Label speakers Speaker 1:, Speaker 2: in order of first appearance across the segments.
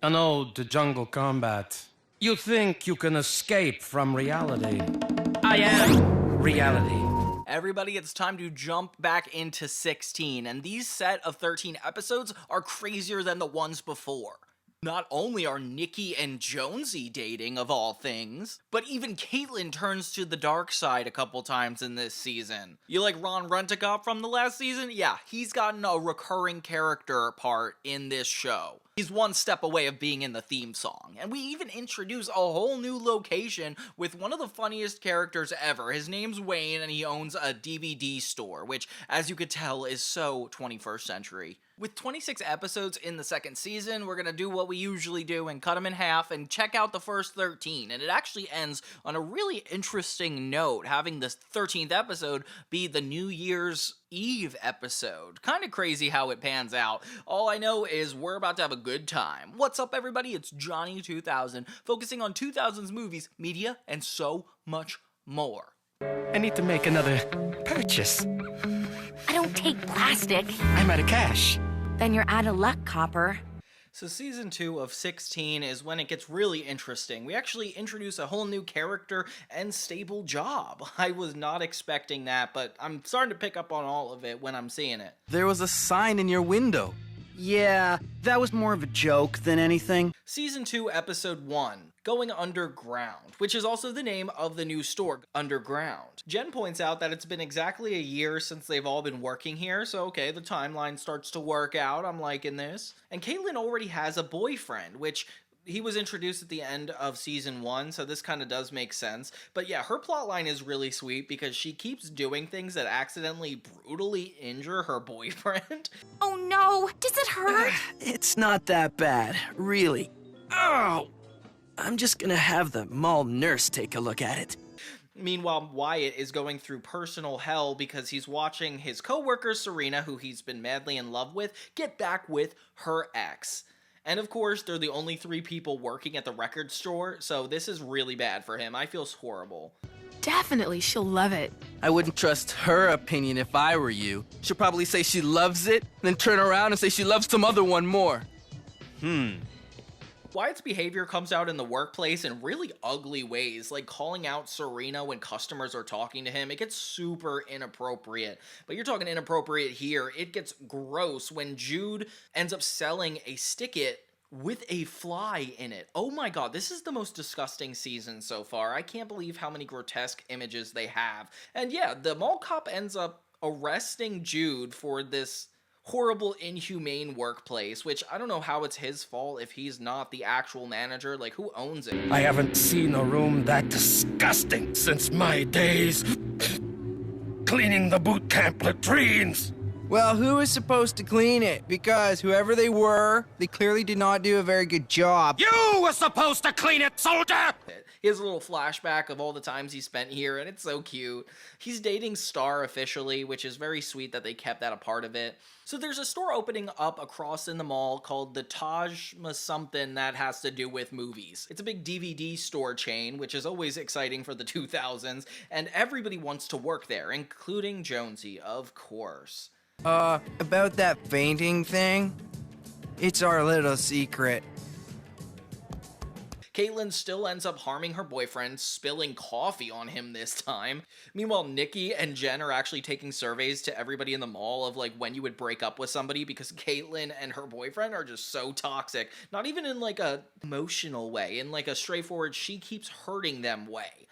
Speaker 1: An ode to jungle combat. You think you can escape from reality. I am reality.
Speaker 2: Everybody, it's time to jump back into 16, and these set of 13 episodes are crazier than the ones before. Not only are Nikki and Jonesy dating, of all things, but even Caitlyn turns to the dark side a couple times in this season. You like Ron Rent-A-Cop from the last season? Yeah, he's gotten a recurring character part in this show. He's one step away of being in the theme song. And we even introduce a whole new location with one of the funniest characters ever. His name's Wayne, and he owns a DVD store, which, as you could tell, is so 21st century. With 26 episodes in the second season, we're gonna do what we usually do and cut them in half and check out the first 13. And it actually ends on a really interesting note, having this 13th episode be the New Year's Eve episode. Kind of crazy how it pans out. All I know is we're about to have a good time. What's up, everybody? It's Johnny 2000, focusing on 2000s movies, media, and so much more.
Speaker 1: I need to make another purchase.
Speaker 3: I don't take plastic.
Speaker 1: I'm out of cash.
Speaker 3: Then you're out of luck, Copper.
Speaker 2: So season 2 of 16 is when it gets really interesting. We actually introduce a whole new character and stable job. I was not expecting that, but I'm starting to pick up on all of it when I'm seeing it.
Speaker 4: There was a sign in your window.
Speaker 5: Yeah, that was more of a joke than anything.
Speaker 2: Season 2, Episode 1, Going Underground, which is also the name of the new store, Underground. Jen points out that it's been exactly a year since they've all been working here, so okay, the timeline starts to work out, I'm liking this. And Caitlyn already has a boyfriend, which he was introduced at the end of season 1, so this kind of does make sense. But yeah, her plotline is really sweet because she keeps doing things that accidentally brutally injure her boyfriend.
Speaker 3: Oh no, does it hurt?
Speaker 4: It's not that bad, really. Oh! I'm just gonna have the mall nurse take a look at it.
Speaker 2: Meanwhile, Wyatt is going through personal hell because he's watching his coworker Serena, who he's been madly in love with, get back with her ex. And of course, they're the only 3 people working at the record store, so this is really bad for him. I feel horrible.
Speaker 6: Definitely, she'll love it.
Speaker 4: I wouldn't trust her opinion if I were you. She'll probably say she loves it, then turn around and say she loves some other one more.
Speaker 2: Wyatt's behavior comes out in the workplace in really ugly ways, like calling out Serena when customers are talking to him. It gets super inappropriate. But you're talking inappropriate here. It gets gross when Jude ends up selling a stick-it with a fly in it. Oh my god, this is the most disgusting season so far. I can't believe how many grotesque images they have. And yeah, the mall cop ends up arresting Jude for this horrible, inhumane workplace, which I don't know how it's his fault if he's not the actual manager. Like, who owns it?
Speaker 1: I haven't seen a room that disgusting since my days cleaning the boot camp latrines.
Speaker 7: Well, who is supposed to clean it? Because whoever they were, they clearly did not do a very good job.
Speaker 1: You were supposed to clean it, soldier!
Speaker 2: He has a little flashback of all the times he spent here, and it's so cute. He's dating Star officially, which is very sweet that they kept that a part of it. So there's a store opening up across in the mall called the Taj something that has to do with movies. It's a big DVD store chain, which is always exciting for the 2000s, and everybody wants to work there, including Jonesy, of course.
Speaker 7: About that fainting thing, it's our little secret.
Speaker 2: Caitlyn still ends up harming her boyfriend, spilling coffee on him this time. Meanwhile, Nikki and Jen are actually taking surveys to everybody in the mall of like when you would break up with somebody because Caitlyn and her boyfriend are just so toxic. Not even in like a emotional way, in like a straightforward she keeps hurting them way.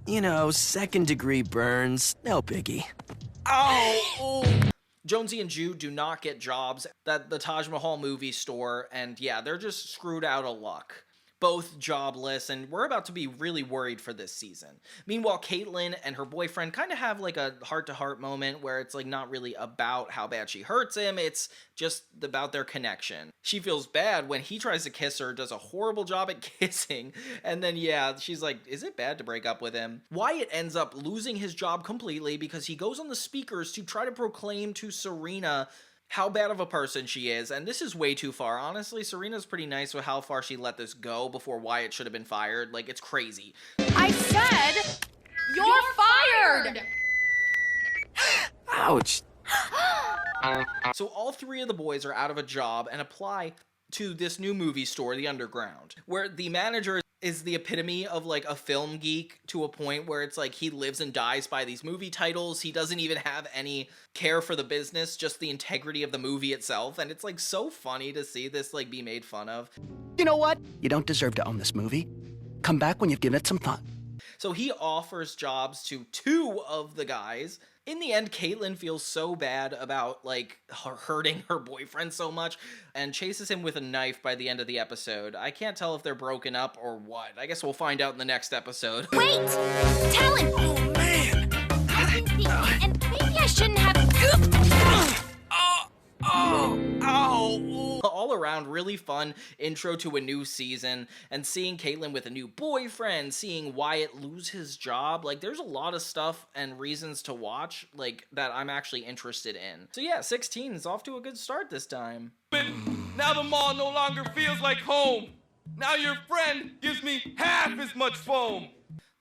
Speaker 4: You know, 2nd-degree burns, no biggie.
Speaker 2: Oh! Jonesy and Jude do not get jobs at the Taj Mahal movie store, and yeah, they're just screwed out of luck. Both jobless, and we're about to be really worried for this season. Meanwhile, Caitlyn and her boyfriend kind of have like a heart-to-heart moment where it's like not really about how bad she hurts him, it's just about their connection. She feels bad when he tries to kiss her, does a horrible job at kissing, and then yeah, she's like, is it bad to break up with him? Wyatt ends up losing his job completely because he goes on the speakers to try to proclaim to Serena how bad of a person she is, and this is way too far. Honestly, Serena's pretty nice with how far she let this go before Wyatt should have been fired. Like, it's crazy.
Speaker 6: I said, you're fired!
Speaker 4: Ouch.
Speaker 2: So all 3 of the boys are out of a job and apply to this new movie store, the Underground, where the manager is the epitome of like a film geek to a point where it's like he lives and dies by these movie titles. He doesn't even have any care for the business, just the integrity of the movie itself. And it's like so funny to see this like be made fun of.
Speaker 4: You know what? You don't deserve to own this movie. Come back when you've given it some thought.
Speaker 2: So he offers jobs to 2 of the guys. In the end, Caitlin feels so bad about, like, hurting her boyfriend so much and chases him with a knife by the end of the episode. I can't tell if they're broken up or what. I guess we'll find out in the next episode.
Speaker 3: Wait! Talon!
Speaker 4: Oh, man!
Speaker 3: And maybe I shouldn't have...
Speaker 2: All around, really fun intro to a new season, and seeing Caitlin with a new boyfriend, seeing Wyatt lose his job, like, there's a lot of stuff and reasons to watch, like, that I'm actually interested in. So yeah, 16 is off to a good start this time.
Speaker 8: Now the mall no longer feels like home. Now your friend gives me half as much foam.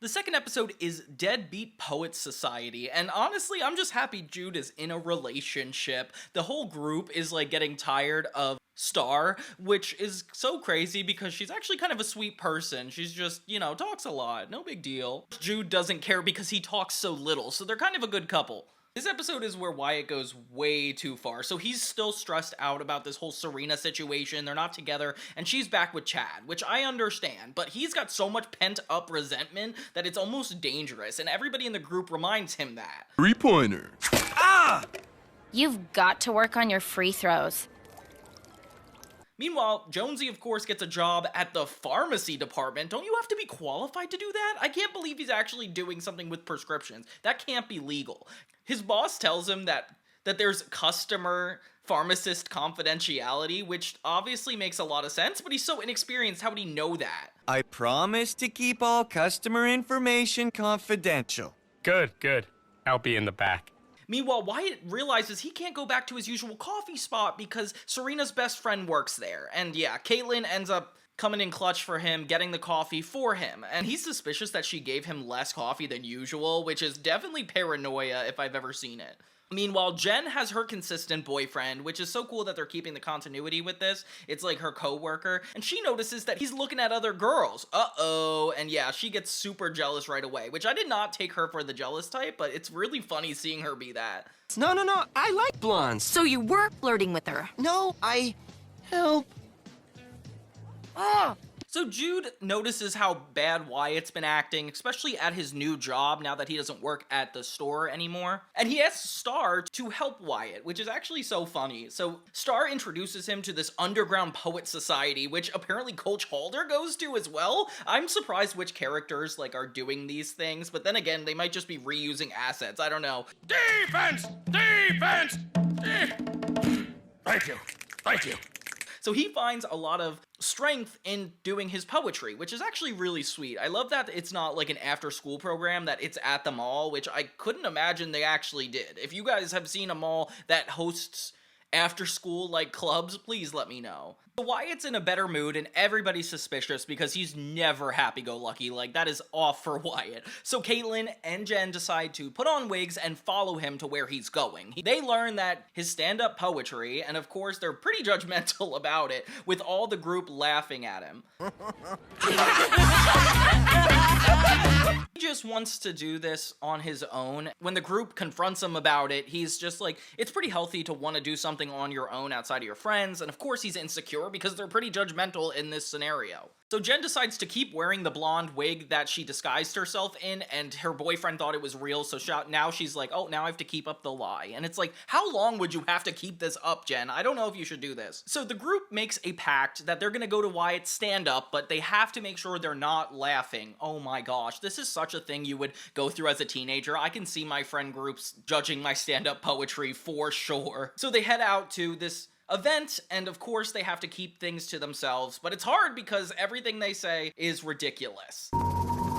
Speaker 2: The second episode is Deadbeat Poets Society, and honestly, I'm just happy Jude is in a relationship. The whole group is, like, getting tired of Star, which is so crazy because she's actually kind of a sweet person. She's just, you know, talks a lot, no big deal. Jude doesn't care because he talks so little, so they're kind of a good couple. This episode is where Wyatt goes way too far, so he's still stressed out about this whole Serena situation. They're not together, and she's back with Chad, which I understand, but he's got so much pent-up resentment that it's almost dangerous, and everybody in the group reminds him that.
Speaker 8: 3-pointer.
Speaker 3: You've got to work on your free throws.
Speaker 2: Meanwhile, Jonesy, of course, gets a job at the pharmacy department. Don't you have to be qualified to do that? I can't believe he's actually doing something with prescriptions. That can't be legal. His boss tells him that there's customer pharmacist confidentiality, which obviously makes a lot of sense, but he's so inexperienced, how would he know that?
Speaker 9: I promise to keep all customer information confidential.
Speaker 10: Good. I'll be in the back.
Speaker 2: Meanwhile, Wyatt realizes he can't go back to his usual coffee spot because Serena's best friend works there. And yeah, Caitlin ends up coming in clutch for him, getting the coffee for him. And he's suspicious that she gave him less coffee than usual, which is definitely paranoia if I've ever seen it. Meanwhile, Jen has her consistent boyfriend, which is so cool that they're keeping the continuity with this. It's like her co-worker, and she notices that he's looking at other girls. Uh-oh. And yeah, she gets super jealous right away, which I did not take her for the jealous type, but it's really funny seeing her be that.
Speaker 9: No, I like blondes.
Speaker 3: So you were flirting with her?
Speaker 9: No, I help.
Speaker 2: So Jude notices how bad Wyatt's been acting, especially at his new job now that he doesn't work at the store anymore. And he asks Star to help Wyatt, which is actually so funny. So Star introduces him to this underground poet society, which apparently Coach Halder goes to as well. I'm surprised which characters are doing these things, but then again, they might just be reusing assets. I don't know.
Speaker 1: Defense! Thank you.
Speaker 2: So he finds a lot of strength in doing his poetry, which is actually really sweet. I love that it's not like an after-school program, that it's at the mall, which I couldn't imagine they actually did. If you guys have seen a mall that hosts after-school clubs, please let me know. So Wyatt's in a better mood and everybody's suspicious because he's never happy-go-lucky. That is off for Wyatt. So Caitlin and Jen decide to put on wigs and follow him to where he's going. They learn that his stand-up poetry, and of course they're pretty judgmental about it, with all the group laughing at him. He just wants to do this on his own. When the group confronts him about it, he's just it's pretty healthy to want to do something on your own outside of your friends, and of course he's insecure because they're pretty judgmental in this scenario. So Jen decides to keep wearing the blonde wig that she disguised herself in, and her boyfriend thought it was real, so now she's like, oh, now I have to keep up the lie. And it's how long would you have to keep this up, Jen? I don't know if you should do this. So the group makes a pact that they're gonna go to Wyatt's stand-up, but they have to make sure they're not laughing. Oh my gosh, this is such a thing you would go through as a teenager. I can see my friend groups judging my stand-up poetry for sure. So they head out to this event, and of course they have to keep things to themselves, but it's hard because everything they say is ridiculous.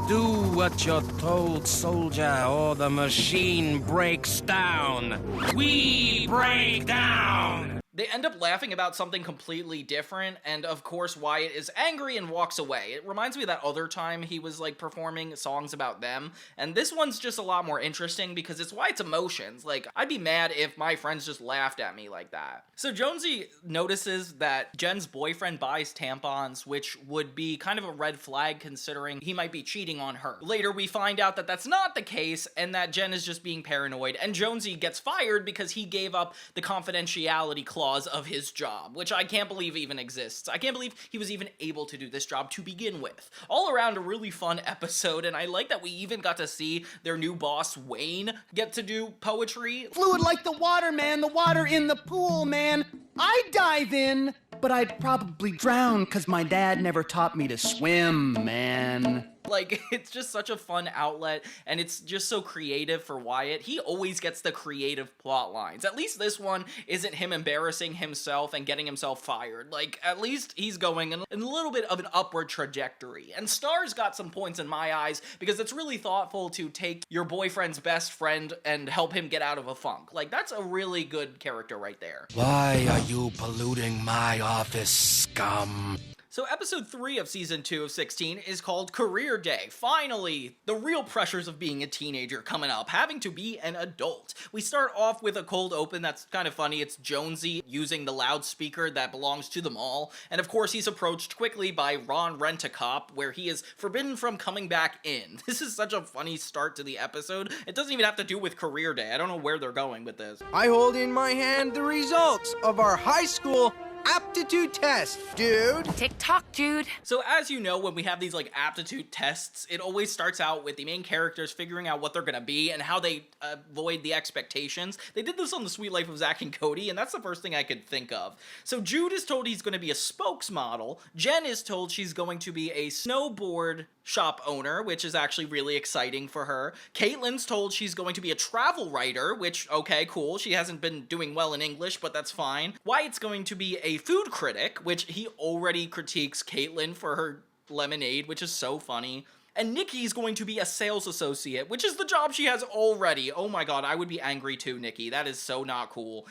Speaker 10: Do what you're told, soldier, or the machine breaks down. We break down!
Speaker 2: They end up laughing about something completely different, and of course Wyatt is angry and walks away. It reminds me of that other time he was like performing songs about them, and this one's just a lot more interesting because it's Wyatt's emotions. Like, I'd be mad if my friends just laughed at me like that. So Jonesy notices that Jen's boyfriend buys tampons, which would be kind of a red flag considering he might be cheating on her. Later we find out that that's not the case and that Jen is just being paranoid, and Jonesy gets fired because he gave up the confidentiality clause of his job, which I can't believe even exists. I can't believe he was even able to do this job to begin with. All around a really fun episode, and I like that we even got to see their new boss, Wayne, get to do poetry.
Speaker 5: Fluid like the water, man. The water in the pool, man. I'd dive in, but I'd probably drown because my dad never taught me to swim, man.
Speaker 2: Like, it's just such a fun outlet, and it's just so creative for Wyatt. He always gets the creative plot lines. At least this one isn't him embarrassing himself and getting himself fired. Like, at least he's going in a little bit of an upward trajectory. And Star's got some points in my eyes, because it's really thoughtful to take your boyfriend's best friend and help him get out of a funk. Like, that's a really good character right there.
Speaker 1: Why are you polluting my office, scum?
Speaker 2: So episode 3 of season 2 of 16 is called Career Day. Finally, the real pressures of being a teenager coming up, having to be an adult. We start off with a cold open that's kind of funny. It's Jonesy using the loudspeaker that belongs to the mall. And of course, he's approached quickly by Ron Rent-A-Cop, where he is forbidden from coming back in. This is such a funny start to the episode. It doesn't even have to do with Career Day. I don't know where they're going with this.
Speaker 7: I hold in my hand the results of our high school aptitude test, dude.
Speaker 6: Tick-tock, dude.
Speaker 2: So as you know, when we have these like aptitude tests, it always starts out with the main characters figuring out what they're gonna be and how they avoid the expectations. They did this on The Sweet Life of Zack and Cody, and that's the first thing I could think of. So Jude is told he's gonna be a spokesmodel. Jen is told she's going to be a snowboard shop owner, which is actually really exciting for her. Caitlin's told she's going to be a travel writer, which, okay, cool. She hasn't been doing well in English, but that's fine. Wyatt's going to be a food critic, which he already critiques Caitlin for her lemonade, which is so funny. And Nikki's going to be a sales associate, which is the job she has already. Oh my god, I would be angry too, Nikki. That is so not cool.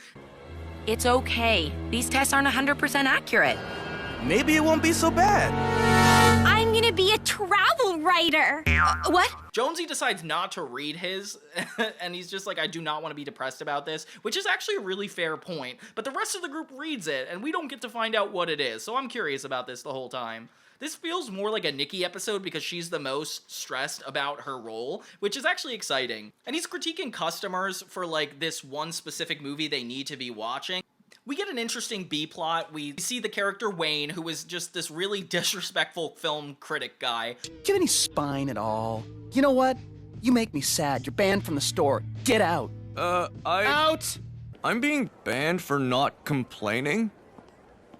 Speaker 11: It's okay. These tests aren't 100% accurate.
Speaker 10: Maybe it won't be so bad.
Speaker 3: I'm gonna be a travel writer. What?
Speaker 2: Jonesy decides not to read his, and he's just like, I do not want to be depressed about this, which is actually a really fair point. But the rest of the group reads it, and we don't get to find out what it is, so I'm curious about this the whole time. This feels more like a Nikki episode because she's the most stressed about her role, which is actually exciting. And he's critiquing customers for like this one specific movie they need to be watching. We get an interesting B-plot. We see the character Wayne, who is just this really disrespectful film critic guy.
Speaker 5: Do you have any spine at all? You know what? You make me sad. You're banned from the store. Get out. Out!
Speaker 9: I'm being banned for not complaining?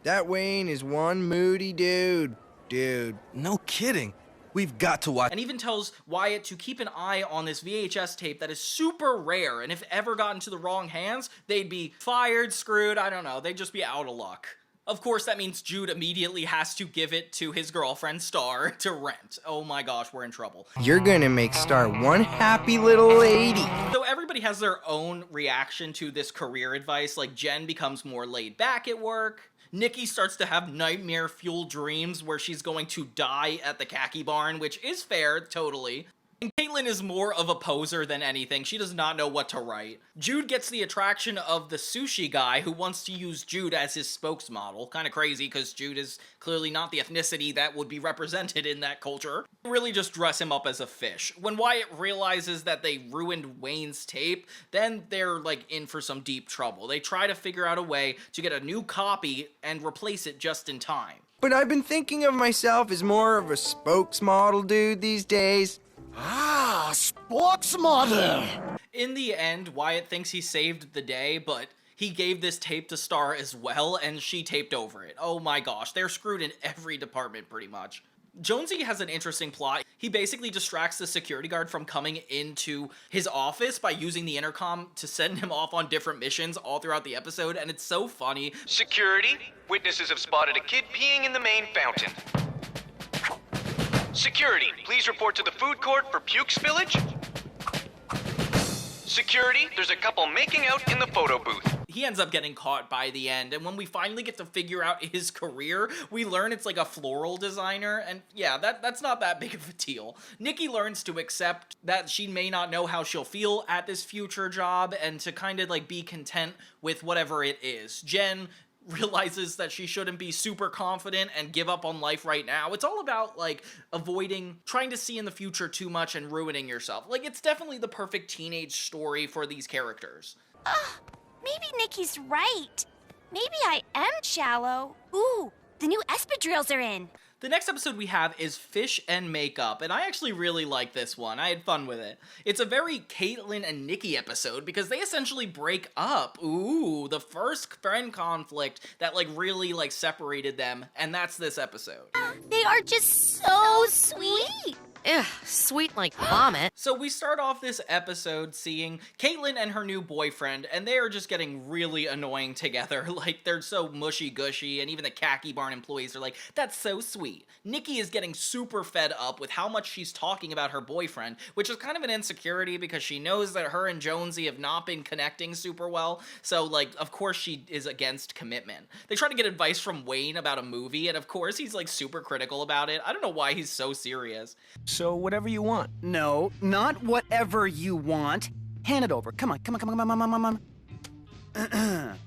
Speaker 7: That Wayne is one moody dude. Dude.
Speaker 10: No kidding. We've got to watch.
Speaker 2: And even tells Wyatt to keep an eye on this VHS tape that is super rare, and if it ever got into the wrong hands, they'd be fired, screwed, I don't know, they'd just be out of luck. Of course, that means Jude immediately has to give it to his girlfriend, Star, to rent. Oh my gosh, we're in trouble.
Speaker 7: You're gonna make Star one happy little lady.
Speaker 2: So everybody has their own reaction to this career advice. Like, Jen becomes more laid back at work. Nikki starts to have nightmare-fueled dreams where she's going to die at the khaki barn, which is fair, totally. And Caitlin is more of a poser than anything. She does not know what to write. Jude gets the attraction of the sushi guy who wants to use Jude as his spokesmodel. Kind of crazy because Jude is clearly not the ethnicity that would be represented in that culture. Really just dress him up as a fish. When Wyatt realizes that they ruined Wayne's tape, then they're like in for some deep trouble. They try to figure out a way to get a new copy and replace it just in time.
Speaker 7: But I've been thinking of myself as more of a spokesmodel dude these days.
Speaker 1: Ah, sports model!
Speaker 2: In the end, Wyatt thinks he saved the day, but he gave this tape to Star as well, and she taped over it. Oh my gosh, they're screwed in every department pretty much. Jonesy has an interesting plot. He basically distracts the security guard from coming into his office by using the intercom to send him off on different missions all throughout the episode, and it's so funny.
Speaker 12: Security, witnesses have spotted a kid peeing in the main fountain. Security, please report to the food court for puke spillage. Security, there's a couple making out in the photo booth.
Speaker 2: he ends up getting caught by the end, and when we finally get to figure out his career, we learn it's like a floral designer, and yeah, that's not that big of a deal. Nikki learns to accept that she may not know how she'll feel at this future job, and to kind of like be content with whatever it is. Jen realizes that she shouldn't be super confident and give up on life right now. It's all about, like, avoiding trying to see in the future too much and ruining yourself. Like, it's definitely the perfect teenage story for these characters.
Speaker 3: Maybe Nikki's right. Maybe I am shallow. Ooh, the new espadrilles are in.
Speaker 2: The next episode we have is Fish and Makeup, and I actually really like this one. I had fun with it. It's a very Caitlin and Nikki episode because they essentially break up. Ooh, the first friend conflict that like really like separated them, and that's this episode.
Speaker 3: They are just so sweet.
Speaker 11: Ugh, sweet like vomit.
Speaker 2: So we start off this episode seeing Caitlin and her new boyfriend, and they are just getting really annoying together. Like, they're so mushy-gushy, and even the khaki barn employees are like, that's so sweet. Nikki is getting super fed up with how much she's talking about her boyfriend, which is kind of an insecurity because she knows that her and Jonesy have not been connecting super well, so, like, of course she is against commitment. They try to get advice from Wayne about a movie, and of course he's, like, super critical about it. I don't know why he's so serious.
Speaker 10: So whatever you want.
Speaker 5: No, not whatever you want. Hand it over. Come on.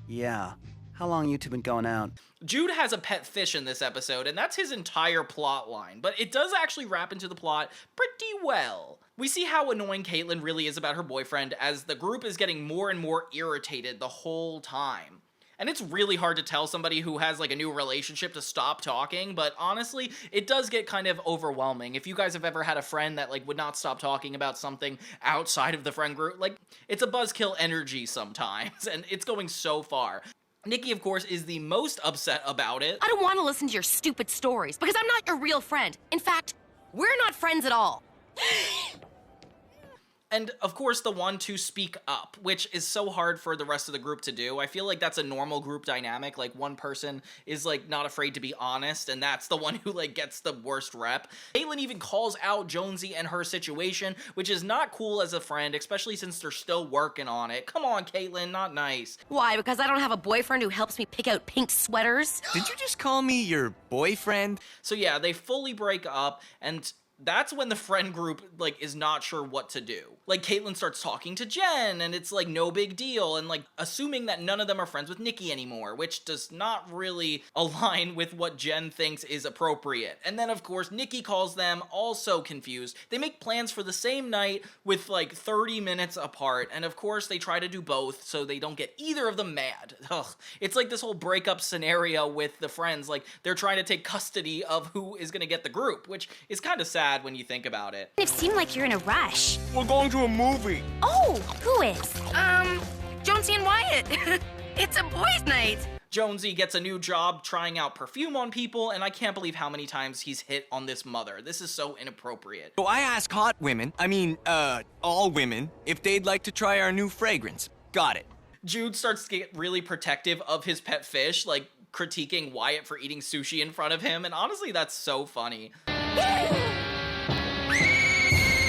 Speaker 5: Yeah. How long you two been going out?
Speaker 2: Jude has a pet fish in this episode, and that's his entire plot line, but it does actually wrap into the plot pretty well. We see how annoying Caitlin really is about her boyfriend as the group is getting more and more irritated the whole time. And it's really hard to tell somebody who has like a new relationship to stop talking, but honestly, it does get kind of overwhelming. If you guys have ever had a friend that like would not stop talking about something outside of the friend group, like it's a buzzkill energy sometimes, and it's going so far. Nikki, of course, is the most upset about it.
Speaker 11: I don't want to listen to your stupid stories because I'm not your real friend. In fact, we're not friends at all.
Speaker 2: And, of course, the one to speak up, which is so hard for the rest of the group to do. I feel like that's a normal group dynamic. Like, one person is, like, not afraid to be honest, and that's the one who, like, gets the worst rep. Caitlin even calls out Jonesy and her situation, which is not cool as a friend, especially since they're still working on it. Come on, Caitlin, not nice.
Speaker 11: Why? Because I don't have a boyfriend who helps me pick out pink sweaters?
Speaker 9: Did you just call me your boyfriend?
Speaker 2: So, yeah, they fully break up, and that's when the friend group, like, is not sure what to do. Like, Caitlin starts talking to Jen, and it's, like, no big deal, and, like, assuming that none of them are friends with Nikki anymore, which does not really align with what Jen thinks is appropriate. And then, of course, Nikki calls them, also confused. They make plans for the same night with, like, 30 minutes apart, and of course, they try to do both so they don't get either of them mad. Ugh. It's like this whole breakup scenario with the friends, like, they're trying to take custody of who is gonna get the group, which is kind of sad when you think about it.
Speaker 3: It seemed like you're in a rush.
Speaker 9: We're going to a movie.
Speaker 3: Oh, who is?
Speaker 11: Jonesy and Wyatt. It's a boys' night.
Speaker 2: Jonesy gets a new job trying out perfume on people, and I can't believe how many times he's hit on this mother. This is so inappropriate.
Speaker 9: So I asked hot women, all women, if they'd like to try our new fragrance. Got it.
Speaker 2: Jude starts to get really protective of his pet fish, like critiquing Wyatt for eating sushi in front of him, and honestly, that's so funny.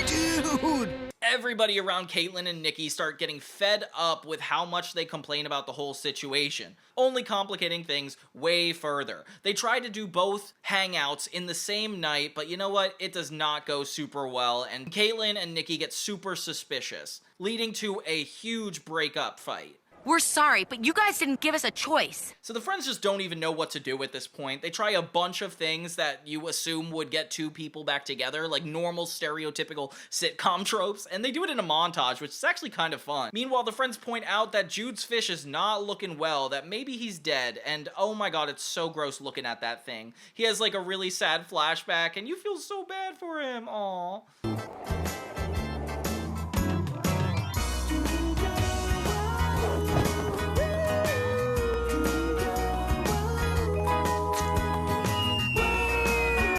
Speaker 9: Dude!
Speaker 2: Everybody around Caitlin and Nikki start getting fed up with how much they complain about the whole situation, only complicating things way further. They try to do both hangouts in the same night, but you know what? It does not go super well, and Caitlin and Nikki get super suspicious, leading to a huge breakup fight.
Speaker 11: We're sorry, but you guys didn't give us a choice.
Speaker 2: So the friends just don't even know what to do at this point. They try a bunch of things that you assume would get two people back together, like normal stereotypical sitcom tropes, and they do it in a montage, which is actually kind of fun. Meanwhile, the friends point out that Jude's fish is not looking well, that maybe he's dead, and oh my god, it's so gross looking at that thing. He has like a really sad flashback, and you feel so bad for him. Aww.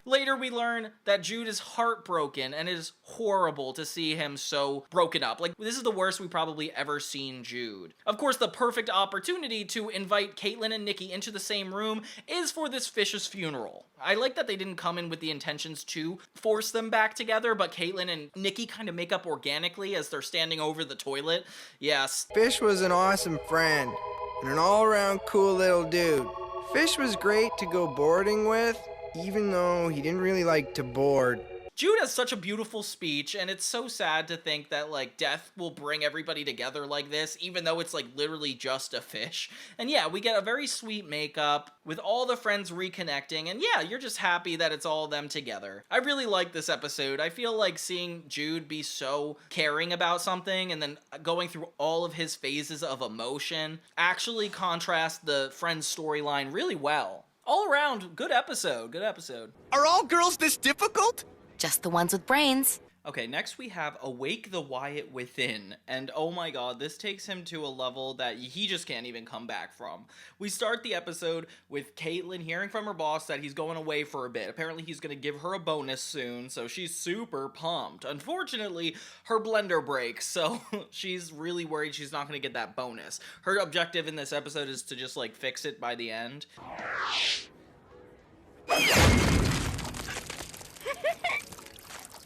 Speaker 2: Later, we learn that Jude is heartbroken, and it is horrible to see him so broken up. Like, this is the worst we've probably ever seen Jude. Of course, the perfect opportunity to invite Caitlin and Nikki into the same room is for this fish's funeral. I like that they didn't come in with the intentions to force them back together, but Caitlin and Nikki kind of make up organically as they're standing over the toilet. Yes.
Speaker 7: Fish was an awesome friend. and an all-around cool little dude. Fish was great to go boarding with, even though he didn't really like to board.
Speaker 2: Jude has such a beautiful speech, and it's so sad to think that, like, death will bring everybody together like this, even though it's, like, literally just a fish. And yeah, we get a very sweet makeup with all the friends reconnecting, and yeah, you're just happy that it's all them together. I really like this episode. I feel like seeing Jude be so caring about something and then going through all of his phases of emotion actually contrasts the friends' storyline really well. All around, good episode, good episode.
Speaker 9: Are all girls this difficult?
Speaker 11: Just the ones with brains.
Speaker 2: Okay, next we have Awake the Wyatt Within, and oh my god, this takes him to a level that he just can't even come back from. We start the episode with Caitlin hearing from her boss that he's going away for a bit. Apparently he's gonna give her a bonus soon, so she's super pumped. Unfortunately, her blender breaks, so she's really worried she's not gonna get that bonus. Her objective in this episode is to just, like, fix it by the end.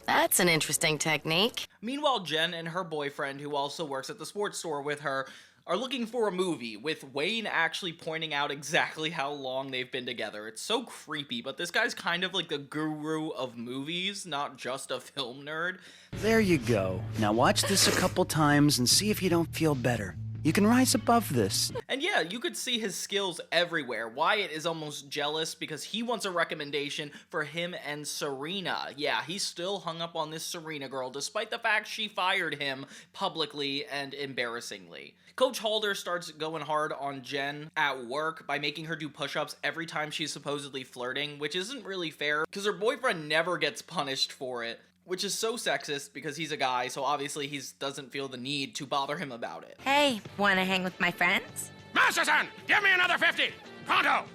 Speaker 11: That's an interesting technique.
Speaker 2: Meanwhile, Jen and her boyfriend, who also works at the sports store with her, are looking for a movie, with Wayne actually pointing out exactly how long they've been together. It's so creepy, but this guy's kind of like the guru of movies, not just a film nerd.
Speaker 5: There you go. Now watch this a couple times and see if you don't feel better. You can rise above this.
Speaker 2: And yeah, you could see his skills everywhere. Wyatt is almost jealous because he wants a recommendation for him and Serena. Yeah, he's still hung up on this Serena girl, despite the fact she fired him publicly and embarrassingly. Coach Halder starts going hard on Jen at work by making her do push-ups every time she's supposedly flirting, which isn't really fair because her boyfriend never gets punished for it. Which is so sexist because he's a guy, so obviously he doesn't feel the need to bother him about it.
Speaker 3: Hey, wanna hang with my friends?
Speaker 1: Masterson, give me another 50! Pronto!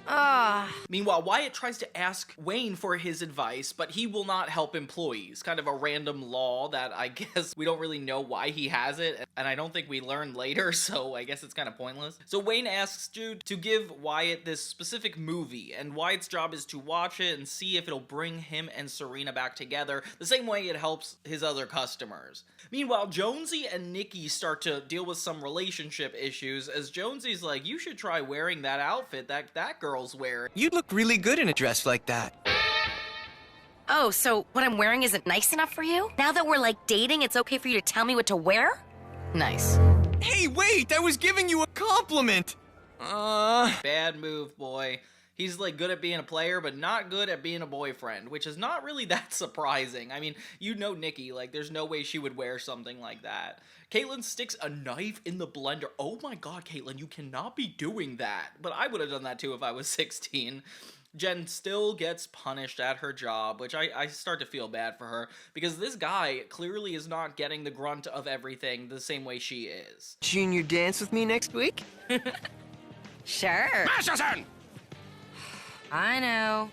Speaker 2: Meanwhile, Wyatt tries to ask Wayne for his advice, but he will not help employees. Kind of a random law that I guess we don't really know why he has it, and I don't think we learn later, so I guess it's kind of pointless. So Wayne asks Jude to give Wyatt this specific movie, and Wyatt's job is to watch it and see if it'll bring him and Serena back together, the same way it helps his other customers. Meanwhile, Jonesy and Nikki start to deal with some relationship issues, as Jonesy's like, you should try wearing that outfit that girl's wearing.
Speaker 9: You'd look really good in a dress like that.
Speaker 11: Oh, so what I'm wearing isn't nice enough for you? Now that we're, like, dating, it's okay for you to tell me what to wear? Nice.
Speaker 9: Hey, wait! I was giving you a compliment!
Speaker 2: Bad move, boy. He's, like, good at being a player, but not good at being a boyfriend, which is not really that surprising. I mean, you know Nikki, like, there's no way she would wear something like that. Caitlin sticks a knife in the blender. Oh my god, Caitlin, you cannot be doing that. But I would have done that too if I was 16. Jen still gets punished at her job, which I start to feel bad for her, because this guy clearly is not getting the grunt of everything the same way she is.
Speaker 7: Junior dance with me next week?
Speaker 3: Sure.
Speaker 1: Masterson!
Speaker 3: I know.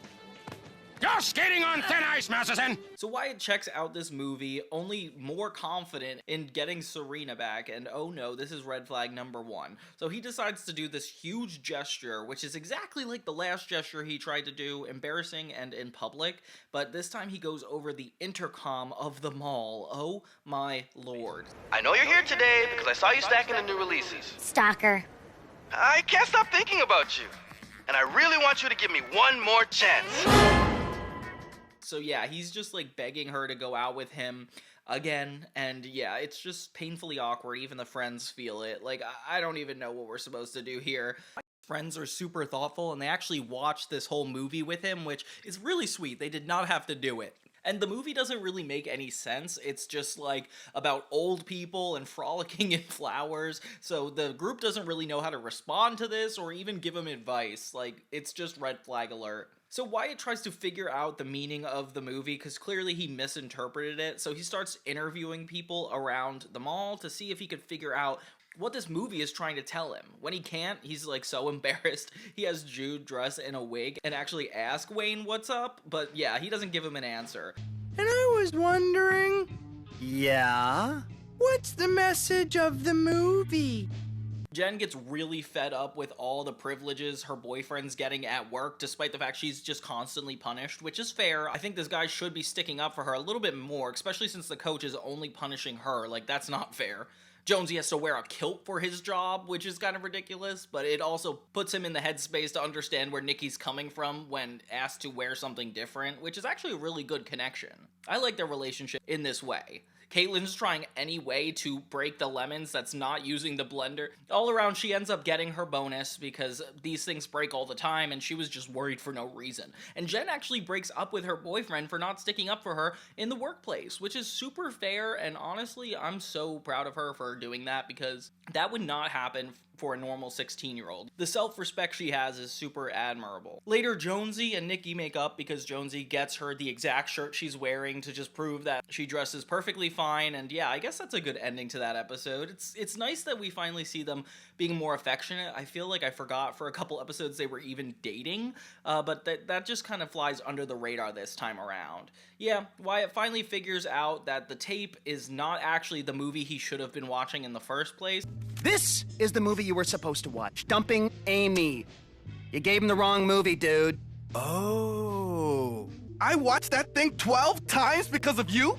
Speaker 1: You're skating on thin ice, Masterson!
Speaker 2: So Wyatt checks out this movie, only more confident in getting Serena back, and oh no, this is red flag number 1. So he decides to do this huge gesture, which is exactly like the last gesture he tried to do, embarrassing and in public, but this time he goes over the intercom of the mall. Oh my lord.
Speaker 12: I know you're here today because I saw you stacking the new releases.
Speaker 3: Stalker.
Speaker 12: I can't stop thinking about you. And I really want you to give me one more chance.
Speaker 2: So yeah, he's just like begging her to go out with him again, and yeah, it's just painfully awkward. Even the friends feel it. Like, I don't even know what we're supposed to do here. Friends are super thoughtful, and they actually watched this whole movie with him, which is really sweet. They did not have to do it. And the movie doesn't really make any sense. It's just like about old people and frolicking in flowers. So the group doesn't really know how to respond to this or even give him advice. Like, it's just red flag alert. So Wyatt tries to figure out the meaning of the movie because clearly he misinterpreted it. So he starts interviewing people around the mall to see if he could figure out what this movie is trying to tell him. When he can't, he's like so embarrassed. He has Jude dress in a wig and actually ask Wayne what's up, but yeah, he doesn't give him an answer.
Speaker 7: And I was wondering,
Speaker 5: Yeah?
Speaker 7: what's the message of the movie?
Speaker 2: Jen gets really fed up with all the privileges her boyfriend's getting at work, despite the fact she's just constantly punished, which is fair. I think this guy should be sticking up for her a little bit more, especially since the coach is only punishing her. Like, that's not fair. Jonesy has to wear a kilt for his job, which is kind of ridiculous, but it also puts him in the headspace to understand where Nikki's coming from when asked to wear something different, which is actually a really good connection. I like their relationship in this way. Caitlin's trying any way to break the lemons that's not using the blender. All around, she ends up getting her bonus because these things break all the time and she was just worried for no reason. And Jen actually breaks up with her boyfriend for not sticking up for her in the workplace, which is super fair, and honestly, I'm so proud of her for doing that because that would not happen for a normal 16-year-old. The self-respect she has is super admirable. Later, Jonesy and Nikki make up because Jonesy gets her the exact shirt she's wearing to just prove that she dresses perfectly fine, and yeah, I guess that's a good ending to that episode. It's nice that we finally see them being more affectionate. I feel like I forgot for a couple episodes they were even dating, but that just kind of flies under the radar this time around. Yeah, Wyatt finally figures out that the tape is not actually the movie he should have been watching in the first place.
Speaker 5: This is the movie you were supposed to watch. Dumping Amy. You gave him the wrong movie, dude.
Speaker 7: Oh. I watched that thing 12 times because of you?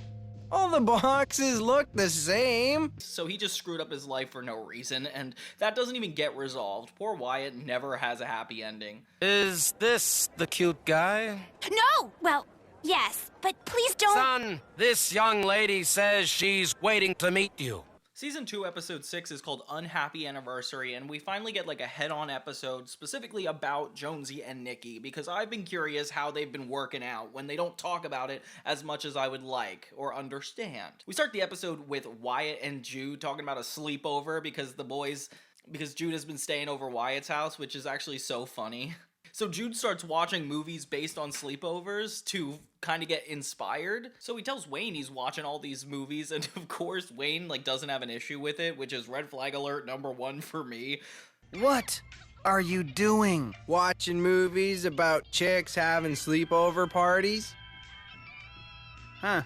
Speaker 7: All the boxes look the same.
Speaker 2: So he just screwed up his life for no reason, and that doesn't even get resolved. Poor Wyatt never has a happy ending.
Speaker 10: Is this the cute guy?
Speaker 3: No! Well, yes, but please don't...
Speaker 10: Son, this young lady says she's waiting to meet you.
Speaker 2: Season 2, Episode 6 is called Unhappy Anniversary, and we finally get like a head-on episode specifically about Jonesy and Nikki, because I've been curious how they've been working out when they don't talk about it as much as I would like or understand. We start the episode with Wyatt and Jude talking about a sleepover because Jude has been staying over Wyatt's house, which is actually so funny. So Jude starts watching movies based on sleepovers to kind of get inspired. So he tells Wayne he's watching all these movies, and of course Wayne doesn't have an issue with it, which is red flag alert #1 for me.
Speaker 5: What are you doing?
Speaker 7: Watching movies about chicks having sleepover parties?
Speaker 5: Huh.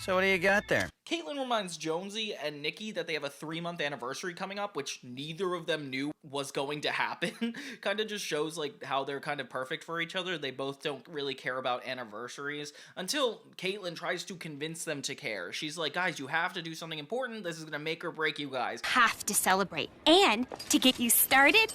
Speaker 5: So what do you got there?
Speaker 2: Caitlin reminds Jonesy and Nikki that they have a 3-month anniversary coming up, which neither of them knew was going to happen. Kind of just shows how they're kind of perfect for each other. They both don't really care about anniversaries until Caitlin tries to convince them to care. She's like, guys, you have to do something important. This is gonna make or break you guys.
Speaker 3: Have to celebrate. And to get you started,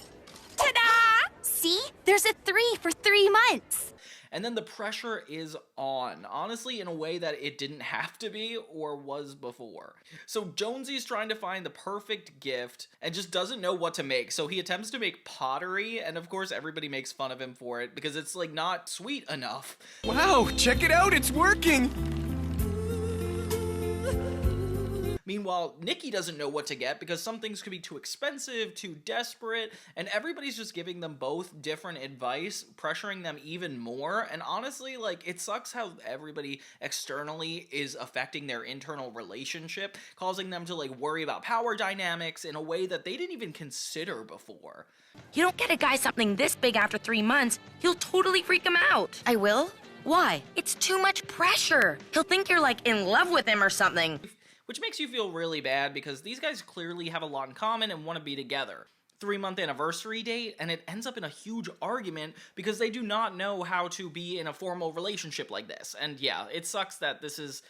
Speaker 3: ta-da! See? There's a 3 for 3 months.
Speaker 2: And then the pressure is on, honestly, in a way that it didn't have to be or was before. So Jonesy's trying to find the perfect gift and just doesn't know what to make. So he attempts to make pottery, and of course everybody makes fun of him for it because it's not sweet enough.
Speaker 9: Wow, check it out, it's working!
Speaker 2: Meanwhile, Nikki doesn't know what to get because some things could be too expensive, too desperate, and everybody's just giving them both different advice, pressuring them even more. And honestly, it sucks how everybody externally is affecting their internal relationship, causing them to worry about power dynamics in a way that they didn't even consider before.
Speaker 11: You don't get a guy something this big after 3 months, he'll totally freak him out. I will? Why? It's too much pressure. He'll think you're in love with him or something.
Speaker 2: Which makes you feel really bad because these guys clearly have a lot in common and want to be together. 3-month anniversary date, and it ends up in a huge argument because they do not know how to be in a formal relationship like this. And yeah, it sucks that this is...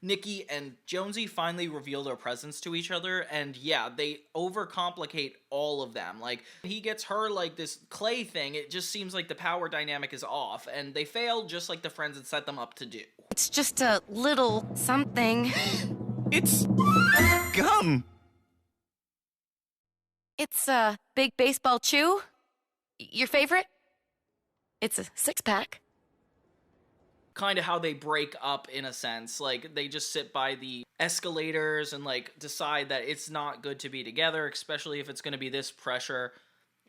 Speaker 2: Nikki and Jonesy finally reveal their presence to each other, and yeah, they overcomplicate all of them. He gets her this clay thing, it just seems like the power dynamic is off, and they fail just like the friends had set them up to do.
Speaker 11: It's just a little something.
Speaker 9: It's gum.
Speaker 11: It's a big baseball chew. Your favorite? It's a 6-pack.
Speaker 2: Kind of how they break up in a sense. They just sit by the escalators and decide that it's not good to be together, especially if it's going to be this pressure.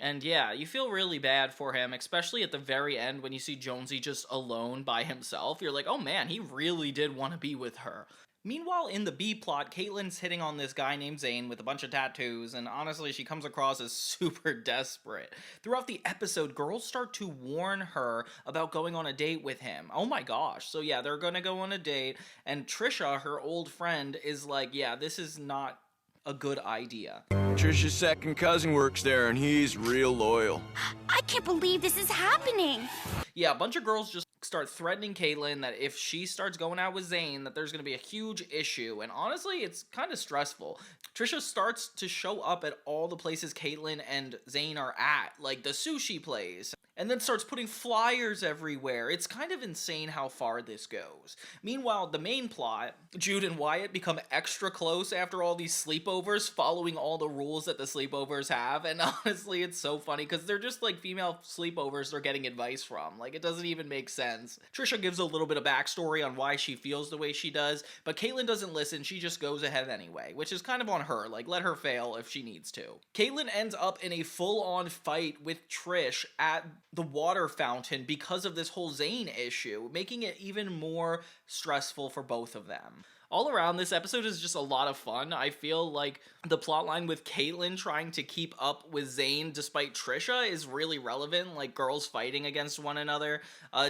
Speaker 2: And yeah, you feel really bad for him, especially at the very end when you see Jonesy just alone by himself. You're like, oh man, he really did want to be with her. Meanwhile, in the B-plot, Caitlin's hitting on this guy named Zane with a bunch of tattoos, and honestly, she comes across as super desperate. Throughout the episode, girls start to warn her about going on a date with him. Oh my gosh. So yeah, they're gonna go on a date, and Trisha, her old friend, is like, yeah, this is not a good idea.
Speaker 9: Trisha's second cousin works there, and he's real loyal.
Speaker 3: I can't believe this is happening.
Speaker 2: Yeah, a bunch of girls just start threatening Caitlyn that if she starts going out with Zane, that there's going to be a huge issue. And honestly, it's kind of stressful. Trisha starts to show up at all the places Caitlyn and Zane are at, like the sushi place, and then starts putting flyers everywhere. It's kind of insane how far this goes. Meanwhile, the main plot, Jude and Wyatt become extra close after all these sleepovers, following all the rules that the sleepovers have, and honestly, it's so funny, because they're just like female sleepovers they're getting advice from. Like, it doesn't even make sense. Trisha gives a little bit of backstory on why she feels the way she does, but Caitlyn doesn't listen. She just goes ahead anyway, which is kind of on her. Like, let her fail if she needs to. Caitlyn ends up in a full-on fight with Trish at the water fountain because of this whole Zane issue, making it even more stressful for both of them. All around, this episode is just a lot of fun. I feel like the plotline with Caitlyn trying to keep up with Zane despite Trisha is really relevant, like girls fighting against one another.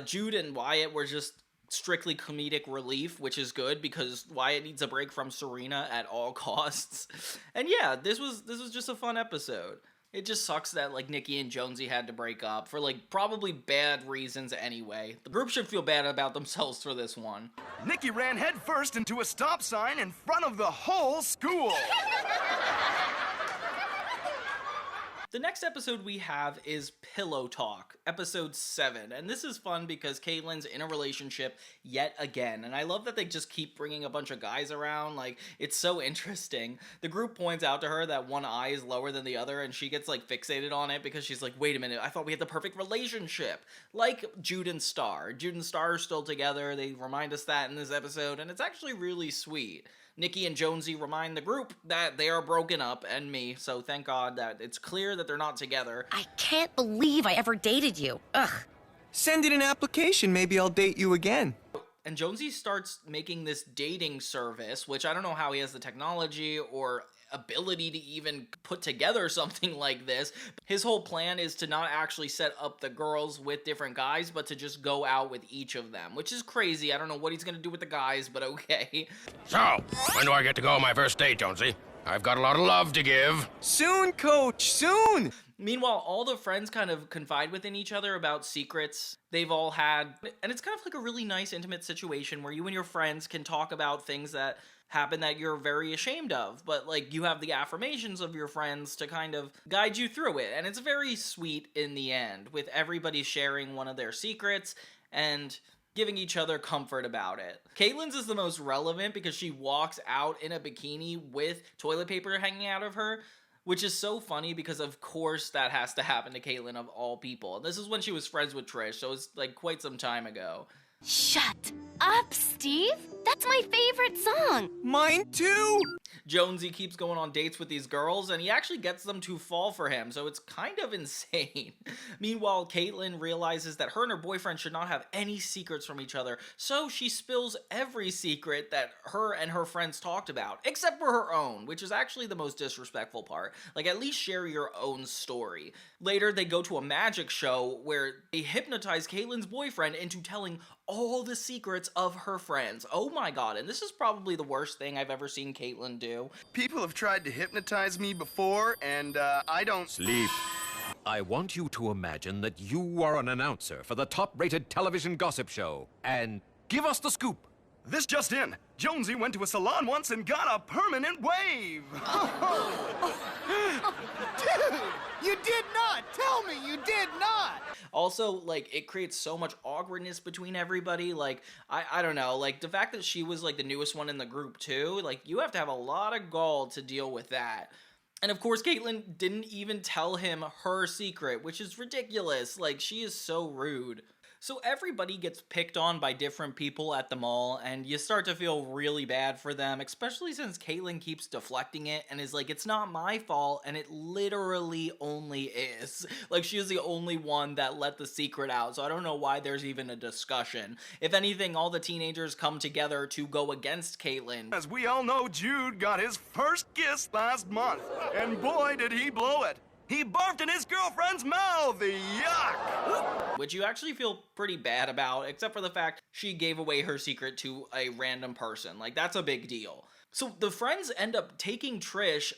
Speaker 2: Jude and Wyatt were just strictly comedic relief, which is good because Wyatt needs a break from Serena at all costs. And yeah, this was just a fun episode. It just sucks that, like, Nikki and Jonesy had to break up for, like, probably bad reasons anyway. The group should feel bad about themselves for this one.
Speaker 13: Nikki ran headfirst into a stop sign in front of the whole school.
Speaker 2: The next episode we have is Pillow Talk, episode 7, and this is fun because Caitlyn's in a relationship yet again, and I love that they just keep bringing a bunch of guys around. Like, it's so interesting. The group points out to her that one eye is lower than the other, and she gets, like, fixated on it because she's like, wait a minute, I thought we had the perfect relationship. Like Jude and Star. Jude and Star are still together. They remind us that in this episode, and it's actually really sweet. Nikki and Jonesy remind the group that they are broken up, and me, so thank God that it's clear that they're not together.
Speaker 11: I can't believe I ever dated you. Ugh.
Speaker 9: Send in an application, maybe I'll date you again.
Speaker 2: And Jonesy starts making this dating service, which I don't know how he has the technology or ability to even put together something like this. His whole plan is to not actually set up the girls with different guys, but to just go out with each of them, which is crazy. I don't know what he's gonna do with the guys, but okay.
Speaker 1: So, when do I get to go on my first date, Jonesy? I've got a lot of love to give.
Speaker 9: Soon, Coach, soon!
Speaker 2: Meanwhile, all the friends kind of confide within each other about secrets they've all had, and it's kind of like a really nice, intimate situation where you and your friends can talk about things that happen that you're very ashamed of, but like you have the affirmations of your friends to kind of guide you through it, and it's very sweet in the end, with everybody sharing one of their secrets and giving each other comfort about it. Caitlyn's is the most relevant because she walks out in a bikini with toilet paper hanging out of her, which is so funny because of course that has to happen to Caitlyn of all people. And this is when she was friends with Trish, so it's like quite some time ago.
Speaker 3: Shut up, Steve. That's my favorite song.
Speaker 9: Mine too.
Speaker 2: Jonesy keeps going on dates with these girls, and he actually gets them to fall for him, so it's kind of insane. Meanwhile, Caitlyn realizes that her and her boyfriend should not have any secrets from each other, so she spills every secret that her and her friends talked about, except for her own, which is actually the most disrespectful part. Like, at least share your own story. Later, they go to a magic show where they hypnotize Caitlyn's boyfriend into telling all the secrets of her friends. Oh my god, and this is probably the worst thing I've ever seen Caitlyn do.
Speaker 13: People have tried to hypnotize me before, and I don't
Speaker 14: sleep. I want you to imagine that you are an announcer for the top-rated television gossip show, and give us the scoop.
Speaker 13: This just in. Jonesy went to a salon once and got a permanent wave.
Speaker 5: Dude, you did not. Tell me you did not.
Speaker 2: Also, like, it creates so much awkwardness between everybody. Like, I don't know, like, the fact that she was, like, the newest one in the group, too, like, you have to have a lot of gall to deal with that. And, of course, Caitlyn didn't even tell him her secret, which is ridiculous. Like, she is so rude. So everybody gets picked on by different people at the mall, and you start to feel really bad for them, especially since Caitlyn keeps deflecting it and is like, it's not my fault, and it literally only is. Like, she is the only one that let the secret out, so I don't know why there's even a discussion. If anything, all the teenagers come together to go against Caitlyn.
Speaker 13: As we all know, Jude got his first kiss last month, and boy did he blow it. He barfed in his girlfriend's mouth! Yuck!
Speaker 2: Which you actually feel pretty bad about, except for the fact she gave away her secret to a random person. Like, that's a big deal. So the friends end up taking Trish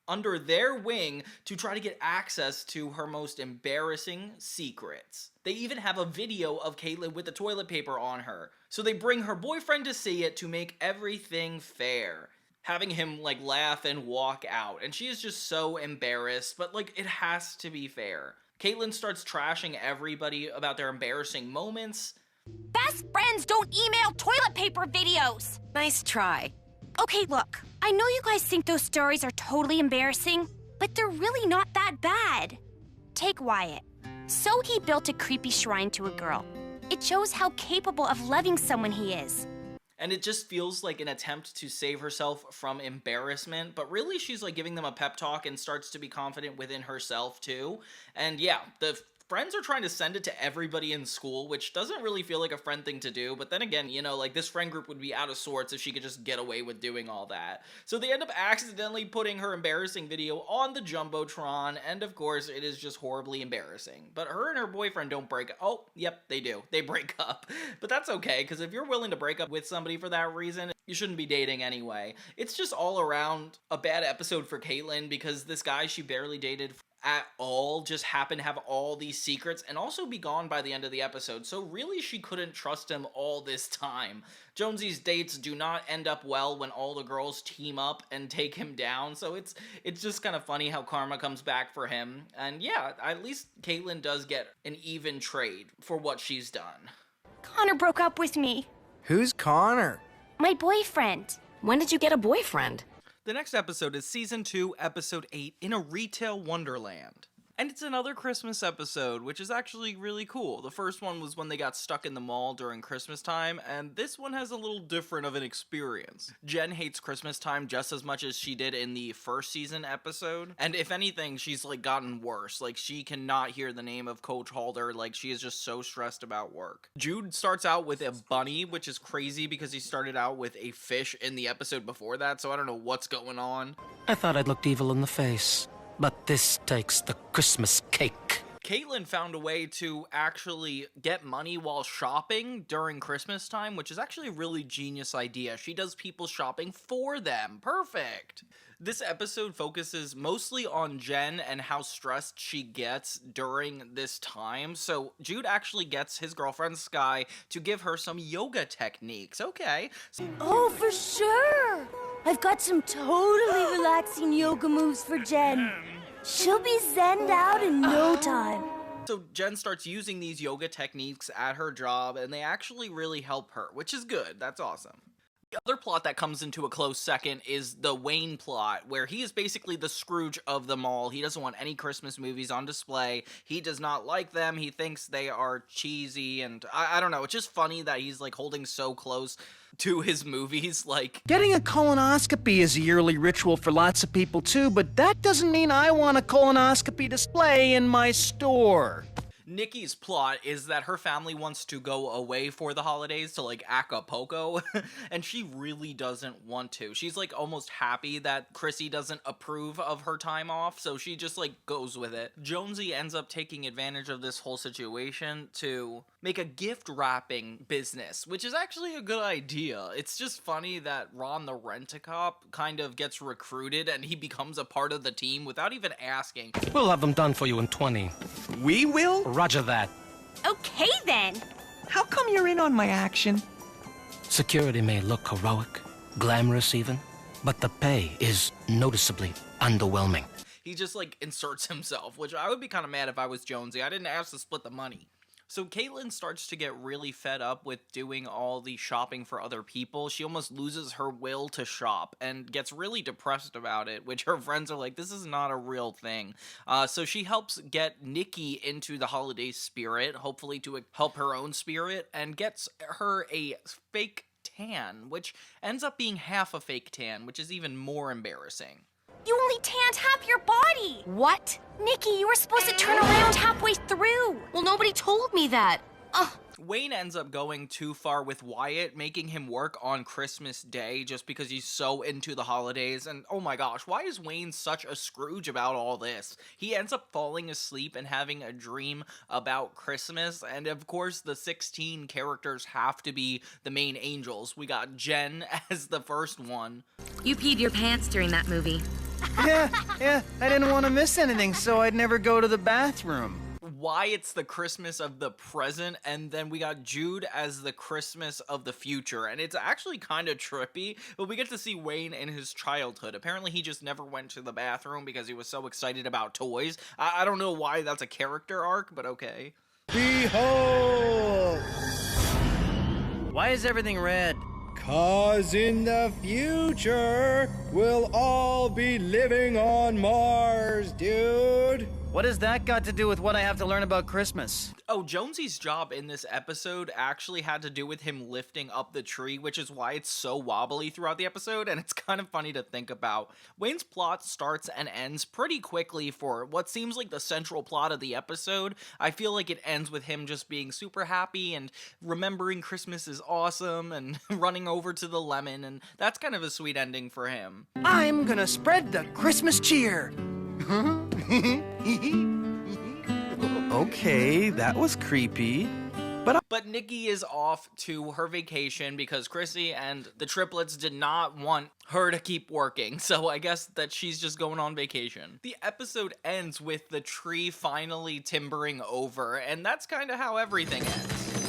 Speaker 2: under their wing to try to get access to her most embarrassing secrets. They even have a video of Caitlyn with the toilet paper on her. So they bring her boyfriend to see it to make everything fair, having him like laugh and walk out. And she is just so embarrassed, but like it has to be fair. Caitlyn starts trashing everybody about their embarrassing moments.
Speaker 3: Best friends don't email toilet paper videos!
Speaker 11: Nice try.
Speaker 3: Okay, look, I know you guys think those stories are totally embarrassing, but they're really not that bad. Take Wyatt. So he built a creepy shrine to a girl. It shows how capable of loving someone he is.
Speaker 2: And it just feels like an attempt to save herself from embarrassment, but really she's like giving them a pep talk and starts to be confident within herself too. And yeah, the friends are trying to send it to everybody in school, which doesn't really feel like a friend thing to do, but then again, you know, like this friend group would be out of sorts if she could just get away with doing all that. So they end up accidentally putting her embarrassing video on the Jumbotron, and of course, it is just horribly embarrassing. But her and her boyfriend don't break up. Oh, yep, they do. They break up. But that's okay, because if you're willing to break up with somebody for that reason, you shouldn't be dating anyway. It's just all around a bad episode for Caitlyn, because this guy she barely dated at all just happened to have all these secrets and also be gone by the end of the episode, so really she couldn't trust him all this time. Jonesy's dates do not end up well when all the girls team up and take him down, so it's just kind of funny how karma comes back for him. And yeah, at least Caitlyn does get an even trade for what she's done.
Speaker 3: Connor broke up with me.
Speaker 7: Who's Connor?
Speaker 3: My boyfriend.
Speaker 11: When did you get a boyfriend?
Speaker 2: The next episode is Season 2, Episode 8, In a Retail Wonderland. And it's another Christmas episode, which is actually really cool. The first one was when they got stuck in the mall during Christmas time, and this one has a little different of an experience. Jen hates Christmas time just as much as she did in the first season episode, and if anything, she's like gotten worse. Like, she cannot hear the name of Coach Halder, like she is just so stressed about work. Jude starts out with a bunny, which is crazy because he started out with a fish in the episode before that, so I don't know what's going on.
Speaker 10: I thought I'd looked evil in the face, but this takes the Christmas cake.
Speaker 2: Caitlyn found a way to actually get money while shopping during Christmas time, which is actually a really genius idea. She does people shopping for them. Perfect. This episode focuses mostly on Jen and how stressed she gets during this time. So Jude actually gets his girlfriend Sky to give her some yoga techniques. Okay.
Speaker 15: Oh, for sure. I've got some totally relaxing yoga moves for Jen. She'll be zenned out in no time.
Speaker 2: So Jen starts using these yoga techniques at her job, and they actually really help her, which is good. That's awesome. The other plot that comes into a close second is the Wayne plot, where he is basically the Scrooge of them all. He doesn't want any Christmas movies on display. He does not like them. He thinks they are cheesy, and I don't know. It's just funny that he's like holding so close to his movies. Like,
Speaker 5: getting a colonoscopy is a yearly ritual for lots of people too, but that doesn't mean I want a colonoscopy display in my store.
Speaker 2: Nikki's plot is that her family wants to go away for the holidays to like Acapulco, and she really doesn't want to. She's like almost happy that Chrissy doesn't approve of her time off, so she just like goes with it. Jonesy ends up taking advantage of this whole situation to make a gift wrapping business, which is actually a good idea. It's just funny that Ron the Rent-A-Cop kind of gets recruited and he becomes a part of the team without even asking.
Speaker 10: We'll have them done for you in 20.
Speaker 9: We will?
Speaker 10: Roger that.
Speaker 3: Okay then.
Speaker 9: How come you're in on my action?
Speaker 10: Security may look heroic, glamorous even, but the pay is noticeably underwhelming.
Speaker 2: He just like inserts himself, which I would be kind of mad if I was Jonesy. I didn't ask to split the money. So Caitlyn starts to get really fed up with doing all the shopping for other people. She almost loses her will to shop and gets really depressed about it, which her friends are like, this is not a real thing. So she helps get Nikki into the holiday spirit, hopefully to help her own spirit, and gets her a fake tan, which ends up being half a fake tan, which is even more embarrassing.
Speaker 3: You only tanned half your body!
Speaker 11: What?
Speaker 3: Nikki, you were supposed to turn around halfway through!
Speaker 11: Well, nobody told me that.
Speaker 2: Wayne ends up going too far with Wyatt, making him work on Christmas Day just because he's so into the holidays. And oh my gosh, why is Wayne such a Scrooge about all this? He ends up falling asleep and having a dream about Christmas. And of course, the 16 characters have to be the main angels. We got Jen as the first one.
Speaker 11: You peed your pants during that movie.
Speaker 5: Yeah, I didn't want to miss anything, so I'd never go to the bathroom.
Speaker 2: Wyatt's the Christmas of the present, and then we got Jude as the Christmas of the future, and it's actually kind of trippy, but we get to see Wayne in his childhood. Apparently he just never went to the bathroom because he was so excited about toys. I don't know why that's a character arc, but okay.
Speaker 7: Behold!
Speaker 4: Why is everything red?
Speaker 7: 'Cause in the future, we'll all be living on Mars, dude.
Speaker 4: What has that got to do with what I have to learn about Christmas?
Speaker 2: Oh, Jonesy's job in this episode actually had to do with him lifting up the tree, which is why it's so wobbly throughout the episode, and it's kind of funny to think about. Wayne's plot starts and ends pretty quickly for what seems like the central plot of the episode. I feel like it ends with him just being super happy and remembering Christmas is awesome and running over to the lemon, and that's kind of a sweet ending for him.
Speaker 4: I'm gonna spread the Christmas cheer! Okay, that was creepy.
Speaker 2: But Nikki is off to her vacation because Chrissy and the triplets did not want her to keep working, so I guess that she's just going on vacation. The episode ends with the tree finally timbering over, and that's kind of how everything ends.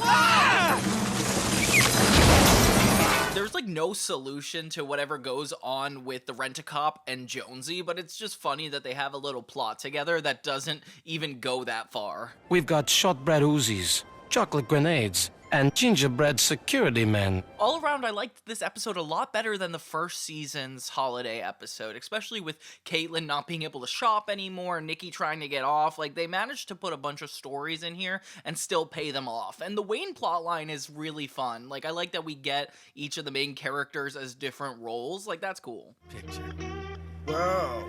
Speaker 2: There's like no solution to whatever goes on with the Rent-A-Cop and Jonesy, but it's just funny that they have a little plot together that doesn't even go that far.
Speaker 10: We've got shortbread Uzis, chocolate grenades, and gingerbread security men.
Speaker 2: All around, I liked this episode a lot better than the first season's holiday episode, especially with Caitlin not being able to shop anymore, Nikki trying to get off. Like, they managed to put a bunch of stories in here and still pay them off. And the Wayne plotline is really fun. Like, I like that we get each of the main characters as different roles. Like, that's cool.
Speaker 7: Whoa.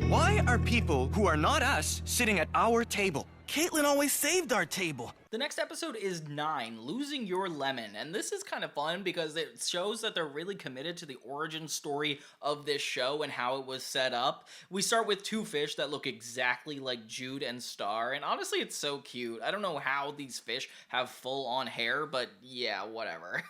Speaker 9: Why are people who are not us sitting at our table?
Speaker 4: Caitlin always saved our table.
Speaker 2: The next episode is 9, Losing Your Lemon, and this is kind of fun because it shows that they're really committed to the origin story of this show and how it was set up. We start with 2 fish that look exactly like Jude and Star, and honestly it's so cute. I don't know how these fish have full-on hair, but yeah, whatever.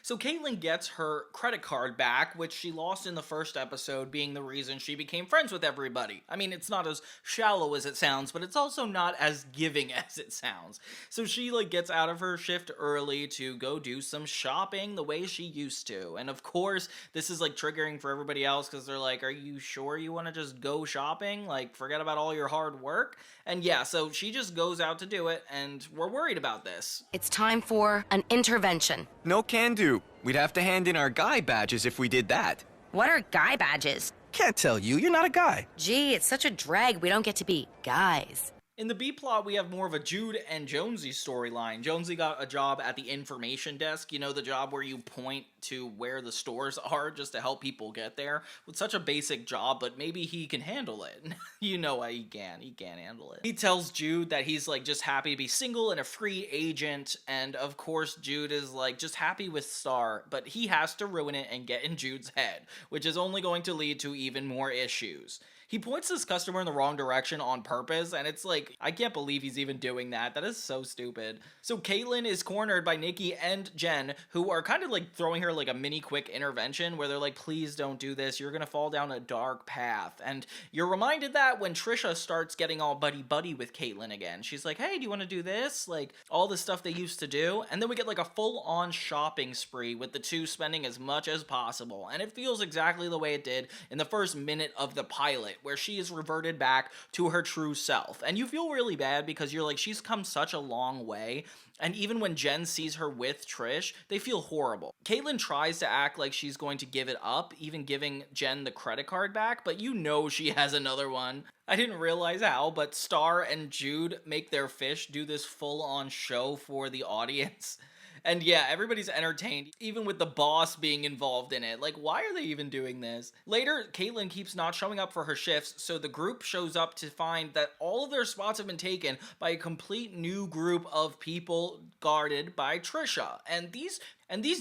Speaker 2: So Caitlin gets her credit card back, which she lost in the first episode, being the reason she became friends with everybody. I mean, it's not as shallow as it sounds, but it's also not as giving as it sounds. So she, gets out of her shift early to go do some shopping the way she used to. And of course, this is, triggering for everybody else because they're like, are you sure you want to just go shopping? Forget about all your hard work? And yeah, so she just goes out to do it, and we're worried about this.
Speaker 11: It's time for an intervention.
Speaker 9: No can do. We'd have to hand in our guy badges if we did that.
Speaker 11: What are guy badges?
Speaker 4: Can't tell you, you're not a guy.
Speaker 11: Gee, it's such a drag we don't get to be guys.
Speaker 2: In the B-plot, we have more of a Jude and Jonesy storyline. Jonesy got a job at the information desk, you know, the job where you point to where the stores are just to help people get there. It's such a basic job, but maybe he can handle it. You know why he can handle it. He tells Jude that he's just happy to be single and a free agent, and of course Jude is just happy with Star, but he has to ruin it and get in Jude's head, which is only going to lead to even more issues. He points this customer in the wrong direction on purpose, and it's I can't believe he's even doing that. That is so stupid. So Caitlin is cornered by Nikki and Jen, who are kind of throwing her a mini quick intervention where they're please don't do this. You're gonna fall down a dark path. And you're reminded that when Trisha starts getting all buddy-buddy with Caitlin again. She's like, hey, do you want to do this? All the stuff they used to do. And then we get a full-on shopping spree with the two spending as much as possible. And it feels exactly the way it did in the first minute of the pilot, where she is reverted back to her true self. And you feel really bad because you're she's come such a long way. And even when Jen sees her with Trish, they feel horrible. Caitlin tries to act like she's going to give it up, even giving Jen the credit card back, but you know she has another one. I didn't realize how, but Star and Jude make their fish do this full-on show for the audience. And yeah, everybody's entertained, even with the boss being involved in it. Like, why are they even doing this? Later, Caitlin keeps not showing up for her shifts, so the group shows up to find that all of their spots have been taken by a complete new group of people guarded by Trisha. And these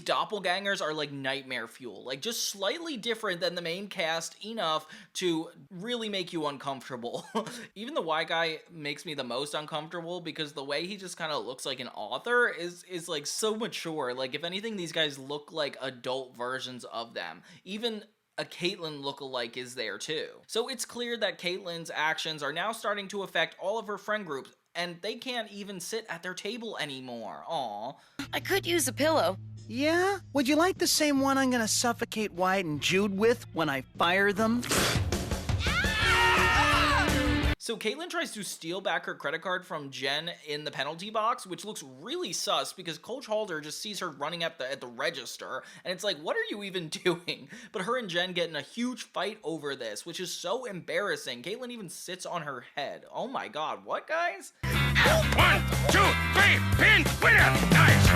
Speaker 2: doppelgangers are like nightmare fuel, like just slightly different than the main cast enough to really make you uncomfortable. Even the white guy makes me the most uncomfortable because the way he just kind of looks like an author is like so mature. Like, if anything, these guys look like adult versions of them. Even a Caitlyn lookalike is there too. So it's clear that Caitlyn's actions are now starting to affect all of her friend groups, and they can't even sit at their table anymore. Aw.
Speaker 11: I could use a pillow.
Speaker 5: Yeah? Would you like the same one I'm gonna suffocate Wyatt and Jude with when I fire them?
Speaker 2: So Caitlyn tries to steal back her credit card from Jen in the penalty box, which looks really sus because Coach Halder just sees her running at the register, and it's like, what are you even doing? But her and Jen get in a huge fight over this, which is so embarrassing. Caitlyn even sits on her head. Oh my god, what, guys?
Speaker 1: 1, 2, 3, pin, winner! Nice!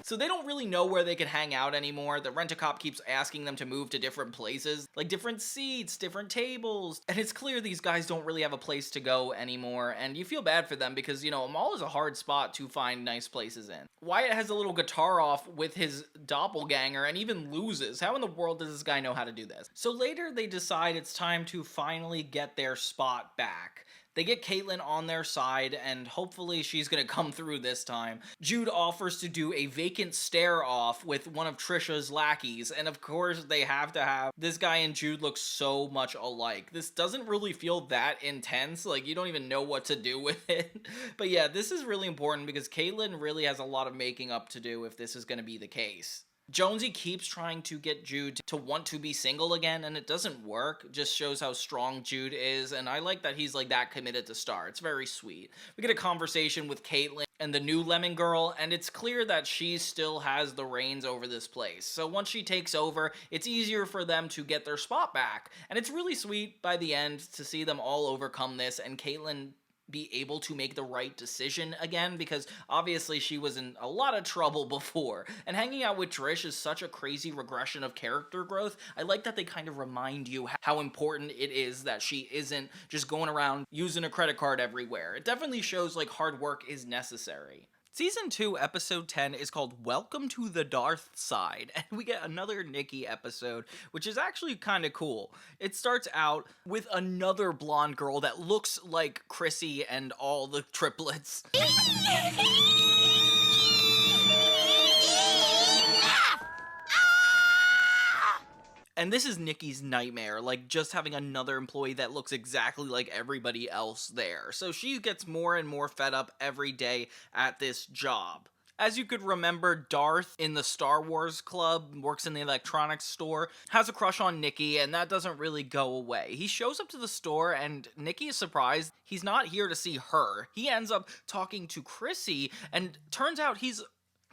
Speaker 2: So they don't really know where they can hang out anymore. The rent-a-cop keeps asking them to move to different places, like different seats, different tables. And it's clear these guys don't really have a place to go anymore, and you feel bad for them because, you know, a mall is a hard spot to find nice places in. Wyatt has a little guitar off with his doppelganger and even loses. How in the world does this guy know how to do this? So later they decide it's time to finally get their spot back. They get Caitlyn on their side, and hopefully she's gonna come through this time. Jude offers to do a vacant stare-off with one of Trisha's lackeys, and of course they have to have this guy and Jude look so much alike. This doesn't really feel that intense, like you don't even know what to do with it. But yeah, this is really important because Caitlyn really has a lot of making up to do if this is gonna be the case. Jonesy keeps trying to get Jude to want to be single again, and it doesn't work. Just shows how strong Jude is, and I like that he's like that committed to Star. It's very sweet. We get a conversation with Caitlyn and the new Lemon Girl, and it's clear that she still has the reins over this place. So once she takes over, it's easier for them to get their spot back. And it's really sweet by the end to see them all overcome this, and Caitlyn be able to make the right decision again, because obviously she was in a lot of trouble before. And hanging out with Trish is such a crazy regression of character growth. I like that they kind of remind you how important it is that she isn't just going around using a credit card everywhere. It definitely shows like hard work is necessary. Season 2, Episode 10 is called Welcome to the Darth Side, and we get another Nikki episode, which is actually kind of cool. It starts out with another blonde girl that looks like Chrissy and all the triplets. And this is Nikki's nightmare, like just having another employee that looks exactly like everybody else there. So she gets more and more fed up every day at this job. As you could remember, Darth in the Star Wars Club, works in the electronics store, has a crush on Nikki, and that doesn't really go away. He shows up to the store, and Nikki is surprised he's not here to see her. He ends up talking to Chrissy, and turns out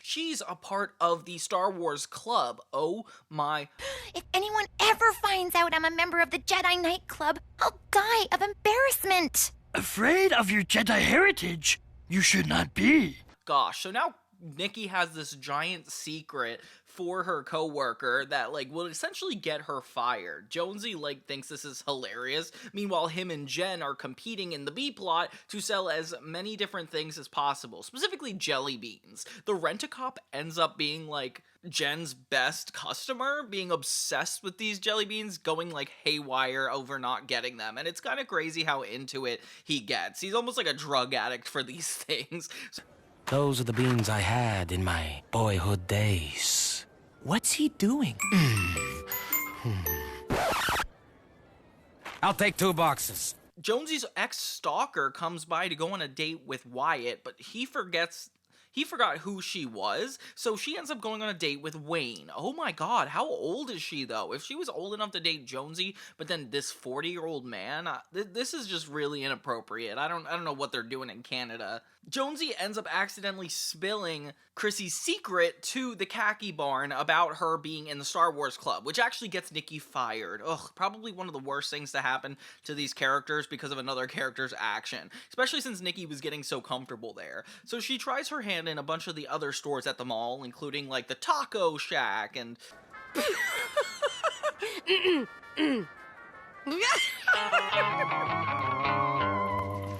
Speaker 2: she's a part of the Star Wars Club. Oh my.
Speaker 3: If anyone ever finds out I'm a member of the Jedi Knight Club, I'll die of embarrassment.
Speaker 10: Afraid of your Jedi heritage? You should not be.
Speaker 2: Gosh, so now Nikki has this giant secret for her coworker that like will essentially get her fired. Jonesy like thinks this is hilarious. Meanwhile, him and Jen are competing in the B plot to sell as many different things as possible, specifically jelly beans. The rent-a-cop ends up being like Jen's best customer, being obsessed with these jelly beans, going like haywire over not getting them. And it's kind of crazy how into it he gets. He's almost like a drug addict for these things.
Speaker 10: Those are the beans I had in my boyhood days.
Speaker 9: What's he doing?
Speaker 10: I'll take 2 boxes.
Speaker 2: Jonesy's ex-stalker comes by to go on a date with Wyatt, but he forgot who she was, so she ends up going on a date with Wayne. Oh my god, how old is she though? If she was old enough to date Jonesy, but then this 40-year-old man, this is just really inappropriate. I don't know what they're doing in Canada. Jonesy ends up accidentally spilling Chrissy's secret to the khaki barn about her being in the Star Wars Club, which actually gets Nikki fired. Ugh, probably one of the worst things to happen to these characters because of another character's action, especially since Nikki was getting so comfortable there. So she tries her hand in a bunch of the other stores at the mall, including like the Taco Shack and...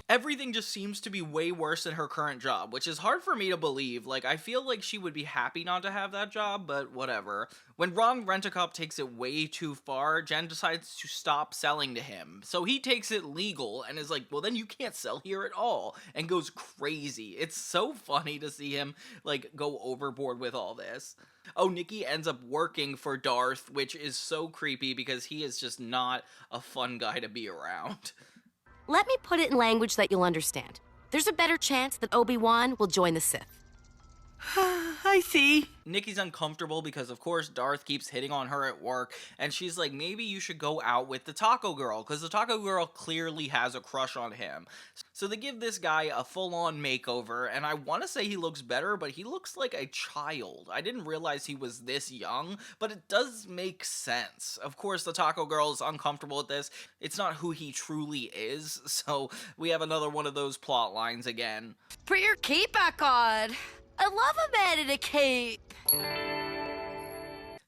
Speaker 2: Everything just seems to be way worse than her current job, which is hard for me to believe. Like, I feel like she would be happy not to have that job, but whatever. When Ron Rent-A-Cop takes it way too far, Jen decides to stop selling to him. So he takes it legal and is like, well, then you can't sell here at all, and goes crazy. It's so funny to see him, like, go overboard with all this. Oh, Nikki ends up working for Darth, which is so creepy because he is just not a fun guy to be around.
Speaker 16: Let me put it in language that you'll understand. There's a better chance that Obi-Wan will join the Sith.
Speaker 2: I see. Nikki's uncomfortable because, of course, Darth keeps hitting on her at work, and she's like, maybe you should go out with the Taco Girl, because the Taco Girl clearly has a crush on him. So they give this guy a full-on makeover, and I want to say he looks better, but he looks like a child. I didn't realize he was this young, but it does make sense. Of course, the Taco Girl is uncomfortable with this. It's not who he truly is, so we have another one of those plot lines again.
Speaker 16: Put your cape back on. I love a man in a cape.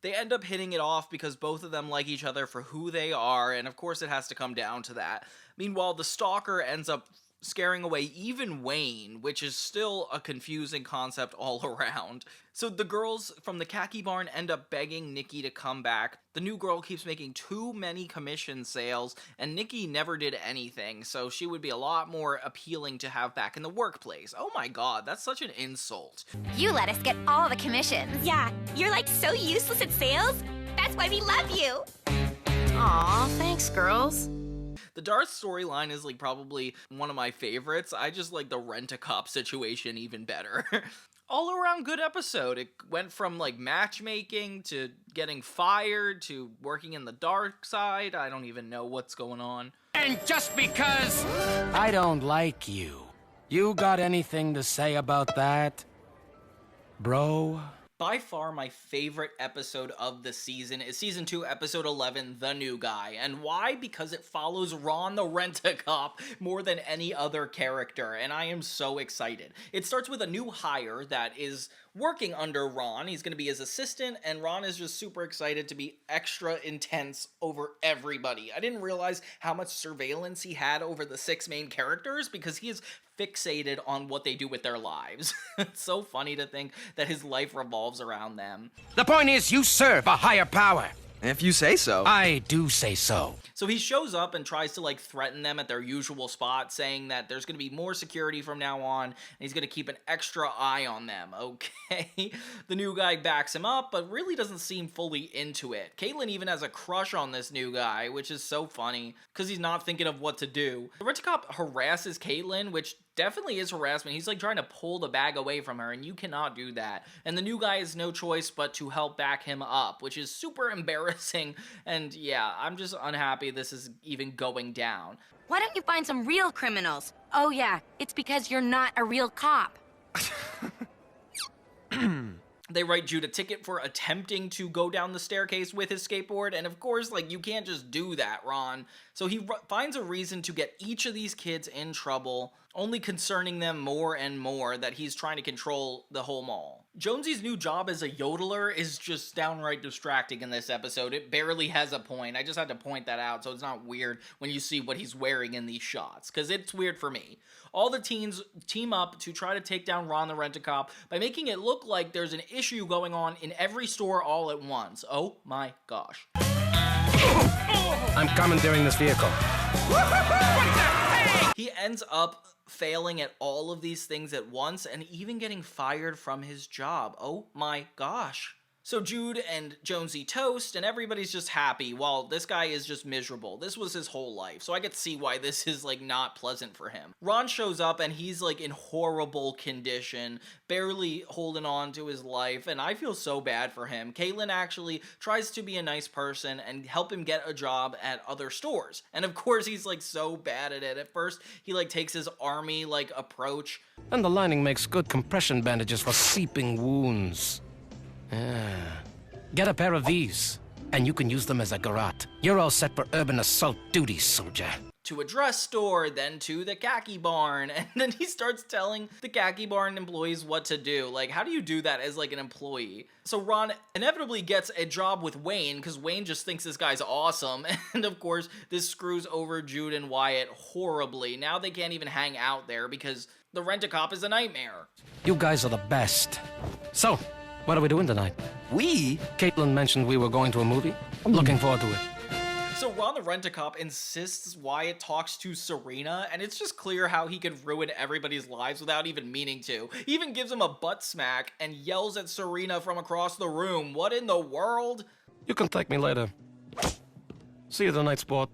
Speaker 2: They end up hitting it off because both of them like each other for who they are, and of course it has to come down to that. Meanwhile, the stalker ends up scaring away even Wayne, which is still a confusing concept all around. So the girls from the khaki barn end up begging Nikki to come back. The new girl keeps making too many commission sales, and Nikki never did anything, so she would be a lot more appealing to have back in the workplace. Oh my god, that's such an insult.
Speaker 3: You let us get all the commissions. Yeah, you're like so useless at sales. That's why we love you.
Speaker 16: Aw, thanks, girls.
Speaker 2: The Darth storyline is like probably one of my favorites. I just like the Rent-A-Cop situation even better. All around good episode. It went from like matchmaking to getting fired to working in the dark side. I don't even know what's going on.
Speaker 10: And just because I don't like you, you got anything to say about that, bro?
Speaker 2: By far my favorite episode of the season is Season 2, Episode 11, The New Guy. And why? Because it follows Ron the Rent-A-Cop more than any other character, and I am so excited. It starts with a new hire that is working under Ron. He's going to be his assistant, and Ron is just super excited to be extra intense over everybody. I didn't realize how much surveillance he had over the 6 main characters because he is fixated on what they do with their lives. It's so funny to think that his life revolves around them.
Speaker 10: The point is, you serve a higher power.
Speaker 17: If you say so.
Speaker 10: I do say so.
Speaker 2: So he shows up and tries to like threaten them at their usual spot, saying that there's going to be more security from now on, and he's going to keep an extra eye on them. Okay. The new guy backs him up, but really doesn't seem fully into it. Caitlin even has a crush on this new guy, which is so funny, because he's not thinking of what to do. The Rent-A-Cop harasses Caitlin, which definitely is harassment. He's like trying to pull the bag away from her, and you cannot do that. And the new guy has no choice but to help back him up, which is super embarrassing. And yeah, I'm just unhappy this is even going down.
Speaker 11: Why don't you find some real criminals? Oh yeah, it's because you're not a real cop.
Speaker 2: They write Jude a ticket for attempting to go down the staircase with his skateboard, and of course, like, you can't just do that, Ron. So he finds a reason to get each of these kids in trouble, only concerning them more and more that he's trying to control the whole mall. Jonesy's new job as a yodeler is just downright distracting in this episode. It barely has a point. I just had to point that out so it's not weird when you see what he's wearing in these shots, because it's weird for me. All the teens team up to try to take down Ron the Rent-A-Cop by making it look like there's an issue going on in every store all at once. Oh my gosh.
Speaker 10: I'm commandeering this vehicle.
Speaker 2: He ends up failing at all of these things at once and even getting fired from his job. Oh my gosh. So Jude and Jonesy toast, and everybody's just happy, while this guy is just miserable. This was his whole life, so I get to see why this is, like, not pleasant for him. Ron shows up, and he's, like, in horrible condition, barely holding on to his life, and I feel so bad for him. Caitlin actually tries to be a nice person and help him get a job at other stores. And of course, he's, like, so bad at it. At first, he, like, takes his army, like, approach.
Speaker 10: And the lining makes good compression bandages for seeping wounds. Get a pair of these, and you can use them as a garrote. You're all set for urban assault duty, soldier.
Speaker 2: To a dress store, then to the khaki barn, and then he starts telling the khaki barn employees what to do. Like, how do you do that as, like, an employee? So Ron inevitably gets a job with Wayne, because Wayne just thinks this guy's awesome, and of course, this screws over Jude and Wyatt horribly. Now they can't even hang out there, because the rent-a-cop is a nightmare.
Speaker 10: You guys are the best. So, what are we doing tonight?
Speaker 4: We?
Speaker 10: Caitlin mentioned we were going to a movie. I'm looking forward to it.
Speaker 2: So Ron the Rent-A-Cop insists Wyatt talks to Serena, and it's just clear how he could ruin everybody's lives without even meaning to. He even gives him a butt smack and yells at Serena from across the room. What in the world?
Speaker 10: You can thank me later. See you tonight, sport.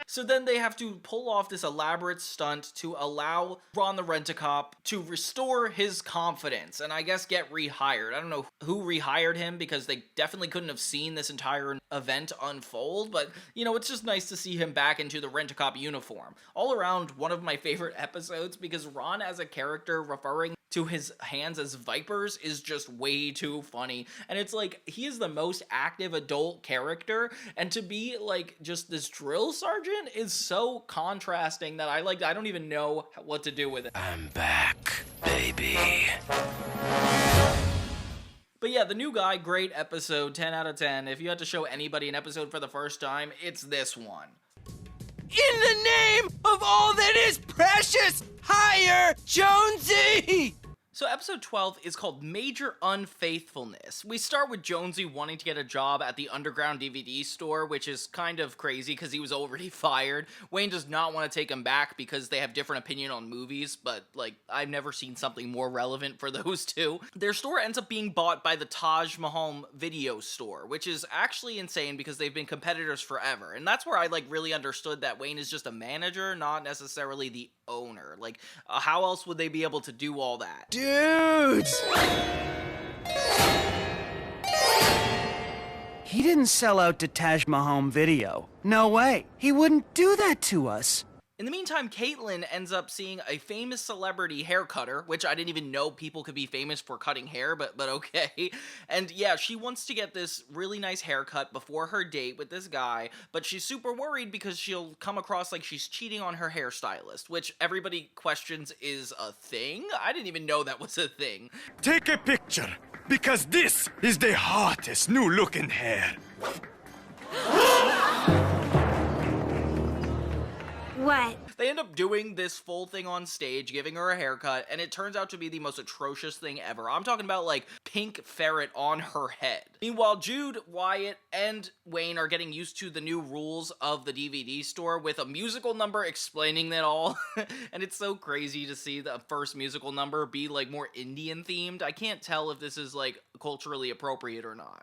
Speaker 2: So then they have to pull off this elaborate stunt to allow Ron the Rent-A-Cop to restore his confidence and I guess get rehired. I don't know who rehired him because they definitely couldn't have seen this entire event unfold, but you know, it's just nice to see him back into the Rent-A-Cop uniform. All around, one of my favorite episodes because Ron as a character referring to his hands as vipers is just way too funny. And it's like, he is the most active adult character, and to be like just this drill sergeant is so contrasting that I don't even know what to do with it.
Speaker 10: I'm back, baby.
Speaker 2: But yeah, the new guy, great episode, 10 out of 10. If you had to show anybody an episode for the first time, it's this one.
Speaker 4: In the name of all that is precious, hire Jonesy!
Speaker 2: So episode 12 is called Major Unfaithfulness. We start with Jonesy wanting to get a job at the underground DVD store, which is kind of crazy because he was already fired. Wayne does not want to take him back because they have different opinion on movies, but like, I've never seen something more relevant for those two. Their store ends up being bought by the Taj Mahal video store, which is actually insane because they've been competitors forever. And that's where I like really understood that Wayne is just a manager, not necessarily the owner. Like, how else would they be able to do all that?
Speaker 5: Dudes! He didn't sell out to Taj Mahal Video. No way. He wouldn't do that to us.
Speaker 2: In the meantime, Caitlin ends up seeing a famous celebrity hair cutter, which I didn't even know people could be famous for cutting hair, but okay. And yeah, she wants to get this really nice haircut before her date with this guy, but she's super worried because she'll come across like she's cheating on her hairstylist, which everybody questions is a thing? I didn't even know that was a thing.
Speaker 17: Take a picture, because this is the hottest new-looking hair.
Speaker 3: What?
Speaker 2: They end up doing this full thing on stage, giving her a haircut, and it turns out to be the most atrocious thing ever. I'm talking about, like, pink ferret on her head. Meanwhile, Jude, Wyatt, and Wayne are getting used to the new rules of the DVD store with a musical number explaining it all. And it's so crazy to see the first musical number be, like, more Indian-themed. I can't tell if this is, like, culturally appropriate or not.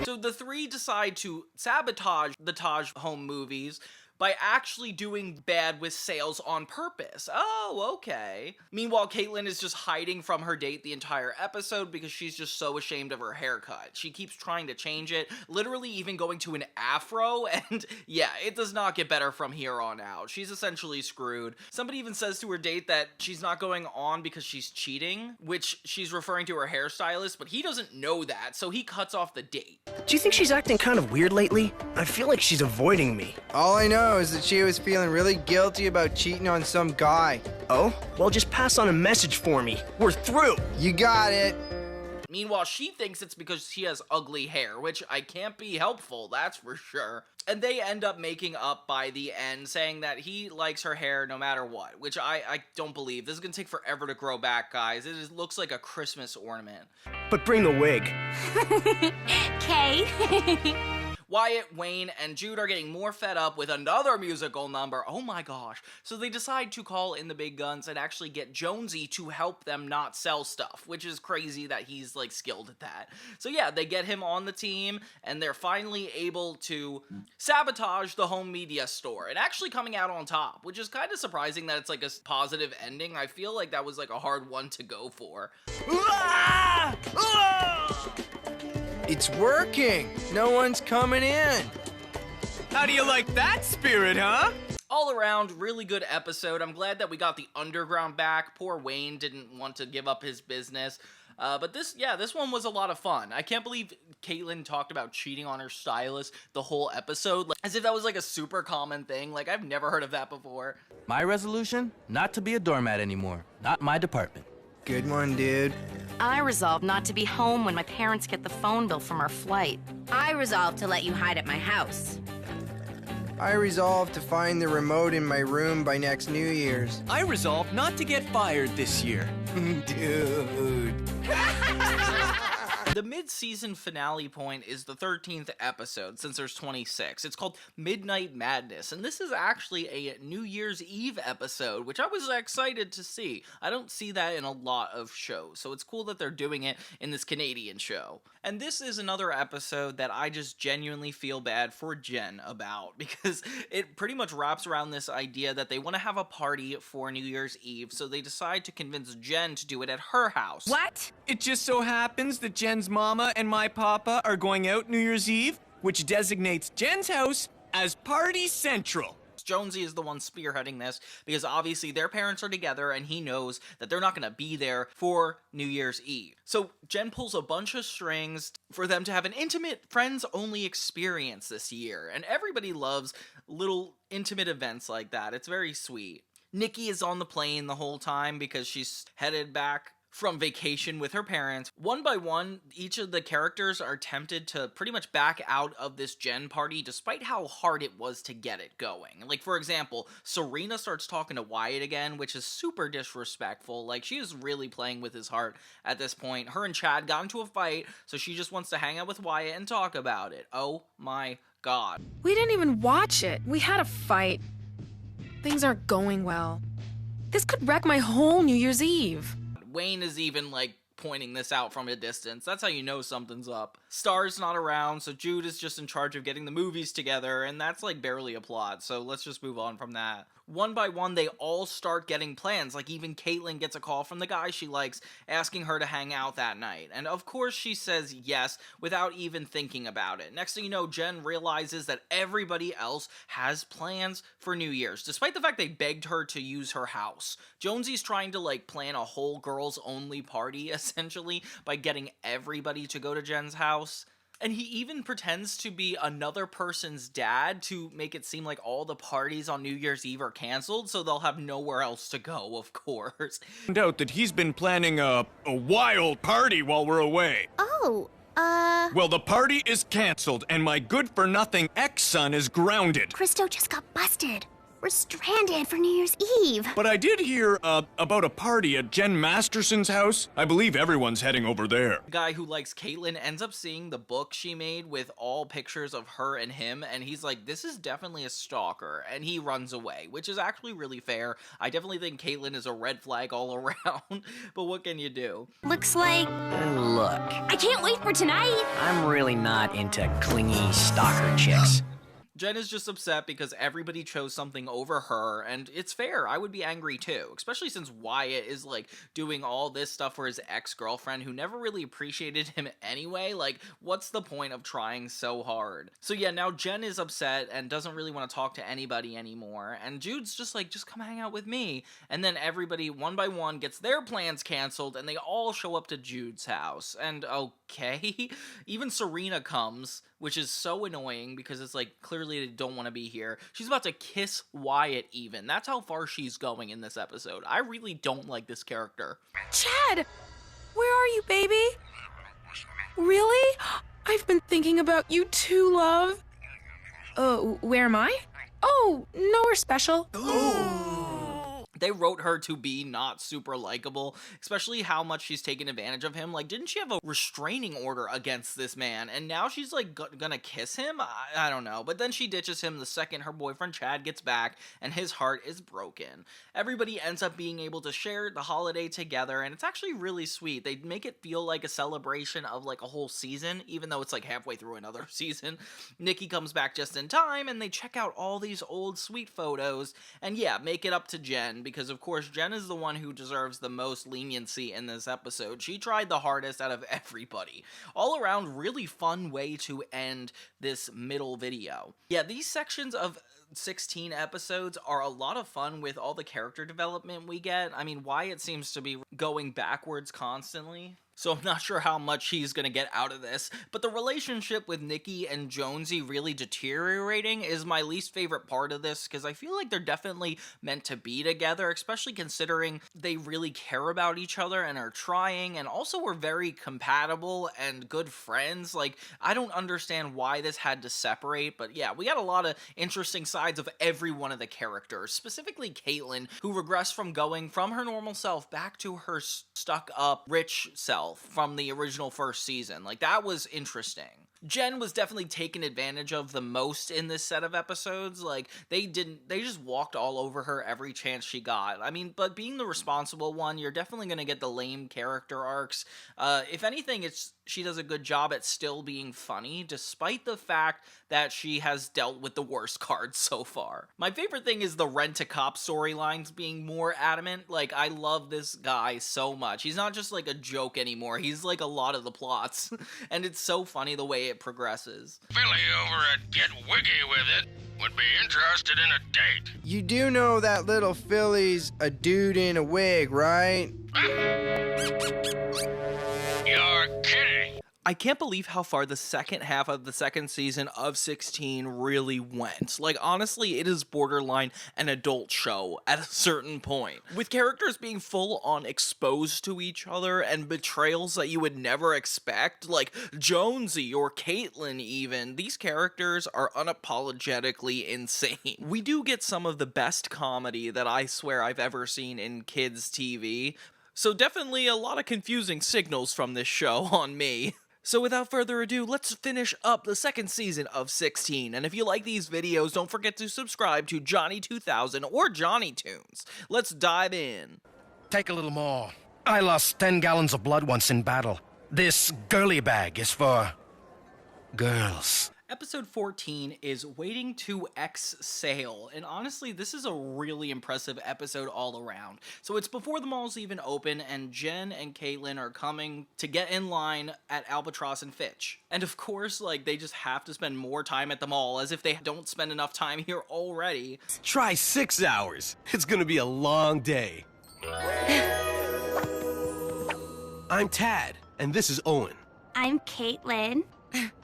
Speaker 2: So the three decide to sabotage the Taj Home movies by actually doing bad with sales on purpose. Oh, okay. Meanwhile, Caitlin is just hiding from her date the entire episode because she's just so ashamed of her haircut. She keeps trying to change it, literally even going to an afro, and yeah, it does not get better from here on out. She's essentially screwed. Somebody even says to her date that she's not going on because she's cheating, which she's referring to her hairstylist, but he doesn't know that, so he cuts off the date.
Speaker 4: Do you think she's acting kind of weird lately? I feel like she's avoiding me.
Speaker 7: All I know is that she was feeling really guilty about cheating on some guy.
Speaker 4: Oh? Well, just pass on a message for me. We're through.
Speaker 7: You got it.
Speaker 2: Meanwhile, she thinks it's because she has ugly hair, which I can't be helpful, that's for sure. And they end up making up by the end, saying that he likes her hair no matter what, which I don't believe. This is gonna take forever to grow back, guys. It looks like a Christmas ornament.
Speaker 4: But bring the wig.
Speaker 3: Okay.
Speaker 2: Wyatt, Wayne, and Jude are getting more fed up with another musical number. Oh my gosh. So they decide to call in the big guns and actually get Jonesy to help them not sell stuff, which is crazy that he's like skilled at that. So yeah, they get him on the team and they're finally able to sabotage the home media store and actually coming out on top, which is kind of surprising that it's like a positive ending. I feel like that was like a hard one to go for.
Speaker 7: It's working! No one's coming in!
Speaker 9: How do you like that spirit, huh?
Speaker 2: All around, really good episode. I'm glad that we got the underground back. Poor Wayne didn't want to give up his business. But this one was a lot of fun. I can't believe Caitlin talked about cheating on her stylist the whole episode, like, as if that was like a super common thing. Like, I've never heard of that before.
Speaker 18: My resolution? Not to be a doormat anymore. Not my department.
Speaker 7: Good one, dude.
Speaker 11: I resolved not to be home when my parents get the phone bill from our flight.
Speaker 19: I resolved to let you hide at my house.
Speaker 7: I resolved to find the remote in my room by next New Year's.
Speaker 9: I resolved not to get fired this year.
Speaker 7: Dude.
Speaker 2: The mid-season finale point is the 13th episode, since there's 26. It's called Midnight Madness, and this is actually a New Year's Eve episode, which I was excited to see. I don't see that in a lot of shows, so it's cool that they're doing it in this Canadian show. And this is another episode that I just genuinely feel bad for Jen about, because it pretty much wraps around this idea that they want to have a party for New Year's Eve, so they decide to convince Jen to do it at her house.
Speaker 11: What?
Speaker 9: It just so happens that Jen's mama and my papa are going out New Year's Eve, which designates Jen's house as Party Central.
Speaker 2: Jonesy is the one spearheading this because obviously their parents are together and he knows that they're not going to be there for New Year's Eve. So Jen pulls a bunch of strings for them to have an intimate friends-only experience this year, and everybody loves little intimate events like that. It's very sweet. Nikki is on the plane the whole time because she's headed back from vacation with her parents. One by one, each of the characters are tempted to pretty much back out of this Jen party despite how hard it was to get it going. Like, for example, Serena starts talking to Wyatt again, which is super disrespectful. Like, she is really playing with his heart at this point. Her and Chad got into a fight, so she just wants to hang out with Wyatt and talk about it. Oh my god.
Speaker 6: We didn't even watch it. We had a fight. Things aren't going well. This could wreck my whole New Year's Eve.
Speaker 2: Wayne is even, like, pointing this out from a distance. That's how you know something's up. Star's not around, so Jude is just in charge of getting the movies together, and that's, like, barely a plot, so let's just move on from that. One by one, they all start getting plans. Like, even Caitlin gets a call from the guy she likes asking her to hang out that night. And of course she says yes without even thinking about it. Next thing you know, Jen realizes that everybody else has plans for New Year's, despite the fact they begged her to use her house. Jonesy's trying to, like, plan a whole girls-only party, essentially, by getting everybody to go to Jen's house. And he even pretends to be another person's dad to make it seem like all the parties on New Year's Eve are canceled, so they'll have nowhere else to go, of course.
Speaker 17: Found out that he's been planning a wild party while we're away.
Speaker 15: Oh,
Speaker 17: Well, the party is canceled, and my good-for-nothing ex-son is grounded.
Speaker 15: Christo just got busted. We're stranded for New Year's Eve.
Speaker 17: But I did hear, about a party at Jen Masterson's house. I believe everyone's heading over there.
Speaker 2: The guy who likes Caitlin ends up seeing the book she made with all pictures of her and him, and he's like, this is definitely a stalker, and he runs away, which is actually really fair. I definitely think Caitlin is a red flag all around, but what can you do?
Speaker 3: Looks like...
Speaker 20: Look,
Speaker 3: I can't wait for tonight!
Speaker 20: I'm really not into clingy stalker chicks.
Speaker 2: Jen is just upset because everybody chose something over her, and it's fair. I would be angry too, especially since Wyatt is, like, doing all this stuff for his ex-girlfriend who never really appreciated him anyway. Like, what's the point of trying so hard? So yeah, now Jen is upset and doesn't really want to talk to anybody anymore, and Jude's just like, just come hang out with me. And then everybody, one by one, gets their plans canceled, and they all show up to Jude's house. And okay, even Serena comes, which is so annoying because it's like, clearly they don't want to be here. She's about to kiss Wyatt even. That's how far she's going in this episode. I really don't like this character.
Speaker 6: Chad! Where are you, baby? Really? I've been thinking about you too, love. Where am I? Oh, nowhere special.
Speaker 2: They wrote her to be not super likable, especially how much she's taken advantage of him. Like, didn't she have a restraining order against this man? And now she's, like, gonna kiss him? I don't know. But then she ditches him the second her boyfriend Chad gets back, and his heart is broken. Everybody ends up being able to share the holiday together, and it's actually really sweet. They make it feel like a celebration of, like, a whole season, even though it's, like, halfway through another season. Nikki comes back just in time, and they check out all these old sweet photos, and yeah, make it up to Jen, because of course Jen is the one who deserves the most leniency in this episode. She tried the hardest out of everybody. All around, really fun way to end this middle video. Yeah, these sections of 16 episodes are a lot of fun with all the character development we get. I mean, Wyatt seems to be going backwards constantly, so I'm not sure how much he's gonna get out of this, but the relationship with Nikki and Jonesy really deteriorating is my least favorite part of this, because I feel like they're definitely meant to be together, especially considering they really care about each other and are trying, and also were very compatible and good friends. Like, I don't understand why this had to separate, but yeah, we got a lot of interesting sides of every one of the characters, specifically Caitlin, who regressed from going from her normal self back to her stuck-up, rich self from the original first season. Like, that was interesting. Jen was definitely taken advantage of the most in this set of episodes. Like, they just walked all over her every chance she got. I mean, but being the responsible one, you're definitely gonna get the lame character arcs. If anything, she does a good job at still being funny, despite the fact that she has dealt with the worst cards so far. My favorite thing is the Rent-A-Cop storylines being more adamant. Like, I love this guy so much. He's not just like a joke anymore. He's like a lot of the plots. And it's so funny the way it progresses.
Speaker 1: Philly over at Get Wiggy With It would be interested in a date.
Speaker 7: You do know that little Philly's a dude in a wig, right?
Speaker 1: You're kidding.
Speaker 2: I can't believe how far the second half of the second season of 16 really went. Like, honestly, it is borderline an adult show at a certain point, with characters being full on exposed to each other and betrayals that you would never expect, like Jonesy or Caitlin even. These characters are unapologetically insane. We do get some of the best comedy that I swear I've ever seen in kids' TV, so definitely a lot of confusing signals from this show on me. So without further ado, let's finish up the second season of 16. And if you like these videos, don't forget to subscribe to Johnny2000 or Johnny Tunes. Let's dive in.
Speaker 10: Take a little more. I lost 10 gallons of blood once in battle. This girly bag is for girls.
Speaker 2: Episode 14 is Waiting to Exhale, and honestly, this is a really impressive episode all around. So it's before the malls even open, and Jen and Caitlin are coming to get in line at Albatross and Fitch. And of course, like, they just have to spend more time at the mall, as if they don't spend enough time here already.
Speaker 21: Try 6 hours. It's gonna be a long day. I'm Tad, and this is Owen.
Speaker 3: I'm Caitlin.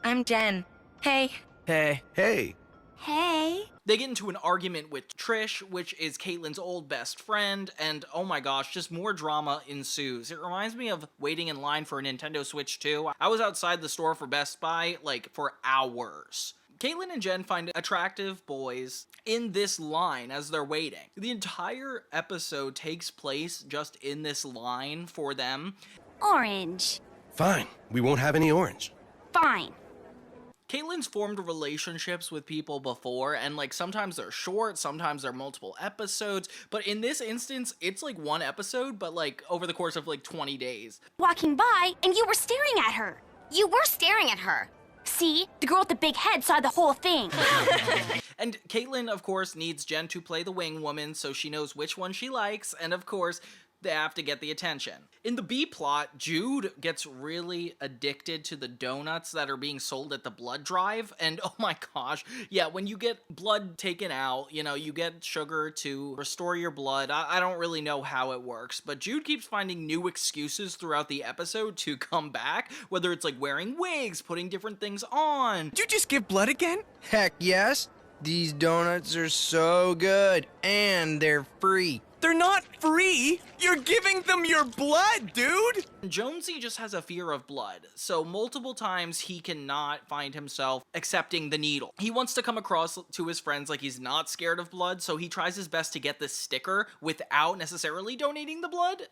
Speaker 11: I'm Jen. Hey.
Speaker 21: Hey. Hey.
Speaker 3: Hey.
Speaker 2: They get into an argument with Trish, which is Caitlin's old best friend, and oh my gosh, just more drama ensues. It reminds me of waiting in line for a Nintendo Switch 2. I was outside the store for Best Buy, like, for hours. Caitlin and Jen find attractive boys in this line as they're waiting. The entire episode takes place just in this line for them.
Speaker 3: Orange.
Speaker 21: Fine. We won't have any orange.
Speaker 3: Fine.
Speaker 2: Caitlin's formed relationships with people before, and like sometimes they're short, sometimes they're multiple episodes, but in this instance, it's like one episode, but like over the course of like 20 days.
Speaker 3: Walking by, and you were staring at her.
Speaker 19: You were staring at her.
Speaker 3: See? The girl with the big head saw the whole thing.
Speaker 2: And Caitlin, of course, needs Jen to play the wing woman so she knows which one she likes, and of course, they have to get the attention. In the B plot, Jude gets really addicted to the donuts that are being sold at the blood drive, and oh my gosh, yeah, when you get blood taken out, you know, you get sugar to restore your blood. I don't really know how it works, but Jude keeps finding new excuses throughout the episode to come back, whether it's like wearing wigs, putting different things on.
Speaker 21: Did you just give blood again?
Speaker 7: Heck yes. These donuts are so good, and they're free.
Speaker 9: They're not free! You're giving them your blood, dude!
Speaker 2: Jonesy just has a fear of blood, so multiple times he cannot find himself accepting the needle. He wants to come across to his friends like he's not scared of blood, so he tries his best to get this sticker without necessarily donating the blood,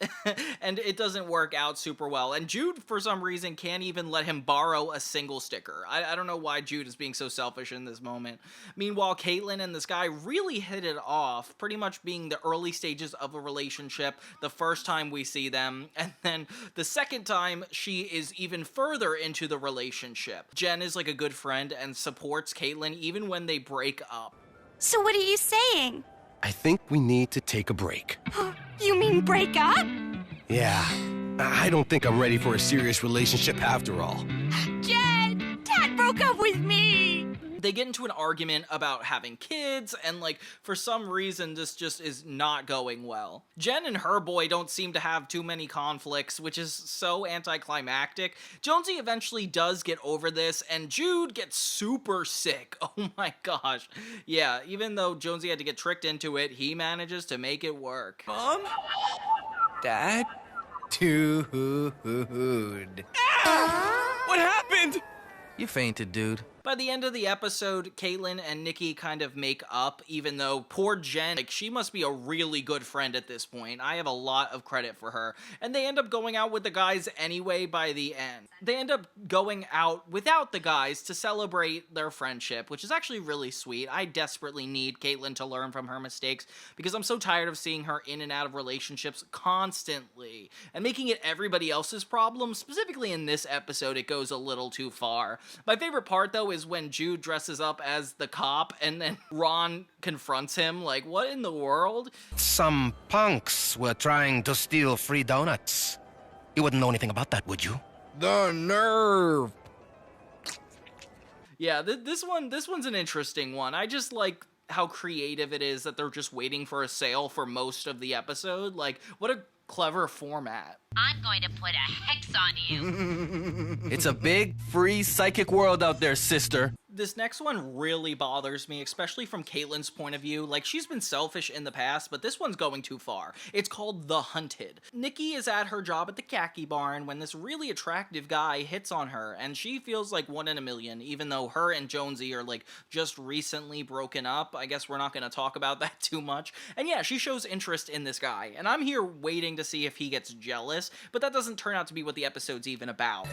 Speaker 2: and it doesn't work out super well. And Jude, for some reason, can't even let him borrow a single sticker. I don't know why Jude is being so selfish in this moment. Meanwhile, Caitlin and this guy really hit it off, pretty much being the early stages of a relationship the first time we see them, and then the second time she is even further into the relationship. Jen is like a good friend and supports Caitlin even when they break up.
Speaker 3: So what are you saying?
Speaker 21: I think we need to take a break.
Speaker 3: You mean break up?
Speaker 21: Yeah, I don't think I'm ready for a serious relationship after all.
Speaker 3: Jen, Dad broke up with me.
Speaker 2: They get into an argument about having kids, and like, for some reason, this just is not going well. Jen and her boy don't seem to have too many conflicts, which is so anticlimactic. Jonesy eventually does get over this, and Jude gets super sick. Oh my gosh. Yeah, even though Jonesy had to get tricked into it, he manages to make it work.
Speaker 9: Mom? Dad?
Speaker 21: Dude.
Speaker 9: What happened?
Speaker 18: You fainted, dude.
Speaker 2: By the end of the episode, Caitlin and Nikki kind of make up, even though poor Jen, like, she must be a really good friend at this point. I have a lot of credit for her. And they end up going out with the guys anyway by the end. They end up going out without the guys to celebrate their friendship, which is actually really sweet. I desperately need Caitlin to learn from her mistakes because I'm so tired of seeing her in and out of relationships constantly and making it everybody else's problem. Specifically in this episode, it goes a little too far. My favorite part, though, is when Jude dresses up as the cop and then Ron confronts him. Like, what in the world?
Speaker 10: Some punks were trying to steal free donuts. You wouldn't know anything about that, would you?
Speaker 7: The nerve.
Speaker 2: Yeah, this one's an interesting one. I just like how creative it is that they're just waiting for a sale for most of the episode. Like, what a clever format.
Speaker 11: I'm going to put a hex on you.
Speaker 18: It's a big, free, psychic world out there, sister.
Speaker 2: This next one really bothers me, especially from Caitlin's point of view. Like, she's been selfish in the past, but this one's going too far. It's called The Hunted. Nikki is at her job at the khaki barn when this really attractive guy hits on her, and she feels like one in a million, even though her and Jonesy are, like, just recently broken up. I guess we're not going to talk about that too much. And yeah, she shows interest in this guy, and I'm here waiting to see if he gets jealous, but that doesn't turn out to be what the episode's even about.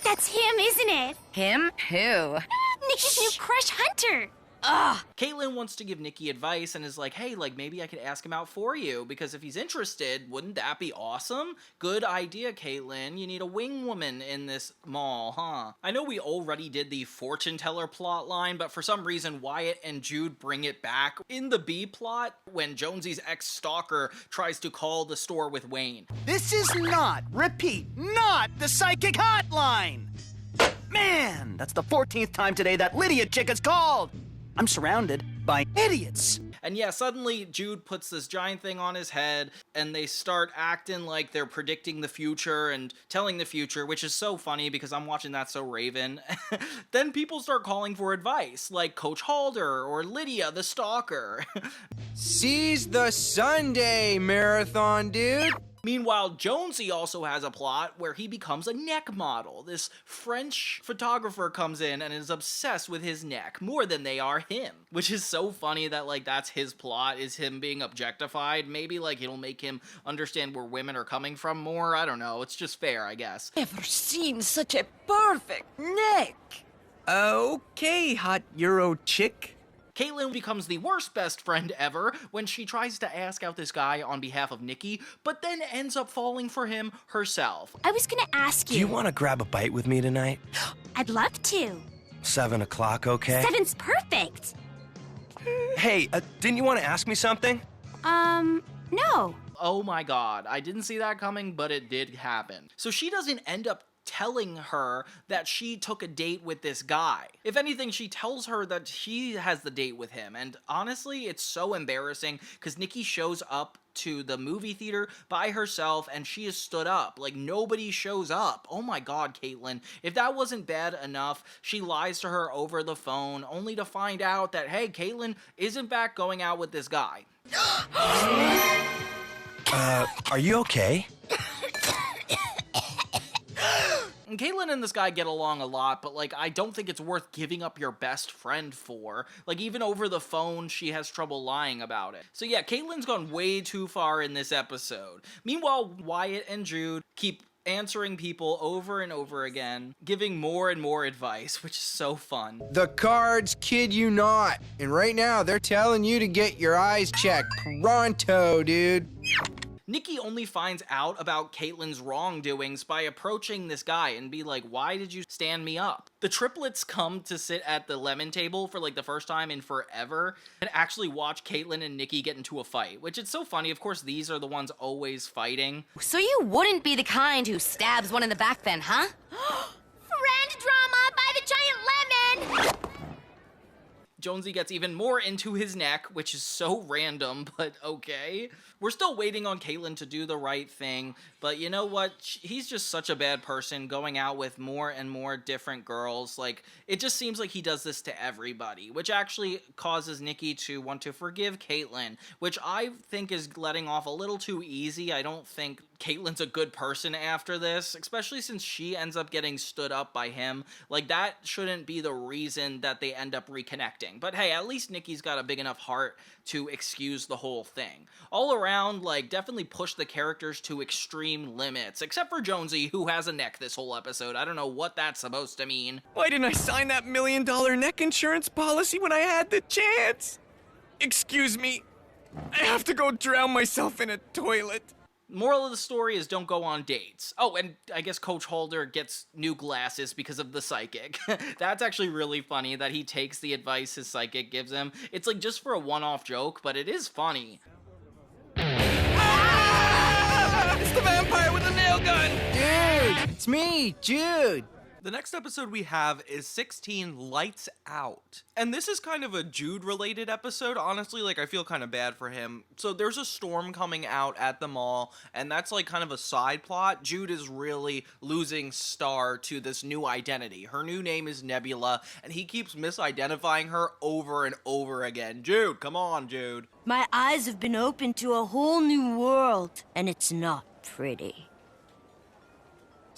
Speaker 3: That's him, isn't it?
Speaker 11: Him? Who?
Speaker 3: Nikki's new crush, Hunter.
Speaker 11: Ugh.
Speaker 2: Caitlin wants to give Nikki advice and is like, hey, like, maybe I could ask him out for you, because if he's interested, wouldn't that be awesome? Good idea, Caitlin. You need a wing woman in this mall, huh? I know we already did the fortune teller plot line, but for some reason, Wyatt and Jude bring it back. In the B plot, when Jonesy's ex-stalker tries to call the store with Wayne.
Speaker 5: This is not, repeat, not the psychic hotline! Man, that's the 14th time today that Lydia chick has called! I'm surrounded by idiots.
Speaker 2: And yeah, suddenly Jude puts this giant thing on his head and they start acting like they're predicting the future and telling the future, which is so funny because I'm watching That So Raven. Then people start calling for advice, like Coach Halder or Lydia the stalker.
Speaker 7: Seize the Sunday marathon, dude.
Speaker 2: Meanwhile, Jonesy also has a plot where he becomes a neck model. This French photographer comes in and is obsessed with his neck more than they are him, which is so funny that, like, that's his plot, is him being objectified. Maybe, like, it'll make him understand where women are coming from more. I don't know. It's just fair, I guess.
Speaker 4: Never seen such a perfect neck.
Speaker 9: Okay, hot Euro chick.
Speaker 2: Caitlin becomes the worst best friend ever when she tries to ask out this guy on behalf of Nikki, but then ends up falling for him herself.
Speaker 3: I was gonna ask
Speaker 21: Do
Speaker 3: you.
Speaker 21: you want to grab a bite with me tonight?
Speaker 3: I'd love to.
Speaker 21: 7 o'clock, okay?
Speaker 3: 7's perfect.
Speaker 21: Hey, didn't you want to ask me something?
Speaker 3: No.
Speaker 2: Oh my god, I didn't see that coming, but it did happen. So she doesn't end up telling her that she took a date with this guy. If anything, she tells her that she has the date with him, and honestly, it's so embarrassing because Nikki shows up to the movie theater by herself and she is stood up. Like, nobody shows up. Oh my god, Caitlin. If that wasn't bad enough, she lies to her over the phone only to find out that, hey, Caitlin is in fact going out with this guy.
Speaker 20: Are you okay?
Speaker 2: And Caitlin and this guy get along a lot, but, like, I don't think it's worth giving up your best friend for. Like, even over the phone, she has trouble lying about it. So yeah, Caitlin's gone way too far in this episode. Meanwhile, Wyatt and Jude keep answering people over and over again, giving more and more advice, which is so fun.
Speaker 7: The cards kid you not. And right now, they're telling you to get your eyes checked pronto, dude.
Speaker 2: Nikki only finds out about Caitlin's wrongdoings by approaching this guy and be like, why did you stand me up? The triplets come to sit at the lemon table for like the first time in forever and actually watch Caitlin and Nikki get into a fight, which is so funny. Of course, these are the ones always fighting.
Speaker 16: So you wouldn't be the kind who stabs one in the back then, huh?
Speaker 15: Friend drama by the giant lemon!
Speaker 2: Jonesy gets even more into his neck, which is so random, but okay. We're still waiting on Caitlin to do the right thing, but you know what? He's just such a bad person, going out with more and more different girls. Like, it just seems like he does this to everybody, which actually causes Nikki to want to forgive Caitlin, which I think is letting off a little too easy. I don't think Caitlin's a good person after this, especially since she ends up getting stood up by him. Like, that shouldn't be the reason that they end up reconnecting. But hey, at least Nikki's got a big enough heart to excuse the whole thing. All around, like, definitely push the characters to extreme limits, except for Jonesy, who has a neck this whole episode. I don't know what that's supposed to mean.
Speaker 9: Why didn't I sign that $1 million neck insurance policy when I had the chance? Excuse me, I have to go drown myself in a toilet.
Speaker 2: Moral of the story is don't go on dates. Oh, and I guess Coach Holder gets new glasses because of the psychic. That's actually really funny that he takes the advice his psychic gives him. It's like just for a one-off joke, but it is funny.
Speaker 9: Ah! It's the vampire with the nail gun!
Speaker 7: Dude, it's me, Jude.
Speaker 8: The next episode we have is 16 Lights Out. And this is kind of a Jude-related episode. Honestly, like, I feel kind of bad for him. So there's a storm coming out at the mall, and that's like kind of a side plot. Jude is really losing Star to this new identity. Her new name is Nebula, and he keeps misidentifying her over and over again. Jude, come on, Jude.
Speaker 15: My eyes have been opened to a whole new world, and it's not pretty.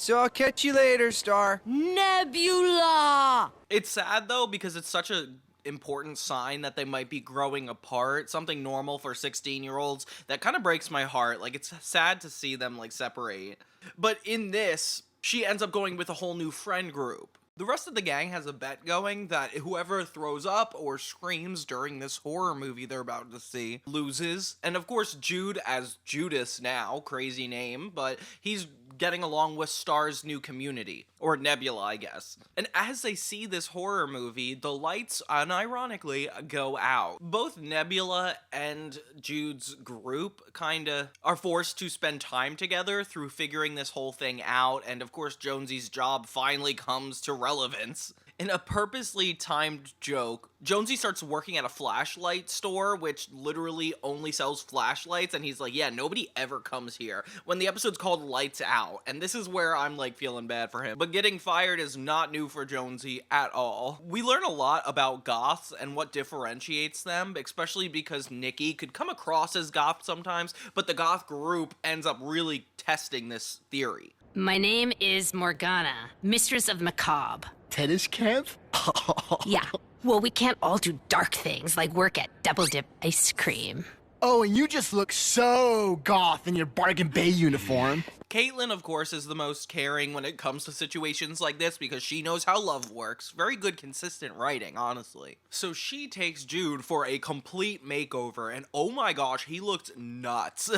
Speaker 7: So I'll catch you later, Star.
Speaker 15: Nebula!
Speaker 8: It's sad, though, because it's such a important sign that they might be growing apart, something normal for 16-year-olds. That kind of breaks my heart. Like, it's sad to see them, like, separate. But in this, she ends up going with a whole new friend group. The rest of the gang has a bet going that whoever throws up or screams during this horror movie they're about to see loses. And of course, Jude as Judas now, crazy name, but he's getting along with Star's new community, or Nebula, I guess. And as they see this horror movie, the lights, unironically, go out. Both Nebula and Jude's group kinda are forced to spend time together through figuring this whole thing out, and of course Jonesy's job finally comes to relevance. In a purposely timed joke, Jonesy starts working at a flashlight store, which literally only sells flashlights, and he's like, yeah, nobody ever comes here, when the episode's called Lights Out, and this is where I'm, like, feeling bad for him. But getting fired is not new for Jonesy at all. We learn a lot about goths and what differentiates them, especially because Nikki could come across as goth sometimes, but the goth group ends up really testing this theory.
Speaker 16: My name is Morgana, mistress of Macabre.
Speaker 20: Tennis camp?
Speaker 16: Yeah. Well, we can't all do dark things like work at Double Dip Ice Cream.
Speaker 20: Oh, and you just look so goth in your Bargain Bay uniform.
Speaker 8: Caitlin, of course, is the most caring when it comes to situations like this because she knows how love works. Very good, consistent writing, honestly. So she takes Jude for a complete makeover, and oh my gosh, he looked nuts.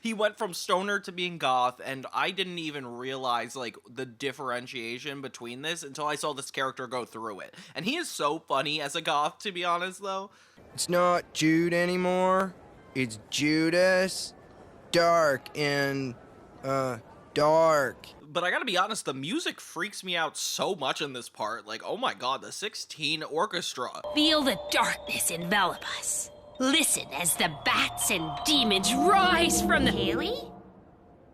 Speaker 8: He went from stoner to being goth, and I didn't even realize, like, the differentiation between this until I saw this character go through it. And he is so funny as a goth, to be honest, though.
Speaker 7: It's not Jude anymore. It's Judas. Dark and, dark.
Speaker 8: But I gotta be honest, the music freaks me out so much in this part. Like, oh my god, the 16 orchestra.
Speaker 12: Feel the darkness envelop us. Listen as the bats and demons rise from the...
Speaker 3: Haley?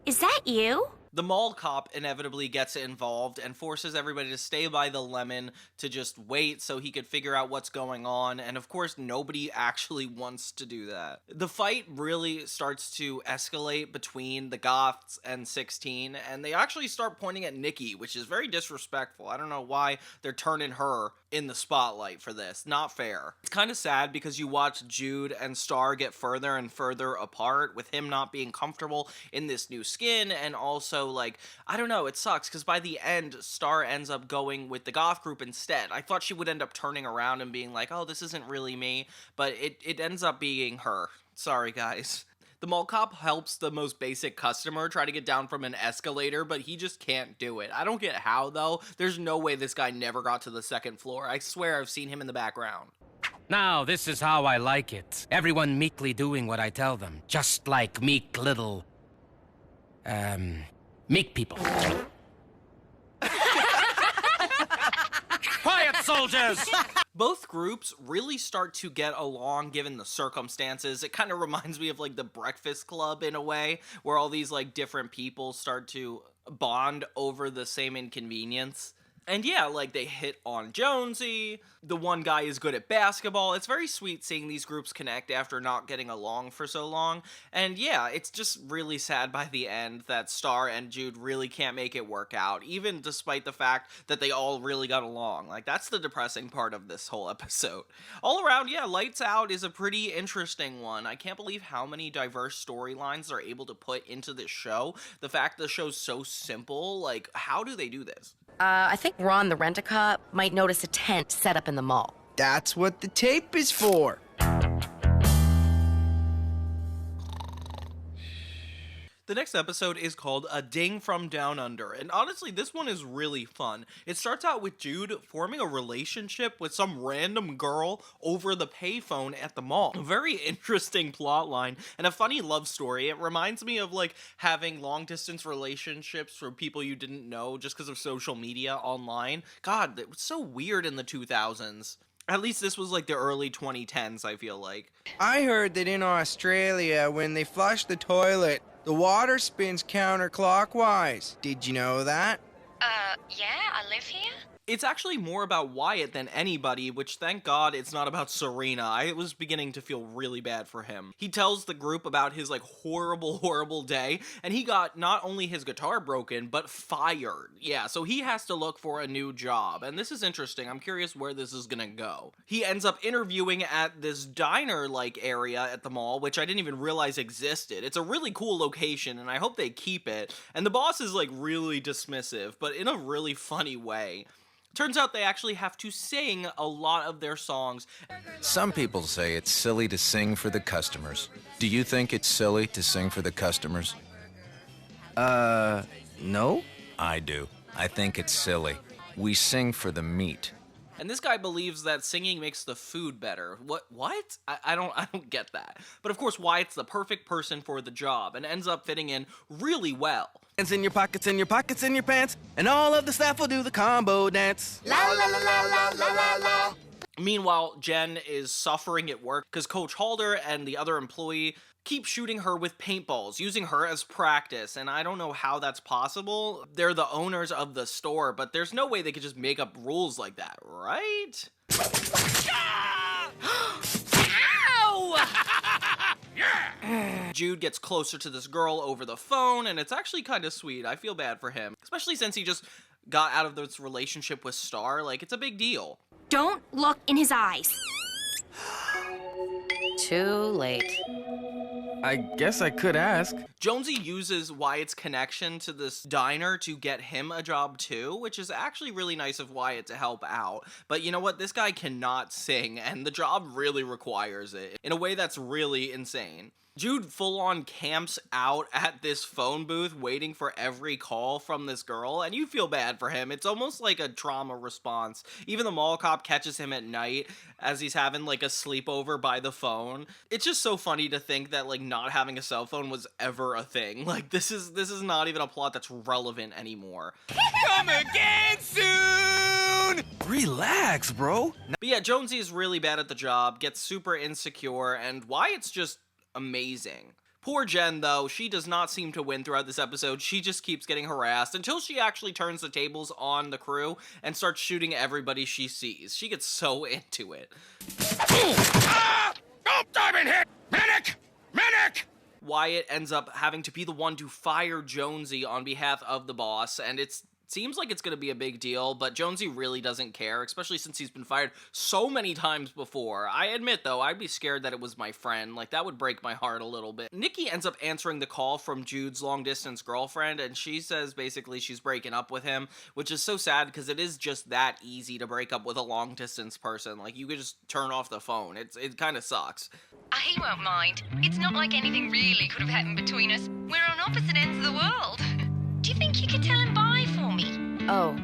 Speaker 3: Is that you?
Speaker 8: The mall cop inevitably gets involved and forces everybody to stay by the lemon to just wait so he could figure out what's going on, and of course nobody actually wants to do that. The fight really starts to escalate between the Goths and 16, and they actually start pointing at Nikki, which is very disrespectful. I don't know why they're turning her in the spotlight for this. Not fair. It's kind of sad because you watch Jude and Star get further and further apart, with him not being comfortable in this new skin, and also, like, I don't know, it sucks because by the end, Star ends up going with the goth group instead. I thought she would end up turning around and being like, oh, this isn't really me, but it ends up being her. Sorry, guys. The mall cop helps the most basic customer try to get down from an escalator, but he just can't do it. I don't get how, though. There's no way this guy never got to the second floor. I swear I've seen him in the background.
Speaker 10: Now, this is how I like it. Everyone meekly doing what I tell them. Just like meek little... meek people. Quiet, soldiers!
Speaker 8: Both groups really start to get along given the circumstances. It kind of reminds me of like the Breakfast Club in a way, where all these like different people start to bond over the same inconvenience. And yeah, like they hit on Jonesy, the one guy is good at basketball. It's very sweet seeing these groups connect after not getting along for so long. And yeah, it's just really sad by the end that Star and Jude really can't make it work out, even despite the fact that they all really got along. Like, that's the depressing part of this whole episode. All around, yeah, Lights Out is a pretty interesting one. I can't believe how many diverse storylines they're able to put into this show. The fact the show's so simple, like, how do they do this?
Speaker 11: I think Ron, the rent-a-cop, might notice a tent set up in the mall.
Speaker 7: That's what the tape is for.
Speaker 8: The next episode is called A Ding from Down Under, and honestly, this one is really fun. It starts out with Jude forming a relationship with some random girl over the payphone at the mall. A very interesting plot line and a funny love story. It reminds me of like having long-distance relationships from people you didn't know just because of social media online. God, it was so weird in the 2000s. At least this was like the early 2010s, I feel like.
Speaker 7: I heard that in Australia, when they flush the toilet, the water spins counterclockwise. Did you know that?
Speaker 3: Yeah, I live here.
Speaker 8: It's actually more about Wyatt than anybody, which thank God it's not about Serena. I was beginning to feel really bad for him. He tells the group about his like horrible day, and he got not only his guitar broken, but fired. Yeah, so he has to look for a new job, and this is interesting. I'm curious where this is gonna go. He ends up interviewing at this diner-like area at the mall, which I didn't even realize existed. It's a really cool location, and I hope they keep it. And the boss is like really dismissive, but in a really funny way. Turns out they actually have to sing a lot of their songs.
Speaker 22: Some people say it's silly to sing for the customers. Do you think it's silly to sing for the customers?
Speaker 4: No?
Speaker 22: I do. I think it's silly. We sing for the meat.
Speaker 8: And this guy believes that singing makes the food better. What? I don't get that. But of course, Wyatt's the perfect person for the job and ends up fitting in really well.
Speaker 4: Hands in your pockets, in your pants, and all of the staff will do the combo dance.
Speaker 15: La la la la la la la la.
Speaker 8: Meanwhile, Jen is suffering at work because Coach Halder and the other employee keep shooting her with paintballs, using her as practice, and I don't know how that's possible. They're the owners of the store, but there's no way they could just make up rules like that, right? Jude gets closer to this girl over the phone, and it's actually kind of sweet. I feel bad for him, especially since he just got out of this relationship with Star. Like, it's a big deal.
Speaker 3: Don't look in his eyes.
Speaker 11: Too late.
Speaker 4: I guess I could ask.
Speaker 8: Jonesy uses Wyatt's connection to this diner to get him a job too, which is actually really nice of Wyatt to help out. But you know what? This guy cannot sing, and the job really requires it in a way that's really insane. Jude full-on camps out at this phone booth waiting for every call from this girl, and you feel bad for him. It's almost like a trauma response. Even the mall cop catches him at night as he's having like a sleepover by the phone. It's just so funny to think that like not having a cell phone was ever a thing. Like this is not even a plot that's relevant anymore.
Speaker 9: Come again soon!
Speaker 4: Relax, bro.
Speaker 8: But yeah, Jonesy is really bad at the job, gets super insecure, and Wyatt's just amazing. Poor Jen, though, she does not seem to win throughout this episode. She just keeps getting harassed until she actually turns the tables on the crew and starts shooting everybody she sees. She gets so into it.
Speaker 1: Don't dive in here! Medic! Medic!
Speaker 8: Wyatt ends up having to be the one to fire Jonesy on behalf of the boss, and it seems like it's going to be a big deal, but Jonesy really doesn't care, especially since he's been fired so many times before. I admit, though, I'd be scared that it was my friend. Like, that would break my heart a little bit. Nikki ends up answering the call from Jude's long-distance girlfriend, and she says basically she's breaking up with him, which is so sad because it is just that easy to break up with a long-distance person. Like, you could just turn off the phone. It kind of sucks.
Speaker 13: He won't mind. It's not like anything really could have happened between us. We're on opposite ends of the world. Do you think you could tell him bye for me?
Speaker 16: Oh,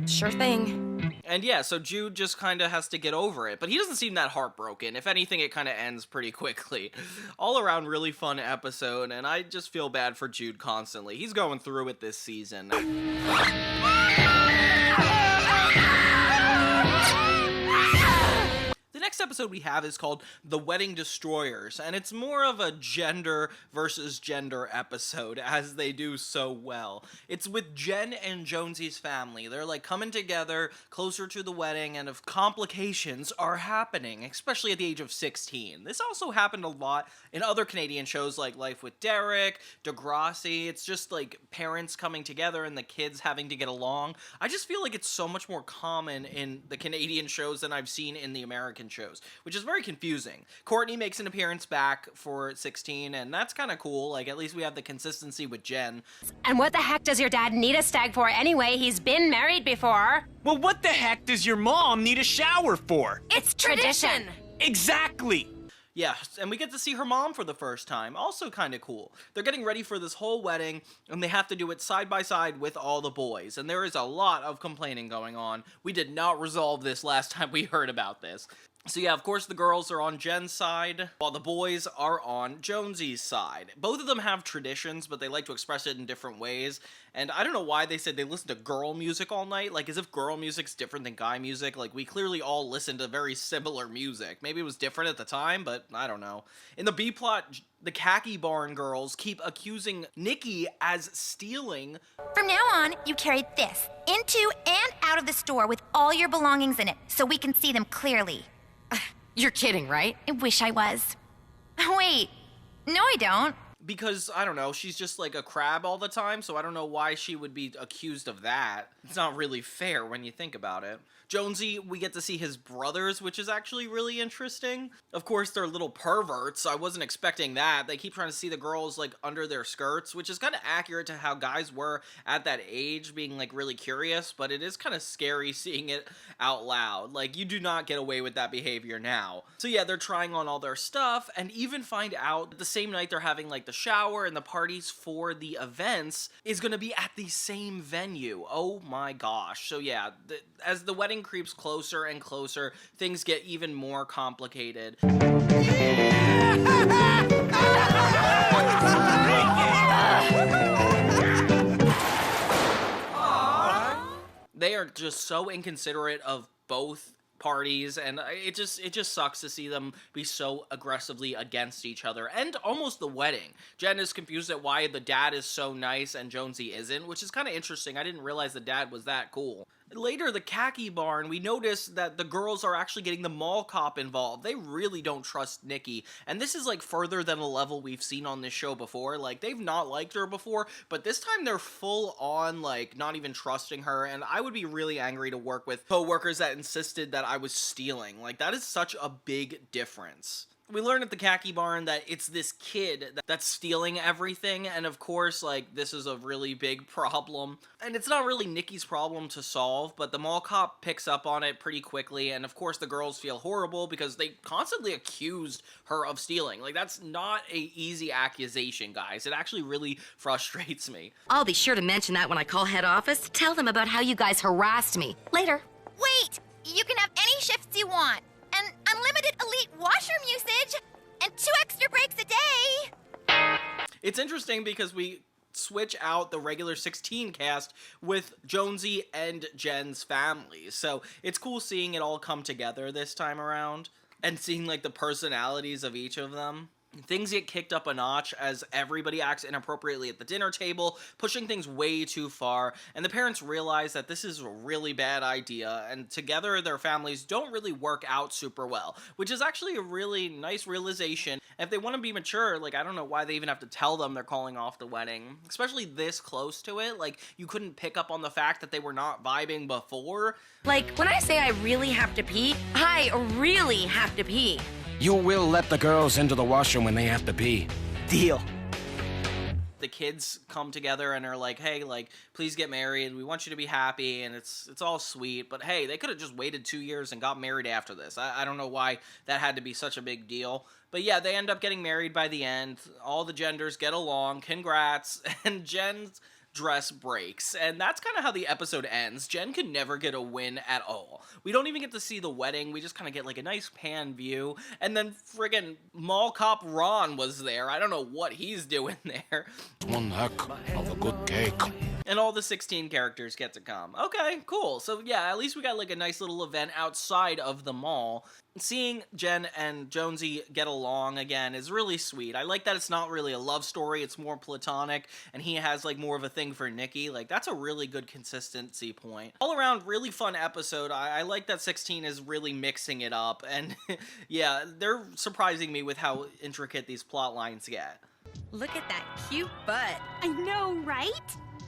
Speaker 16: sure thing.
Speaker 8: And yeah, so Jude just kind of has to get over it, but he doesn't seem that heartbroken. If anything, it kind of ends pretty quickly. All around, really fun episode, and I just feel bad for Jude constantly. He's going through it this season. The next episode we have is called The Wedding Destroyers, and it's more of a gender versus gender episode, as they do so well. It's with Jen and Jonesy's family. They're like coming together closer to the wedding, and if complications are happening, especially at the age of 16. This also happened a lot in other Canadian shows like Life with Derek, Degrassi. It's just like parents coming together and the kids having to get along. I just feel like it's so much more common in the Canadian shows than I've seen in the American shows, which is very confusing. Courtney makes an appearance back for 16, and that's kind of cool. Like, at least we have the consistency with Jen.
Speaker 12: And what the heck does your dad need a stag for anyway? He's been married before.
Speaker 9: Well, what the heck does your mom need a shower for?
Speaker 12: It's tradition.
Speaker 9: Exactly.
Speaker 8: Yeah, and we get to see her mom for the first time. Also kind of cool. They're getting ready for this whole wedding, and they have to do it side by side with all the boys. And there is a lot of complaining going on. We did not resolve this last time we heard about this. So yeah, of course the girls are on Jen's side, while the boys are on Jonesy's side. Both of them have traditions, but they like to express it in different ways. And I don't know why they said they listen to girl music all night, like as if girl music's different than guy music. Like, we clearly all listen to very similar music. Maybe it was different at the time, but I don't know. In the B-plot, the Khaki Barn girls keep accusing Nikki as stealing.
Speaker 3: From now on, you carry this into and out of the store with all your belongings in it, so we can see them clearly.
Speaker 16: You're kidding, right?
Speaker 3: I wish I was. Wait, no I don't.
Speaker 8: Because, I don't know, she's just like a crab all the time, so I don't know why she would be accused of that. It's not really fair when you think about it. Jonesy, we get to see his brothers, which is actually really interesting. Of course, they're little perverts. I wasn't expecting that. They keep trying to see the girls, like, under their skirts, which is kind of accurate to how guys were at that age, being, like, really curious, but it is kind of scary seeing it out loud. Like, you do not get away with that behavior now. So yeah, they're trying on all their stuff, and even find out that the same night they're having, like, the shower and the parties for the events is going to be at the same venue. Oh my gosh. So yeah, as the wedding creeps closer and closer, things get even more complicated. They are just so inconsiderate of both parties, and it just sucks to see them be so aggressively against each other, and almost the wedding. Jen is confused at why the dad is so nice and Jonesy isn't, which is kind of interesting. I didn't realize the dad was that cool. Later, the Khaki Barn, we notice that the girls are actually getting the mall cop involved. They really don't trust Nikki, and this is like further than a level we've seen on this show before. Like, they've not liked her before, but this time they're full on, like, not even trusting her, and I would be really angry to work with co-workers that insisted that I was stealing. Like, that is such a big difference.
Speaker 2: We learn at the khaki barn that it's this kid that's stealing everything, and of course, like, this is a really big problem. And it's not really Nikki's problem to solve, but the mall cop picks up on it pretty quickly, and of course the girls feel horrible because they constantly accused her of stealing. Like, that's not a easy accusation, guys. It actually really frustrates me.
Speaker 11: I'll be sure to mention that when I call head office. Tell them about how you guys harassed me. Later.
Speaker 19: Wait! You can have any shifts you want, and unlimited elite washroom usage, and 2 extra breaks a day!
Speaker 2: It's interesting because we switch out the regular 16 cast with Jonesy and Jen's families, so it's cool seeing it all come together this time around, and seeing, like, the personalities of each of them. Things get kicked up a notch as everybody acts inappropriately at the dinner table, pushing things way too far, and the parents realize that this is a really bad idea, and together their families don't really work out super well, which is actually a really nice realization. If they want to be mature, like, I don't know why they even have to tell them they're calling off the wedding, especially this close to it. Like, you couldn't pick up on the fact that they were not vibing before.
Speaker 11: Like, when I say I really have to pee, I really have to pee.
Speaker 10: You will let the girls into the washroom when they have to pee.
Speaker 5: Deal.
Speaker 2: The kids come together and are like, hey, like, please get married. We want you to be happy, and it's all sweet. But hey, they could have just waited 2 years and got married after this. I don't know why that had to be such a big deal. But yeah, they end up getting married by the end. All the genders get along. Congrats. And Jen's dress breaks, and that's kind of how the episode ends. Jen could never get a win at all. We don't even get to see the wedding. We just kind of get like a nice pan view, and then friggin' mall cop Ron was there. I don't know what he's doing there.
Speaker 10: One heck of a good cake.
Speaker 2: And all the 16 characters get to come. Okay, cool. So yeah, at least we got like a nice little event outside of the mall. Seeing Jen and Jonesy get along again is really sweet. I like that it's not really a love story, it's more platonic, and he has like more of a thing for Nikki. Like, that's a really good consistency point. All around, really fun episode. I like that 16 is really mixing it up, and yeah, they're surprising me with how intricate these plot lines get.
Speaker 11: Look at that cute butt.
Speaker 3: I know, right?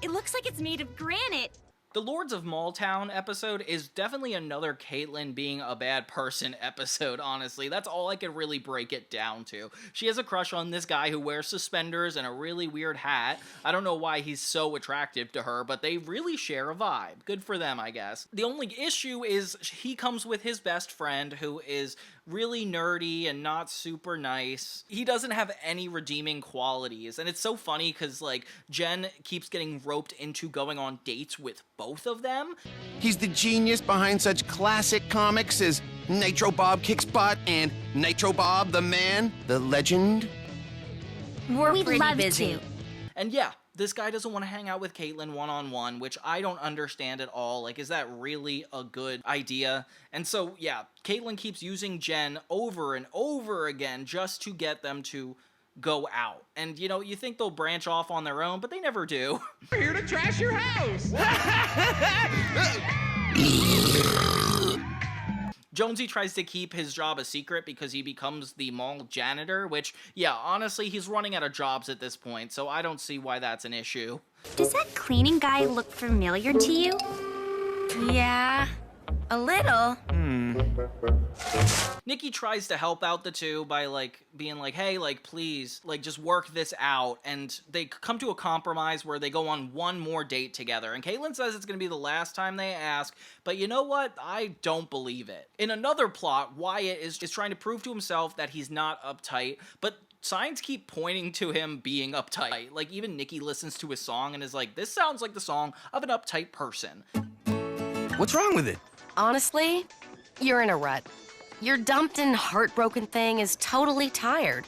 Speaker 3: It looks like it's made of granite.
Speaker 2: The Lords of Malltown episode is definitely another Caitlyn being a bad person episode, honestly. That's all I can really break it down to. She has a crush on this guy who wears suspenders and a really weird hat. I don't know why he's so attractive to her, but they really share a vibe. Good for them, I guess. The only issue is he comes with his best friend who is really nerdy and not super nice. He doesn't have any redeeming qualities, and it's so funny because, like, Jen keeps getting roped into going on dates with both of them.
Speaker 21: He's the genius behind such classic comics as Nitro Bob Kicks Butt and Nitro Bob the Man, the Legend.
Speaker 11: We'd love busy.
Speaker 3: To.
Speaker 2: And yeah, this guy doesn't want to hang out with Caitlyn one-on-one, which I don't understand at all. Like, is that really a good idea? And so, yeah, Caitlyn keeps using Jen over and over again just to get them to go out. And, you know, you think they'll branch off on their own, but they never do.
Speaker 9: We're here to trash your house!
Speaker 2: Jonesy tries to keep his job a secret because he becomes the mall janitor, which, yeah, honestly, he's running out of jobs at this point, so I don't see why that's an issue.
Speaker 3: Does that cleaning guy look familiar to you?
Speaker 11: Yeah, a little.
Speaker 2: Nikki tries to help out the two by, like, being like, hey, like, please, like, just work this out, and they come to a compromise where they go on one more date together, and Caitlyn says it's gonna be the last time they ask, but you know what? I don't believe it. In another plot, Wyatt is trying to prove to himself that he's not uptight, but signs keep pointing to him being uptight. Like, even Nikki listens to his song and is like, this sounds like the song of an uptight person.
Speaker 21: What's wrong with it?
Speaker 11: Honestly, you're in a rut. Your dumped and heartbroken thing is totally tired.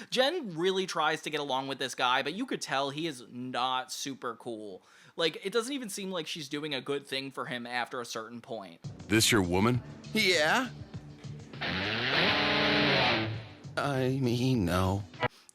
Speaker 2: Jen really tries to get along with this guy, but you could tell he is not super cool. Like, it doesn't even seem like she's doing a good thing for him after a certain point.
Speaker 21: This your woman? Yeah. I mean, no.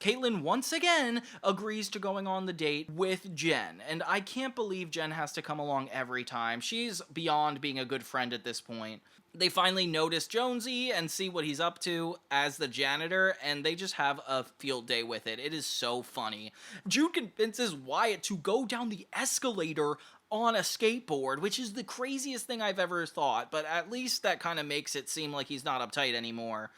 Speaker 2: Caitlyn once again agrees to going on the date with Jen, and I can't believe Jen has to come along every time. She's beyond being a good friend at this point. They finally notice Jonesy and see what he's up to as the janitor, and they just have a field day with it. It is so funny. Jude convinces Wyatt to go down the escalator on a skateboard, which is the craziest thing I've ever thought, but at least that kind of makes it seem like he's not uptight anymore.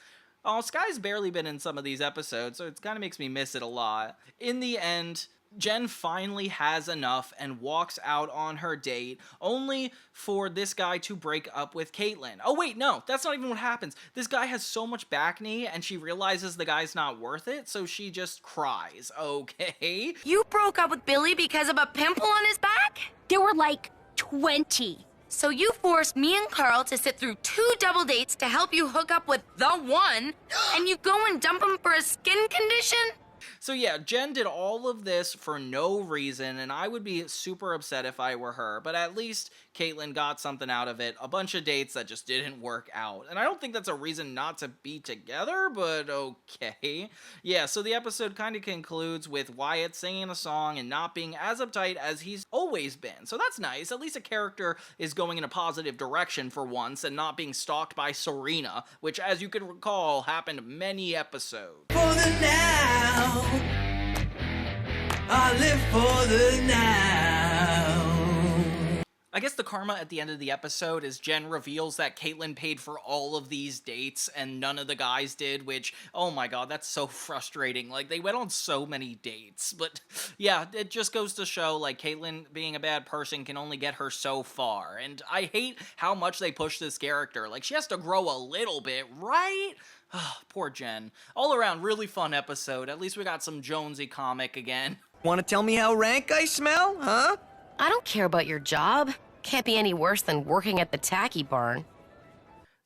Speaker 2: Oh, Sky's barely been in some of these episodes, so it kind of makes me miss it a lot. In the end, Jen finally has enough and walks out on her date, only for this guy to break up with Caitlin. Oh wait, no, that's not even what happens. This guy has so much back knee, and she realizes the guy's not worth it, so she just cries. Okay.
Speaker 11: You broke up with Billy because of a pimple on his back?
Speaker 3: There were like 20.
Speaker 11: So you forced me and Carl to sit through 2 double dates to help you hook up with the one, and you go and dump him for a skin condition?
Speaker 2: So yeah, Jen did all of this for no reason, and I would be super upset if I were her, but at least Caitlin got something out of it. A bunch of dates that just didn't work out. And I don't think that's a reason not to be together, but okay. Yeah, so the episode kind of concludes with Wyatt singing a song and not being as uptight as he's always been. So that's nice. At least a character is going in a positive direction for once and not being stalked by Serena, which, as you can recall, happened many episodes.
Speaker 14: For the now, I live for the now.
Speaker 2: I guess the karma at the end of the episode is Jen reveals that Caitlin paid for all of these dates and none of the guys did, which, oh my god, that's so frustrating. Like, they went on so many dates, but yeah, it just goes to show, like, Caitlin being a bad person can only get her so far, and I hate how much they push this character. Like, she has to grow a little bit, right? Poor Jen. All around, really fun episode. At least we got some Jonesy comic again.
Speaker 9: Wanna tell me how rank I smell, huh?
Speaker 16: I don't care about your job. Can't be any worse than working at the tacky barn.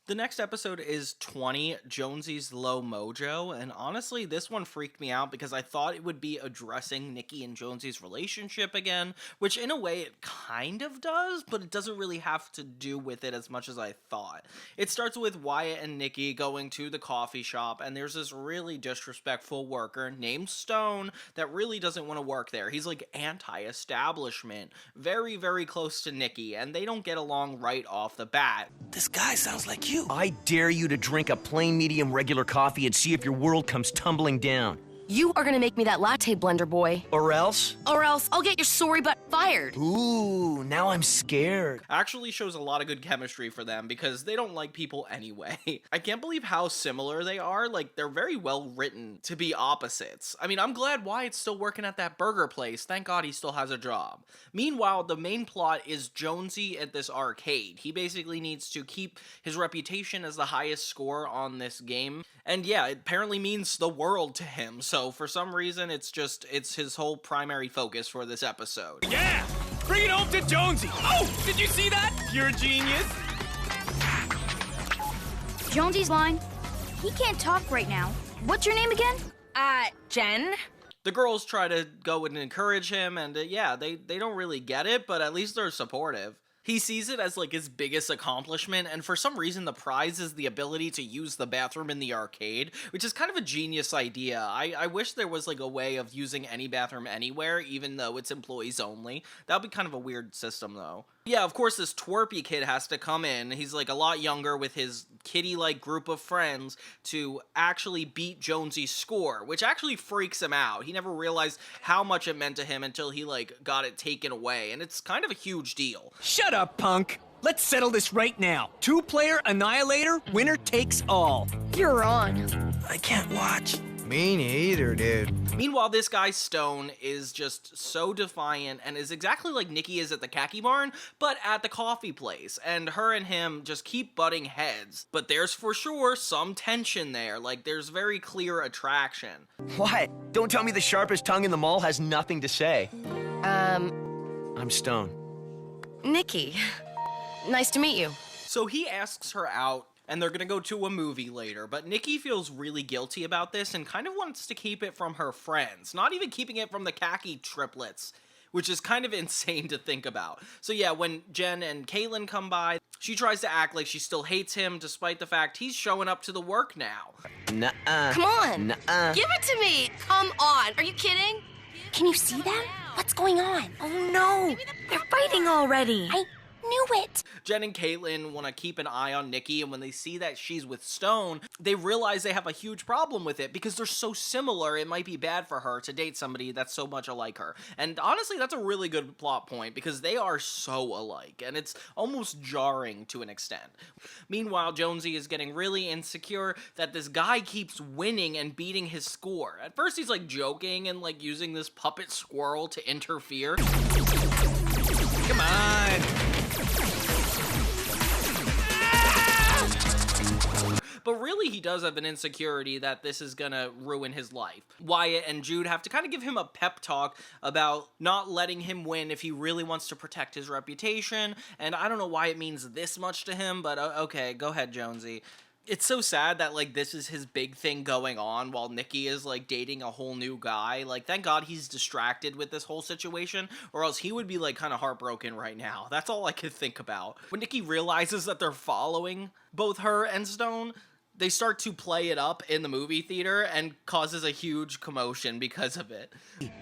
Speaker 2: The next episode is 20, Jonesy's Low Mojo, and honestly, this one freaked me out because I thought it would be addressing Nikki and Jonesy's relationship again, which in a way it kind of does, but it doesn't really have to do with it as much as I thought. It starts with Wyatt and Nikki going to the coffee shop, and there's this really disrespectful worker named Stone that really doesn't want to work there. He's like anti-establishment, very, very close to Nikki, and they don't get along right off the bat.
Speaker 5: This guy sounds like you. I dare you to drink a plain medium regular coffee and see if your world comes tumbling down.
Speaker 16: You are gonna make me that latte blender, boy.
Speaker 5: Or else?
Speaker 16: Or else I'll get your sorry butt fired.
Speaker 5: Ooh, now I'm scared.
Speaker 2: Actually shows a lot of good chemistry for them because they don't like people anyway. I can't believe how similar they are. Like, they're very well written to be opposites. I mean, I'm glad Wyatt's still working at that burger place. Thank God he still has a job. Meanwhile, the main plot is Jonesy at this arcade. He basically needs to keep his reputation as the highest score on this game. And yeah, it apparently means the world to him. So for some reason, it's his whole primary focus for this episode.
Speaker 9: Yeah! Bring it home to Jonesy! Oh! Did you see that? Pure genius!
Speaker 3: Jonesy's line. He can't talk right now. What's your name again?
Speaker 11: Jen?
Speaker 2: The girls try to go and encourage him, and yeah, they don't really get it, but at least they're supportive. He sees it as like his biggest accomplishment, and for some reason the prize is the ability to use the bathroom in the arcade, which is kind of a genius idea. I wish there was like a way of using any bathroom anywhere, even though it's employees only. That would be kind of a weird system though. Yeah, of course this twerpy kid has to come in. He's like a lot younger with his kitty-like group of friends to actually beat Jonesy's score, which actually freaks him out. He never realized how much it meant to him until he like got it taken away, and it's kind of a huge deal.
Speaker 9: Shut up, punk. Let's settle this right now. 2-player annihilator, winner takes all.
Speaker 6: You're on.
Speaker 5: I can't watch.
Speaker 7: Me neither, dude.
Speaker 2: Meanwhile, this guy Stone is just so defiant and is exactly like Nikki is at the khaki barn, but at the coffee place. And her and him just keep butting heads. But there's for sure some tension there. Like, there's very clear attraction.
Speaker 5: What? Don't tell me the sharpest tongue in the mall has nothing to say. I'm Stone.
Speaker 16: Nikki. Nice to meet you.
Speaker 2: So he asks her out, and they're gonna go to a movie later, but Nikki feels really guilty about this and kind of wants to keep it from her friends, not even keeping it from the khaki triplets, which is kind of insane to think about. So yeah, when Jen and Caitlin come by, she tries to act like she still hates him, despite the fact he's showing up to the work now.
Speaker 5: Nuh-uh.
Speaker 16: Come on.
Speaker 5: Nuh-uh.
Speaker 16: Give it to me. Come on. Are you kidding?
Speaker 3: Can you see them? What's going on?
Speaker 16: Oh no. They're fighting already.
Speaker 3: knew it!
Speaker 2: Jen and Caitlin want to keep an eye on Nikki, and when they see that she's with Stone, they realize they have a huge problem with it because they're so similar. It might be bad for her to date somebody that's so much alike her. And honestly, that's a really good plot point because they are so alike, and it's almost jarring to an extent. Meanwhile, Jonesy is getting really insecure that this guy keeps winning and beating his score. At first, he's like joking and like using this puppet squirrel to interfere.
Speaker 9: Come on!
Speaker 2: But really, he does have an insecurity that this is gonna ruin his life. Wyatt and Jude have to kind of give him a pep talk about not letting him win if he really wants to protect his reputation, and I don't know why it means this much to him, but okay, go ahead, Jonesy. It's so sad that, like, this is his big thing going on while Nikki is, like, dating a whole new guy. Like, thank God he's distracted with this whole situation, or else he would be, like, kind of heartbroken right now. That's all I could think about. When Nikki realizes that they're following both her and Stone, they start to play it up in the movie theater and causes a huge commotion because of it.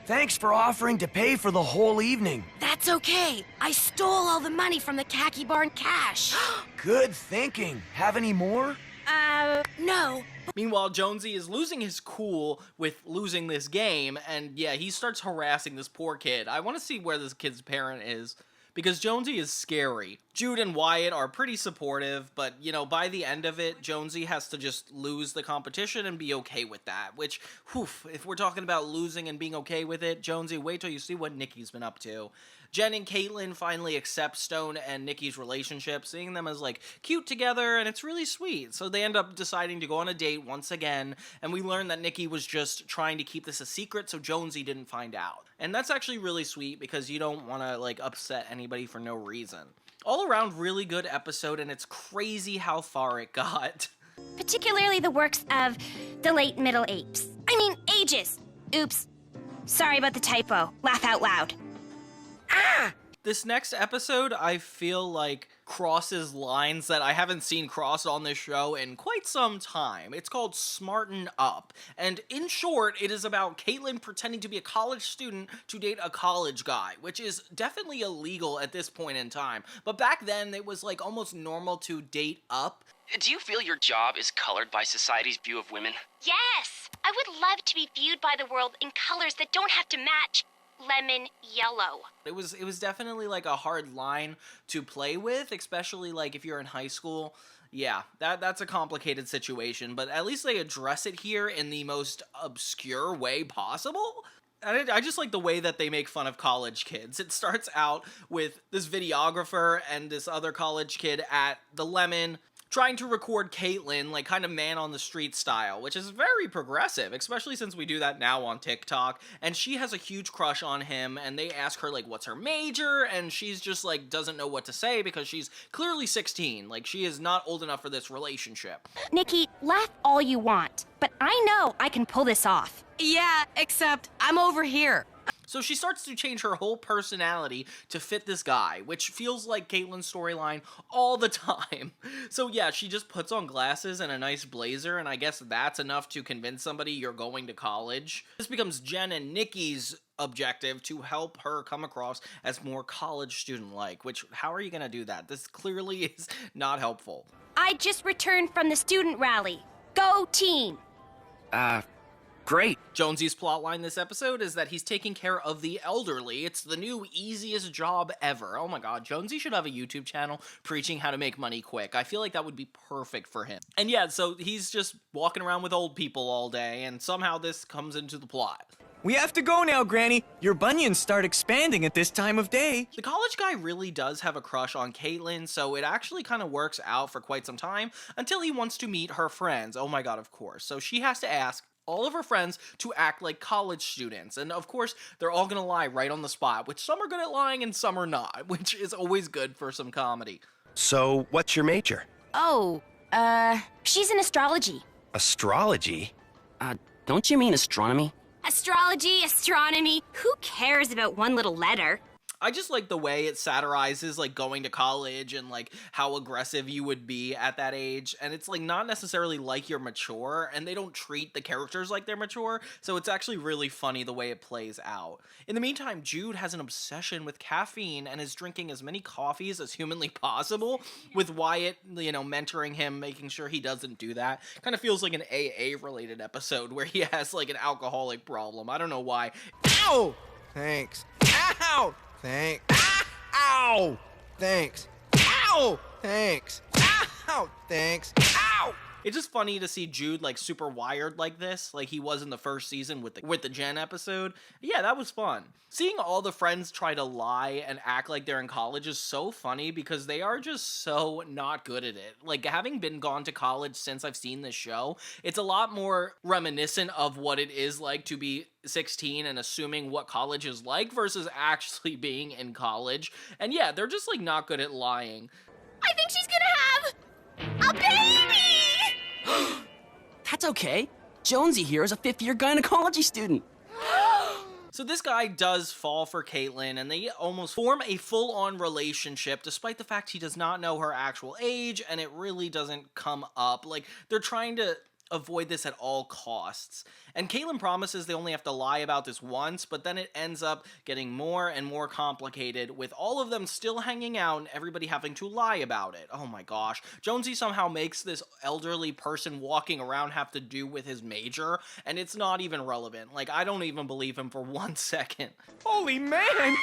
Speaker 17: Thanks for offering to pay for the whole evening.
Speaker 11: That's okay. I stole all the money from the khaki barn cash.
Speaker 17: Good thinking. Have any more?
Speaker 11: No.
Speaker 2: Meanwhile, Jonesy is losing his cool with losing this game, and yeah, he starts harassing this poor kid. I want to see where this kid's parent is, because Jonesy is scary. Jude and Wyatt are pretty supportive, but, you know, by the end of it, Jonesy has to just lose the competition and be okay with that, which, whew, if we're talking about losing and being okay with it, Jonesy, wait till you see what Nikki's been up to. Jen and Caitlin finally accept Stone and Nikki's relationship, seeing them as, like, cute together, and it's really sweet. So they end up deciding to go on a date once again, and we learn that Nikki was just trying to keep this a secret so Jonesy didn't find out. And that's actually really sweet because you don't want to, like, upset anybody for no reason. All around, really good episode, and it's crazy how far it got.
Speaker 3: Particularly the works of the late Middle Apes. I mean, ages. Oops. Sorry about the typo. Laugh out loud.
Speaker 2: This next episode, I feel like crosses lines that I haven't seen crossed on this show in quite some time. It's called Smarten Up, and in short, it is about Caitlin pretending to be a college student to date a college guy, which is definitely illegal at this point in time. But back then, it was like almost normal to date up.
Speaker 18: Do you feel your job is colored by society's view of women?
Speaker 3: Yes! I would love to be viewed by the world in colors that don't have to match lemon yellow.
Speaker 2: It was definitely like a hard line to play with, especially like if you're in high school. Yeah, that's a complicated situation, but at least they address it here in the most obscure way possible. And I just like the way that they make fun of college kids. It starts out with this videographer and this other college kid at the Lemon trying to record Caitlin, like, kind of man-on-the-street style, which is very progressive, especially since we do that now on TikTok, and she has a huge crush on him, and they ask her, like, what's her major, and she's just, like, doesn't know what to say because she's clearly 16. Like, she is not old enough for this relationship.
Speaker 3: Nikki, laugh all you want, but I know I can pull this off.
Speaker 11: Yeah, except I'm over here.
Speaker 2: So she starts to change her whole personality to fit this guy, which feels like Caitlin's storyline all the time. So yeah, she just puts on glasses and a nice blazer, and I guess that's enough to convince somebody you're going to college. This becomes Jen and Nikki's objective to help her come across as more college student-like, which, how are you gonna do that? This clearly is not helpful.
Speaker 3: I just returned from the student rally. Go team!
Speaker 4: Great.
Speaker 2: Jonesy's plotline this episode is that he's taking care of the elderly. It's the new easiest job ever. Oh my god, Jonesy should have a YouTube channel preaching how to make money quick. I feel like that would be perfect for him. And yeah, so he's just walking around with old people all day, and somehow this comes into the plot.
Speaker 9: We have to go now, Granny. Your bunions start expanding at this time of day.
Speaker 2: The college guy really does have a crush on Caitlin, so it actually kind of works out for quite some time until he wants to meet her friends. Oh my god, of course. So she has to ask all of her friends to act like college students, and of course they're all gonna lie right on the spot, which some are good at lying and some are not, which is always good for some comedy.
Speaker 23: So what's your major?
Speaker 3: Oh, she's in astrology.
Speaker 23: Astrology?
Speaker 24: Don't you mean astronomy?
Speaker 3: Astrology, astronomy, who cares about one little letter?
Speaker 8: I just like the way it satirizes like going to college and like how aggressive you would be at that age. And it's like not necessarily like you're mature, and they don't treat the characters like they're mature. So it's actually really funny the way it plays out. In the meantime, Jude has an obsession with caffeine and is drinking as many coffees as humanly possible, with Wyatt, you know, mentoring him, making sure he doesn't do that. Kind of feels like an AA related episode where he has like an alcoholic problem. I don't know why.
Speaker 7: Ow! Thanks. Ow! Thanks. Ow! Thanks. Ow! Thanks. Ow! Thanks. Ow!
Speaker 8: It's just funny to see Jude like super wired like this, like he was in the first season with the Jen episode. Yeah, that was fun. Seeing all the friends try to lie and act like they're in college is so funny because they are just so not good at it. Like, having been gone to college since I've seen this show, it's a lot more reminiscent of what it is like to be 16 and assuming what college is like versus actually being in college. And yeah, they're just like not good at lying.
Speaker 19: I think she's gonna have a baby!
Speaker 4: That's okay. Jonesy here is a fifth-year gynecology student.
Speaker 8: So this guy does fall for Caitlin, and they almost form a full-on relationship, despite the fact he does not know her actual age, and it really doesn't come up. Like, they're trying to avoid this at all costs. And Caitlin promises they only have to lie about this once, but then it ends up getting more and more complicated, with all of them still hanging out and everybody having to lie about it. Oh my gosh. Jonesy somehow makes this elderly person walking around have to do with his major, and it's not even relevant. Like, I don't even believe him for 1 second.
Speaker 9: Holy man!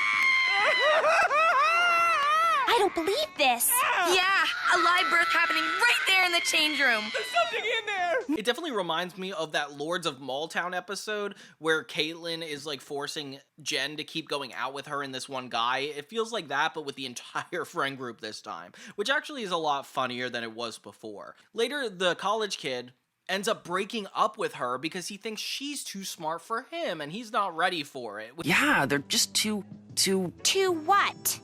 Speaker 3: I don't believe this.
Speaker 11: Yeah, a live birth happening right there in the change room.
Speaker 9: There's something in there!
Speaker 8: It definitely reminds me of that Lords of Malltown episode where Caitlin is like forcing Jen to keep going out with her and this one guy. It feels like that, but with the entire friend group this time, which actually is a lot funnier than it was before. Later, the college kid ends up breaking up with her because he thinks she's too smart for him and he's not ready for it.
Speaker 4: Yeah, they're just too
Speaker 3: To what?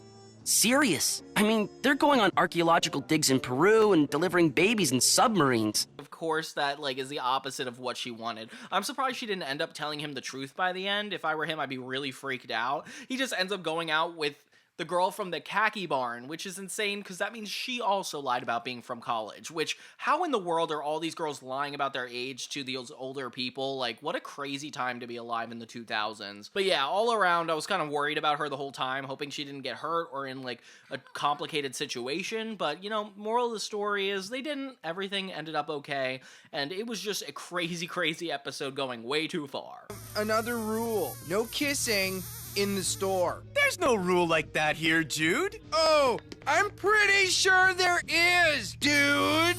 Speaker 4: serious. I mean, they're going on archaeological digs in Peru and delivering babies in submarines.
Speaker 8: Of course, that like is the opposite of what she wanted. I'm surprised she didn't end up telling him the truth by the end. If I were him, I'd be really freaked out. He just ends up going out with the girl from the khaki barn, which is insane because that means she also lied about being from college, which how in the world are all these girls lying about their age to those older people? Like, what a crazy time to be alive in the 2000s. But yeah, all around, I was kind of worried about her the whole time, hoping she didn't get hurt or in like a complicated situation. But, you know, moral of the story is they didn't. Everything ended up okay. And it was just a crazy, crazy episode going way too far.
Speaker 7: Another rule. No kissing in the store.
Speaker 9: There's no rule like that here, Jude.
Speaker 7: Oh, I'm pretty sure there is, dude.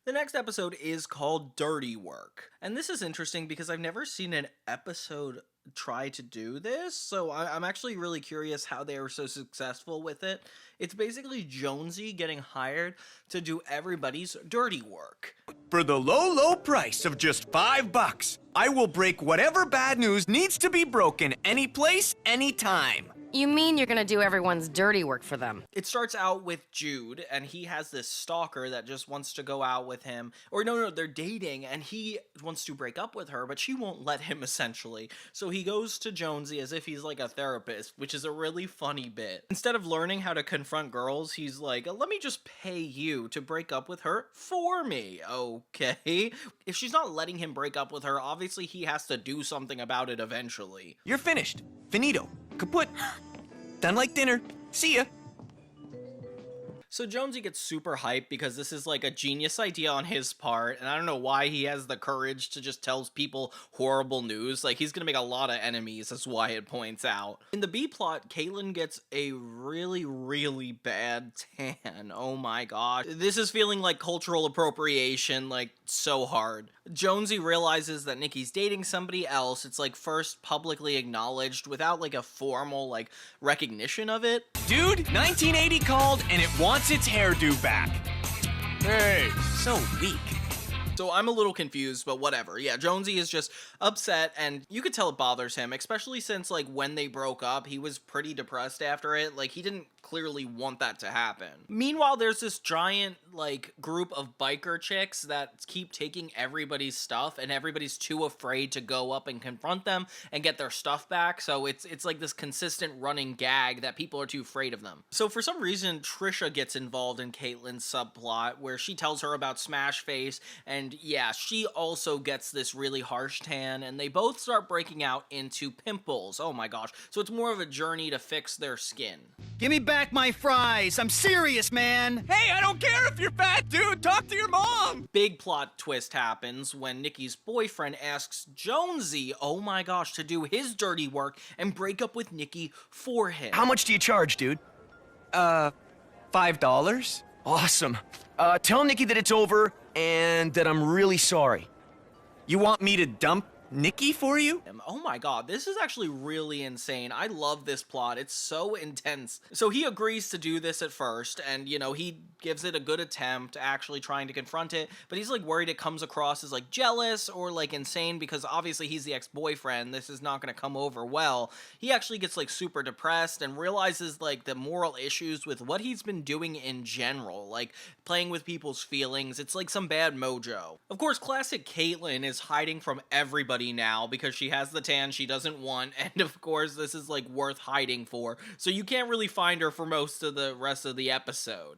Speaker 8: The next episode is called Dirty Work. And this is interesting because I've never seen an episode try to do this, so I'm actually really curious how they were so successful with it. It's basically Jonesy getting hired to do everybody's dirty work.
Speaker 9: For the low, low price of just $5, I will break whatever bad news needs to be broken any place, anytime.
Speaker 16: You mean you're gonna do everyone's dirty work for them?
Speaker 8: It starts out with Jude, and he has this stalker that just wants to go out with him. Or no, they're dating, and he wants to break up with her, but she won't let him, essentially. So he goes to Jonesy as if he's like a therapist, which is a really funny bit. Instead of learning how to confront girls, he's like, let me just pay you to break up with her for me. Okay. If she's not letting him break up with her, obviously he has to do something about it eventually.
Speaker 9: You're finished. Finito. Kaput. Done like dinner. See ya.
Speaker 8: So Jonesy gets super hyped because this is like a genius idea on his part, and I don't know why he has the courage to just tell people horrible news. Like, he's gonna make a lot of enemies, as Wyatt points out. In the B-plot, Caitlin gets a really, really bad tan. Oh my gosh. This is feeling like cultural appropriation, like, so hard. Jonesy realizes that Nikki's dating somebody else. It's like first publicly acknowledged without like a formal like recognition of it.
Speaker 9: Dude, 1980 called and it wants its hairdo back. Hey,
Speaker 4: So weak.
Speaker 2: So I'm a little confused, but whatever. Yeah, Jonesy is just upset, and you could tell it bothers him, especially since, like, when they broke up, he was pretty depressed after it. Like, he didn't clearly want that to happen. Meanwhile, there's this giant, like, group of biker chicks that keep taking everybody's stuff, and everybody's too afraid to go up and confront them and get their stuff back. So it's like this consistent running gag that people are too afraid of them. So for some reason, Trisha gets involved in Caitlin's subplot where she tells her about Smash Face, and yeah, she also gets this really harsh tan, and they both start breaking out into pimples. Oh my gosh. So it's more of a journey to fix their skin.
Speaker 5: Give me back my fries. I'm serious, man.
Speaker 9: Hey, I don't care if you're fat, dude. Talk to your mom.
Speaker 2: Big plot twist happens when Nikki's boyfriend asks Jonesy, oh my gosh, to do his dirty work and break up with Nikki for him.
Speaker 17: How much do you charge, dude?
Speaker 9: $5?
Speaker 17: Awesome. Tell Nikki that it's over and that I'm really sorry.
Speaker 9: You want me to dump Nikki for you?
Speaker 2: Oh my god, this is actually really insane. I love this plot. It's so intense. So he agrees to do this at first, and, you know, he gives it a good attempt, actually trying to confront it, but he's, like, worried it comes across as, like, jealous or, like, insane, because obviously he's the ex-boyfriend. This is not gonna come over well. He actually gets, like, super depressed and realizes, like, the moral issues with what he's been doing in general, like, playing with people's feelings. It's like some bad mojo. Of course, classic Caitlyn is hiding from everybody now because she has the tan she doesn't want, and of course this is like worth hiding for, so you can't really find her for most of the rest of the episode.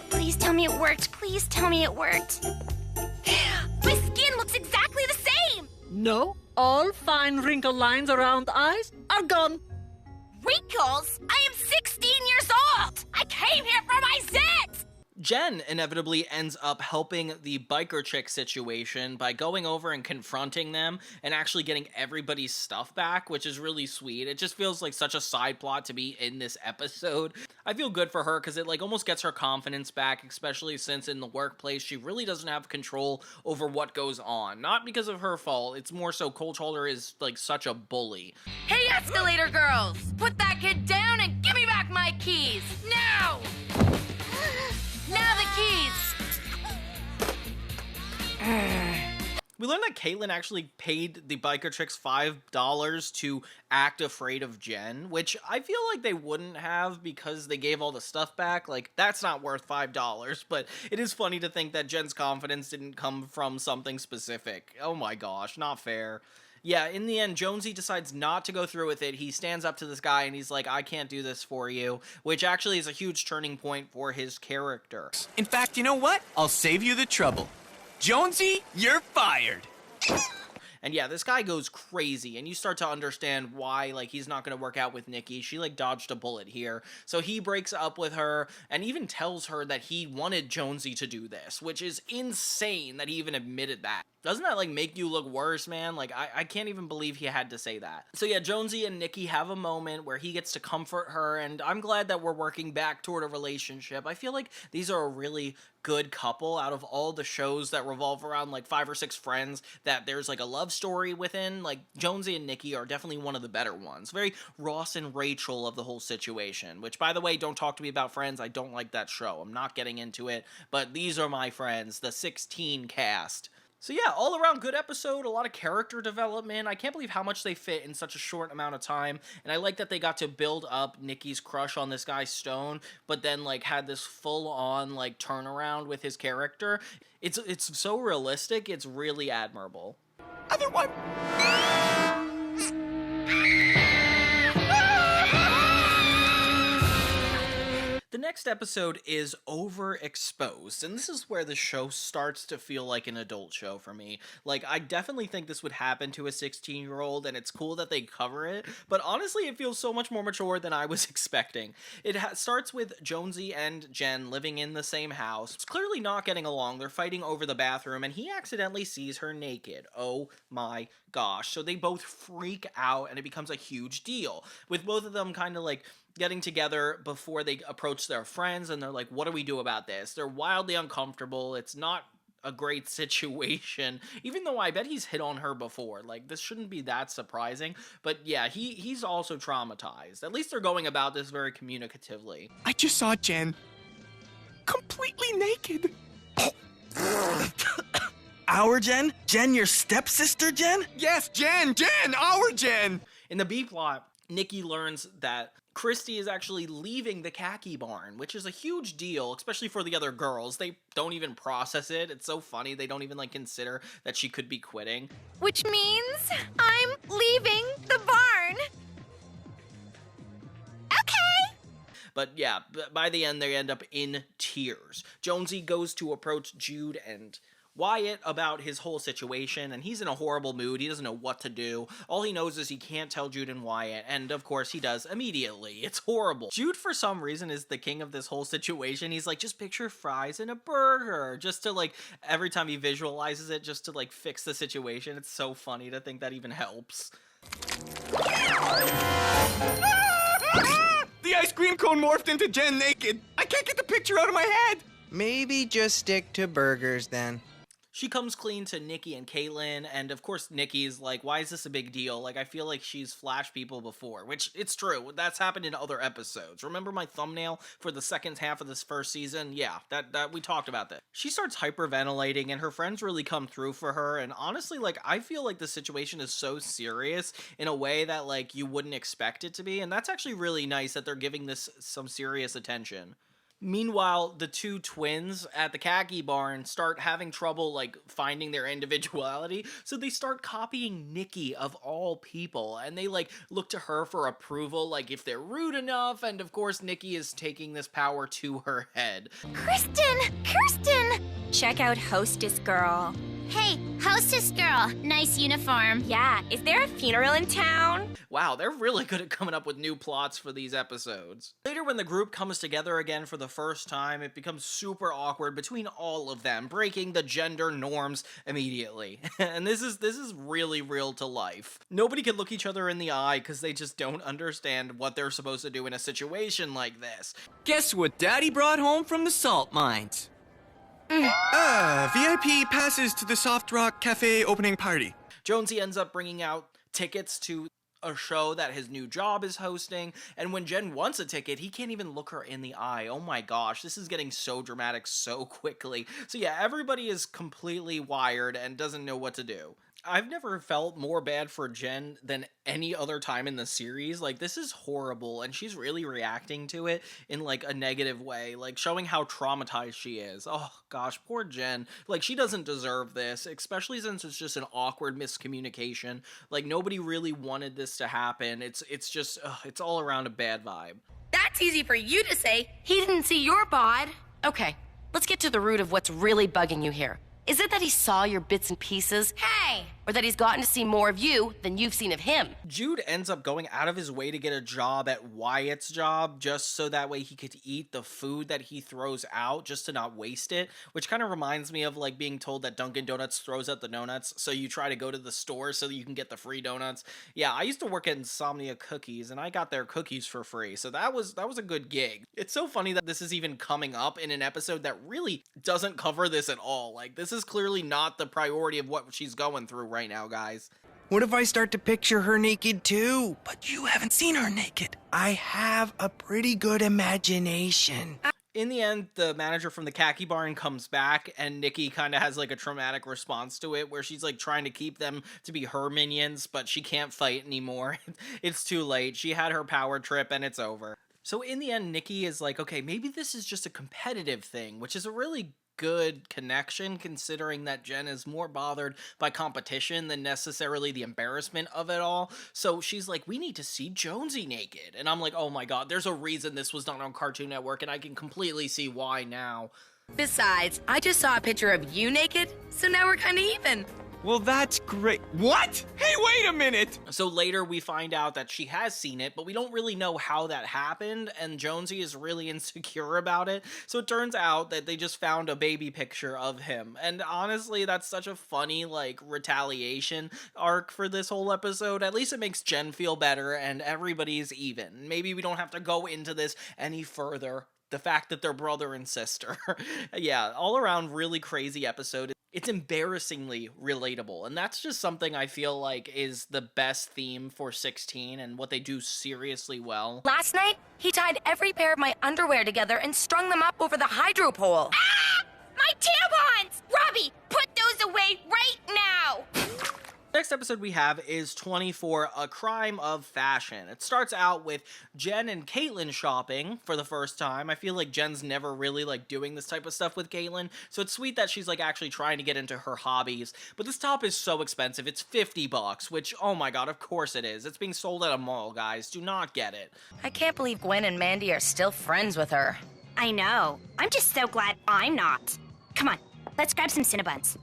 Speaker 3: Please tell me it worked. Please tell me it worked. My skin looks exactly the same!
Speaker 15: No, all fine wrinkle lines around eyes are gone.
Speaker 3: Wrinkles? I am 16 years old! I came here for my zits!
Speaker 2: Jen inevitably ends up helping the biker chick situation by going over and confronting them and actually getting everybody's stuff back, which is really sweet. It just feels like such a side plot to be in this episode. I feel good for her because it like almost gets her confidence back, especially since in the workplace she really doesn't have control over what goes on. Not because of her fault, it's more so Coldholder is like such a bully.
Speaker 11: Hey, escalator girls! Put that kid down and give me back my keys! Now! Now the keys!
Speaker 2: We learned that Caitlyn actually paid the biker chicks $5 to act afraid of Jen, which I feel like they wouldn't have because they gave all the stuff back. Like, that's not worth $5, but it is funny to think that Jen's confidence didn't come from something specific. Oh my gosh, not fair. Yeah, in the end, Jonesy decides not to go through with it. He stands up to this guy and he's like, I can't do this for you, which actually is a huge turning point for his character.
Speaker 9: In fact, you know what? I'll save you the trouble. Jonesy, you're fired.
Speaker 2: And yeah, this guy goes crazy, and you start to understand why, like, he's not going to work out with Nikki. She, like, dodged a bullet here. So he breaks up with her and even tells her that he wanted Jonesy to do this, which is insane that he even admitted that. Doesn't that, like, make you look worse, man? Like, I can't even believe he had to say that. So yeah, Jonesy and Nikki have a moment where he gets to comfort her, and I'm glad that we're working back toward a relationship. I feel like these are a really good couple out of all the shows that revolve around, like, 5 or 6 friends that there's, like, a love story within. Like, Jonesy and Nikki are definitely one of the better ones. Very Ross and Rachel of the whole situation, which, by the way, don't talk to me about Friends. I don't like that show. I'm not getting into it, but these are my friends, the 16 cast. So yeah, all around good episode, a lot of character development. I can't believe how much they fit in such a short amount of time, and I like that they got to build up Nikki's crush on this guy Stone, but then like had this full-on like turnaround with his character. It's so realistic, it's really admirable.
Speaker 9: Other one!
Speaker 2: The next episode is Overexposed, and this is where the show starts to feel like an adult show for me. Like, I definitely think this would happen to a 16-year-old, and it's cool that they cover it, but honestly, it feels so much more mature than I was expecting. It starts with Jonesy and Jen living in the same house. It's clearly not getting along. They're fighting over the bathroom, and he accidentally sees her naked. Oh my gosh. So they both freak out, and it becomes a huge deal, with both of them kind of like getting together before they approach their friends, and they're like, what do we do about this? They're wildly uncomfortable. It's not a great situation, even though I bet he's hit on her before. Like, this shouldn't be that surprising, but yeah, he's also traumatized. At least they're going about this very communicatively.
Speaker 9: I just saw Jen completely naked.
Speaker 1: Our Jen? Jen, your stepsister, Jen?
Speaker 9: Yes, Jen, our Jen!
Speaker 2: In the B plot, Nikki learns that Christy is actually leaving the khaki barn, which is a huge deal, especially for the other girls. They don't even process it. It's so funny. They don't even, like, consider that she could be quitting.
Speaker 19: Which means I'm leaving the barn. Okay.
Speaker 2: But yeah, by the end, they end up in tears. Jonesy goes to approach Jude and Wyatt about his whole situation, and he's in a horrible mood. He doesn't know what to do. All he knows is he can't tell Jude and Wyatt, and of course he does immediately. It's horrible. Jude, for some reason, is the king of this whole situation. He's like, just picture fries and a burger, just to, like, every time he visualizes it, just to, like, fix the situation. It's so funny to think that even helps.
Speaker 9: The ice cream cone morphed into Jen naked. I can't get the picture out of my head.
Speaker 7: Maybe just stick to burgers then.
Speaker 2: She comes clean to Nikki and Caitlin, and of course Nikki's like, why is this a big deal? Like, I feel like she's flashed people before, which it's true. That's happened in other episodes. Remember my thumbnail for the second half of this first season? Yeah, that we talked about that. She starts hyperventilating, and her friends really come through for her, and honestly, like, I feel like the situation is so serious in a way that, like, you wouldn't expect it to be, and that's actually really nice that they're giving this some serious attention. Meanwhile, the two twins at the khaki barn start having trouble, like, finding their individuality, so they start copying Nikki of all people, and they, like, look to her for approval, like, if they're rude enough, and of course Nikki is taking this power to her head.
Speaker 3: Kirsten! Check out Hostess Girl.
Speaker 19: Hey, Hostess Girl, nice uniform.
Speaker 3: Yeah, is there a funeral in town?
Speaker 2: Wow, they're really good at coming up with new plots for these episodes. Later, when the group comes together again for the first time, it becomes super awkward between all of them, breaking the gender norms immediately. And this is really real to life. Nobody can look each other in the eye because they just don't understand what they're supposed to do in a situation like this.
Speaker 9: Guess what Daddy brought home from the salt mines? VIP passes to the Soft Rock Cafe opening party.
Speaker 2: Jonesy ends up bringing out tickets to a show that his new job is hosting, and when Jen wants a ticket, he can't even look her in the eye. Oh my gosh, this is getting so dramatic so quickly. So yeah, everybody is completely wired and doesn't know what to do. I've never felt more bad for Jen than any other time in the series. Like, this is horrible, and she's really reacting to it in, like, a negative way, like, showing how traumatized she is. Oh, gosh, poor Jen. Like, she doesn't deserve this, especially since it's just an awkward miscommunication. Like, nobody really wanted this to happen. It's just, it's all around a bad vibe.
Speaker 11: That's easy for you to say. He didn't see your bod.
Speaker 16: Okay, let's get to the root of what's really bugging you here. Is it that he saw your bits and pieces?
Speaker 11: Hey!
Speaker 16: Or that he's gotten to see more of you than you've seen of him?
Speaker 2: Jude ends up going out of his way to get a job at Wyatt's job just so that way he could eat the food that he throws out just to not waste it, which kind of reminds me of, like, being told that Dunkin' Donuts throws out the donuts, so you try to go to the store so that you can get the free donuts. Yeah, I used to work at Insomnia Cookies, and I got their cookies for free, so that was a good gig. It's so funny that this is even coming up in an episode that really doesn't cover this at all. Like, this is clearly not the priority of what she's going through right now, guys.
Speaker 7: What if I start to picture her naked too? But you haven't seen her naked. I have a pretty good imagination.
Speaker 2: In the end, the manager from the khaki barn comes back, and Nikki kind of has, like, a traumatic response to it, where she's, like, trying to keep them to be her minions, but she can't fight anymore. It's too late. She had her power trip, and it's over. So in the end, Nikki is like, okay, maybe this is just a competitive thing, which is a really good connection, considering that Jen is more bothered by competition than necessarily the embarrassment of it all. So she's like, we need to see Jonesy naked. And I'm like, oh my god, there's a reason this was not on Cartoon Network, and I can completely see why now.
Speaker 11: Besides, I just saw a picture of you naked, so now we're kind of even.
Speaker 9: Well, that's great. What? Hey, wait a minute!
Speaker 2: So later we find out that she has seen it, but we don't really know how that happened, and Jonesy is really insecure about it. So it turns out that they just found a baby picture of him. And honestly, that's such a funny, like, retaliation arc for this whole episode. At least it makes Jen feel better, and everybody's even. Maybe we don't have to go into this any further. The fact that they're brother and sister. Yeah, all around really crazy episode. It's embarrassingly relatable, and that's just something I feel like is the best theme for 16 and what they do seriously well.
Speaker 11: Last night, he tied every pair of my underwear together and strung them up over the hydro pole.
Speaker 19: Ah! My tampons! Robbie, put those away
Speaker 3: away right now!
Speaker 2: Next episode we have is 24, A Crime of Fashion. It starts out with Jen and Caitlin shopping for the first time. I feel like Jen's never really like doing this type of stuff with Caitlin, so it's sweet that she's like actually trying to get into her hobbies. But this top is so expensive. It's $50, which, oh my god, of course it is. It's being sold at a mall, guys. Do not get it.
Speaker 11: I can't believe Gwen and Mandy are still friends with her.
Speaker 3: I know. I'm just so glad I'm not. Come on, let's grab some Cinnabons.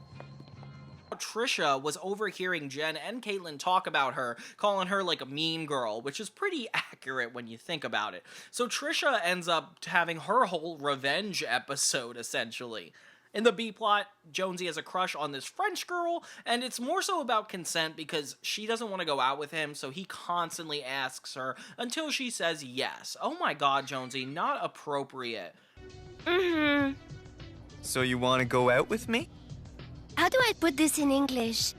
Speaker 2: Trisha was overhearing Jen and Caitlin talk about her, calling her like a mean girl, which is pretty accurate when you think about it. So Trisha ends up having her whole revenge episode, essentially. In the B-plot, Jonesy has a crush on this French girl, and it's more so about consent because she doesn't want to go out with him, so he constantly asks her until she says yes. Oh my god, Jonesy, not appropriate.
Speaker 3: Mm-hmm.
Speaker 9: So you want to go out with me?
Speaker 3: How do I put this in English?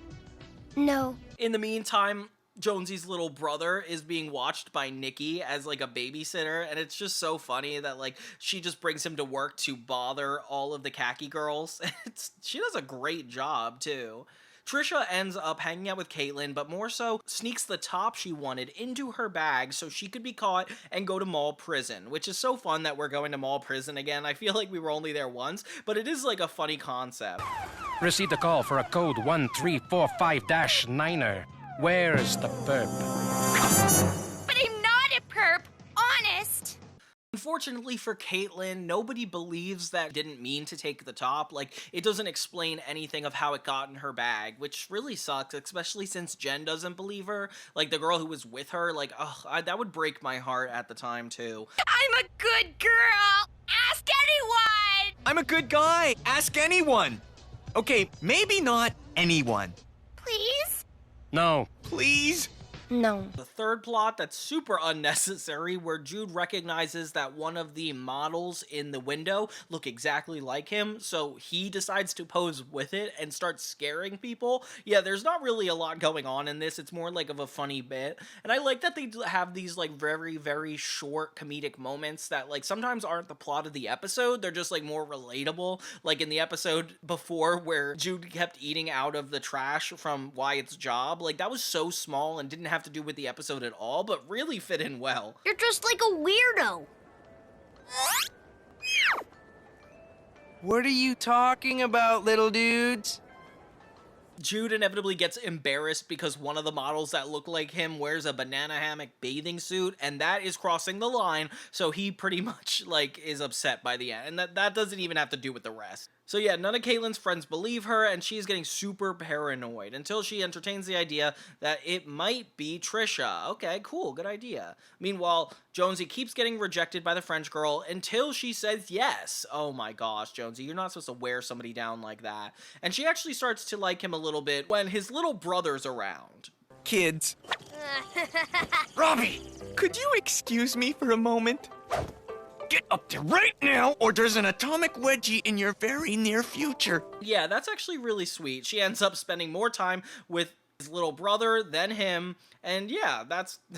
Speaker 3: No.
Speaker 2: In the meantime, Jonesy's little brother is being watched by Nikki as like a babysitter, and it's just so funny that like she just brings him to work to bother all of the khaki girls. She does a great job too. Trisha ends up hanging out with Caitlin, but more so sneaks the top she wanted into her bag so she could be caught and go to mall prison, which is so fun that we're going to mall prison again. I feel like we were only there once, but it is like a funny concept.
Speaker 10: Received a call for a code 1345-9er. Where's the perp?
Speaker 3: But I'm not a perp, honest.
Speaker 2: Unfortunately for Caitlin, nobody believes that didn't mean to take the top. Like, it doesn't explain anything of how it got in her bag, which really sucks, especially since Jen doesn't believe her. Like, the girl who was with her, like, that would break my heart at the time, too.
Speaker 3: I'm a good girl. Ask anyone.
Speaker 9: I'm a good guy. Ask anyone. Okay, maybe not anyone.
Speaker 3: Please?
Speaker 10: No.
Speaker 9: Please?
Speaker 3: No.
Speaker 2: The third plot that's super unnecessary, where Jude recognizes that one of the models in the window look exactly like him, so he decides to pose with it and start scaring people. Yeah, there's not really a lot going on in this. It's more like of a funny bit. And I like that they have these like very, very short comedic moments that like sometimes aren't the plot of the episode. They're just like more relatable. Like in the episode before where Jude kept eating out of the trash from Wyatt's job. Like that was so small and didn't have to do with the episode at all, but really fit in well.
Speaker 3: You're just like a weirdo.
Speaker 7: What are you talking about, little dudes?
Speaker 2: Jude inevitably gets embarrassed because one of the models that look like him wears a banana hammock bathing suit, and that is crossing the line, so he pretty much, like, is upset by the end, and that doesn't even have to do with the rest. So yeah, none of Caitlin's friends believe her, and she's getting super paranoid until she entertains the idea that it might be Trisha. Okay, cool, good idea. Meanwhile, Jonesy keeps getting rejected by the French girl until she says yes. Oh my gosh, Jonesy, you're not supposed to wear somebody down like that. And she actually starts to like him a little bit when his little brother's around.
Speaker 9: Kids. Robbie, could you excuse me for a moment? Get up there right now, or there's an atomic wedgie in your very near future.
Speaker 2: Yeah, that's actually really sweet. She ends up spending more time with his little brother than him, and yeah,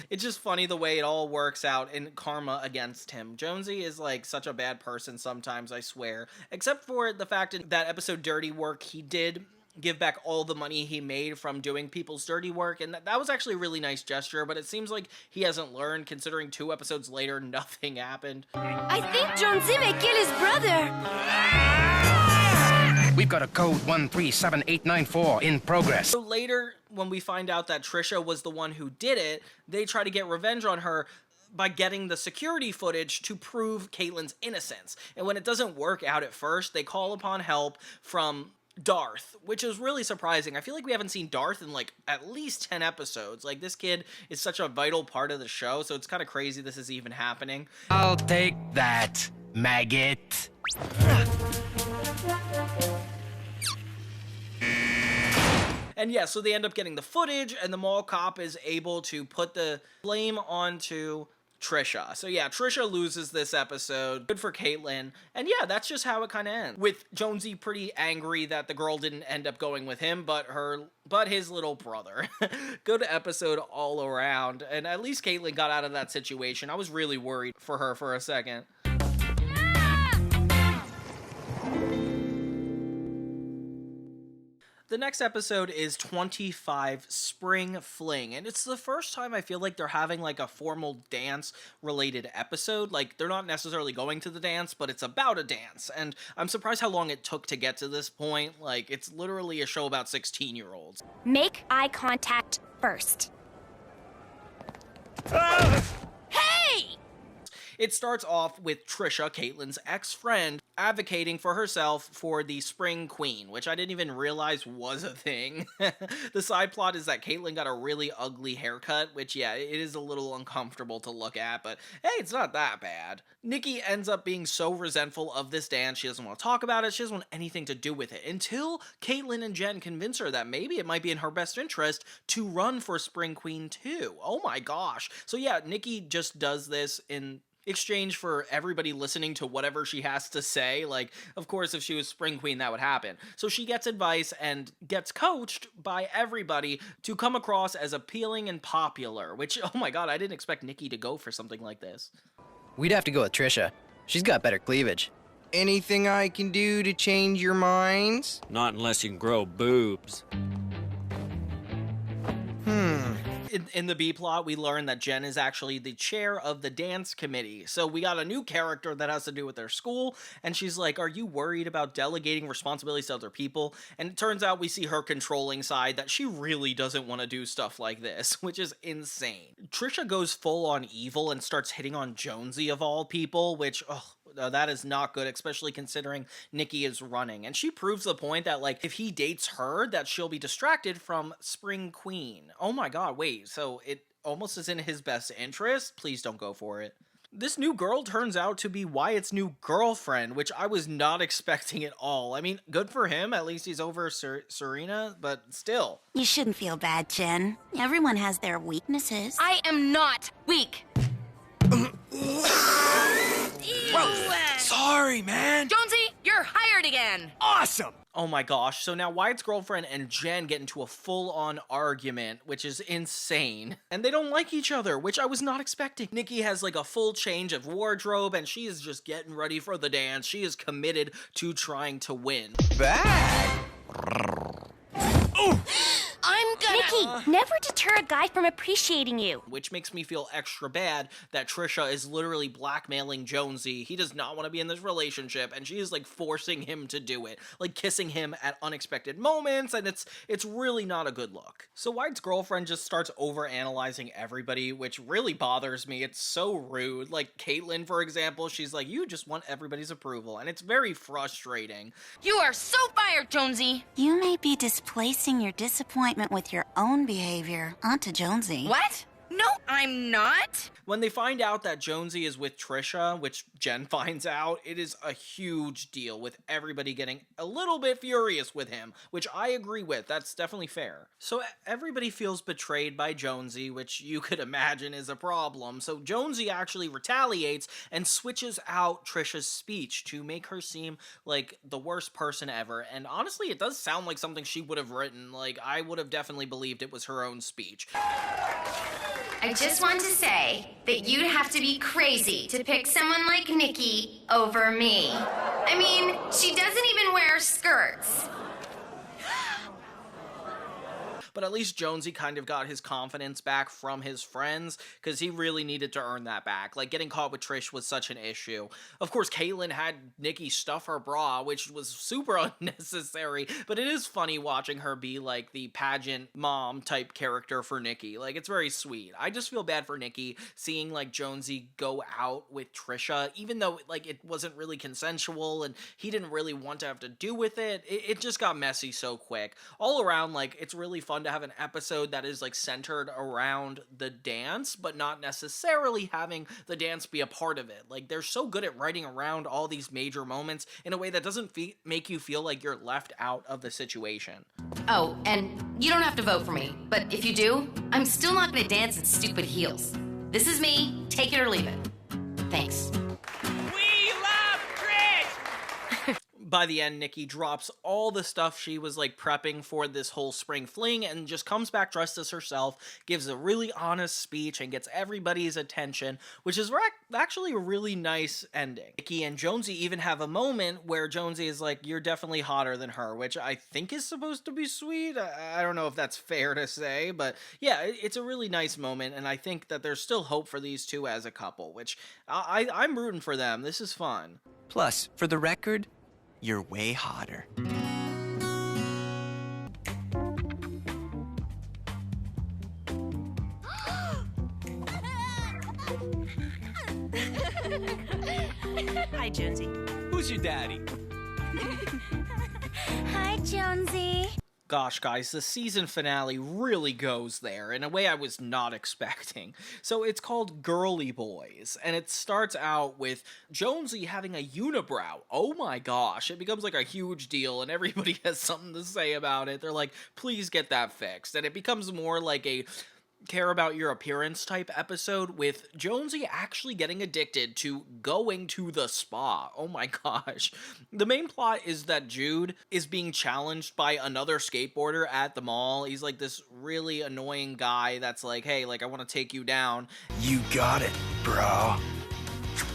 Speaker 2: it's just funny the way it all works out in karma against him. Jonesy is like such a bad person sometimes, I swear. Except for the fact in that episode Dirty Work, he did give back all the money he made from doing people's dirty work, and that was actually a really nice gesture, but it seems like he hasn't learned, considering 2 episodes later, nothing happened.
Speaker 3: I think Jonesy may kill his brother.
Speaker 10: We've got a code 137894 in progress.
Speaker 2: So later, when we find out that Trisha was the one who did it, they try to get revenge on her by getting the security footage to prove Caitlin's innocence. And when it doesn't work out at first, they call upon help from Darth, which is really surprising. I feel like we haven't seen Darth in like at least 10 episodes. Like, this kid is such a vital part of the show, so it's kind of crazy this is even happening.
Speaker 10: I'll take that, maggot.
Speaker 2: And yeah, so they end up getting the footage, and the mall cop is able to put the blame onto Trisha. So yeah, Trisha loses this episode. Good for Caitlin. And yeah, that's just how it kind of ends. With Jonesy pretty angry that the girl didn't end up going with him, but his little brother. Good episode all around. And at least Caitlin got out of that situation. I was really worried for her for a second. The The next episode is 25 Spring Fling, and it's the first time I feel like they're having like a formal dance related episode. Like, they're not necessarily going to the dance, but it's about a dance, and I'm surprised how long it took to get to this point. Like, it's literally a show about 16-year-olds.
Speaker 3: Make eye contact first.
Speaker 2: Hey! It starts off with Trisha, Caitlin's ex-friend, advocating for herself for the Spring Queen, which I didn't even realize was a thing. The side plot is that Caitlin got a really ugly haircut, which, yeah, it is a little uncomfortable to look at, but hey, it's not that bad. Nikki ends up being so resentful of this dance, she doesn't want to talk about it, she doesn't want anything to do with it, until Caitlin and Jen convince her that maybe it might be in her best interest to run for Spring Queen too. Oh my gosh. So yeah, Nikki just does this in exchange for everybody listening to whatever she has to say. Like, of course, if she was Spring Queen, that would happen. So she gets advice and gets coached by everybody to come across as appealing and popular, which, oh my god, I didn't expect Nikki to go for something like this.
Speaker 13: We'd have to go with Trisha. She's got better cleavage.
Speaker 7: Anything I can do to change your minds?
Speaker 20: Not unless you can grow boobs.
Speaker 2: In the B-plot, we learn that Jen is actually the chair of the dance committee. So we got a new character that has to do with their school, and she's like, are you worried about delegating responsibilities to other people? And it turns out we see her controlling side, that she really doesn't want to do stuff like this, which is insane. Trisha goes full on evil and starts hitting on Jonesy of all people, which, that is not good, especially considering Nikki is running. And she proves the point that, like, if he dates her, that she'll be distracted from Spring Queen. Oh my god, wait, so it almost is in his best interest? Please don't go for it. This new girl turns out to be Wyatt's new girlfriend, which I was not expecting at all. I mean, good for him, at least he's over Serena, but still.
Speaker 22: You shouldn't feel bad, Jen. Everyone has their weaknesses.
Speaker 11: I am not weak.
Speaker 9: Whoa, sorry, man.
Speaker 11: Jonesy, you're hired again.
Speaker 9: Awesome.
Speaker 2: Oh my gosh, so now Wyatt's girlfriend and Jen get into a full-on argument, which is insane. And they don't like each other, which I was not expecting. Nikki has like a full change of wardrobe, and she is just getting ready for the dance. She is committed to trying to win.
Speaker 7: Bad.
Speaker 3: I'm gonna... Nikki, never deter a guy from appreciating you.
Speaker 2: Which makes me feel extra bad that Trisha is literally blackmailing Jonesy. He does not want to be in this relationship, and she is like forcing him to do it. Like kissing him at unexpected moments, and it's really not a good look. So Wyatt's girlfriend just starts overanalyzing everybody, which really bothers me. It's so rude. Like Caitlin, for example, she's like, you just want everybody's approval, and it's very frustrating.
Speaker 11: You are so fired, Jonesy.
Speaker 22: You may be displacing your disappointment with your own behavior onto Jonesy.
Speaker 11: What? No, I'm not.
Speaker 2: When they find out that Jonesy is with Trisha, which Jen finds out, it is a huge deal with everybody getting a little bit furious with him, which I agree with. That's definitely fair. So everybody feels betrayed by Jonesy, which you could imagine is a problem. So Jonesy actually retaliates and switches out Trisha's speech to make her seem like the worst person ever. And honestly, it does sound like something she would have written. Like, I would have definitely believed it was her own speech.
Speaker 24: I just want to say that you'd have to be crazy to pick someone like Nikki over me. I mean, she doesn't even wear skirts.
Speaker 2: But at least Jonesy kind of got his confidence back from his friends, because he really needed to earn that back. Like, getting caught with Trish was such an issue. Of course, Caitlin had Nikki stuff her bra, which was super unnecessary, but it is funny watching her be, like, the pageant mom type character for Nikki. Like, it's very sweet. I just feel bad for Nikki, seeing, like, Jonesy go out with Trisha, even though, like, it wasn't really consensual, and he didn't really want to have to do with it. It just got messy so quick. All around, like, it's really fun to have an episode that is like centered around the dance, but not necessarily having the dance be a part of it. Like, they're so good at writing around all these major moments in a way that doesn't make you feel like you're left out of the situation.
Speaker 11: Oh, and you don't have to vote for me, but if you do, I'm still not gonna dance in stupid heels. This is me, take it or leave it. Thanks.
Speaker 2: By the end, Nikki drops all the stuff she was like prepping for this whole spring fling and just comes back dressed as herself, gives a really honest speech, and gets everybody's attention, which is actually a really nice ending. Nikki and Jonesy even have a moment where Jonesy is like, "You're definitely hotter than her," which I think is supposed to be sweet. I don't know if that's fair to say, but yeah, it's a really nice moment, and I think that there's still hope for these two as a couple, which I'm rooting for them. This is fun.
Speaker 9: Plus, for the record, you're way hotter.
Speaker 3: Hi, Jonesy.
Speaker 9: Who's your daddy?
Speaker 3: Hi, Jonesy.
Speaker 2: Gosh, guys, the season finale really goes there in a way I was not expecting. So it's called Girly Boys, and it starts out with Jonesy having a unibrow. Oh my gosh, it becomes like a huge deal, and everybody has something to say about it. They're like, please get that fixed. And it becomes more like a care about your appearance type episode, with Jonesy actually getting addicted to going to the spa. Oh my gosh. The main plot is that Jude is being challenged by another skateboarder at the mall. He's like this really annoying guy that's like, hey, like, I want to take you down.
Speaker 7: You got it, bro.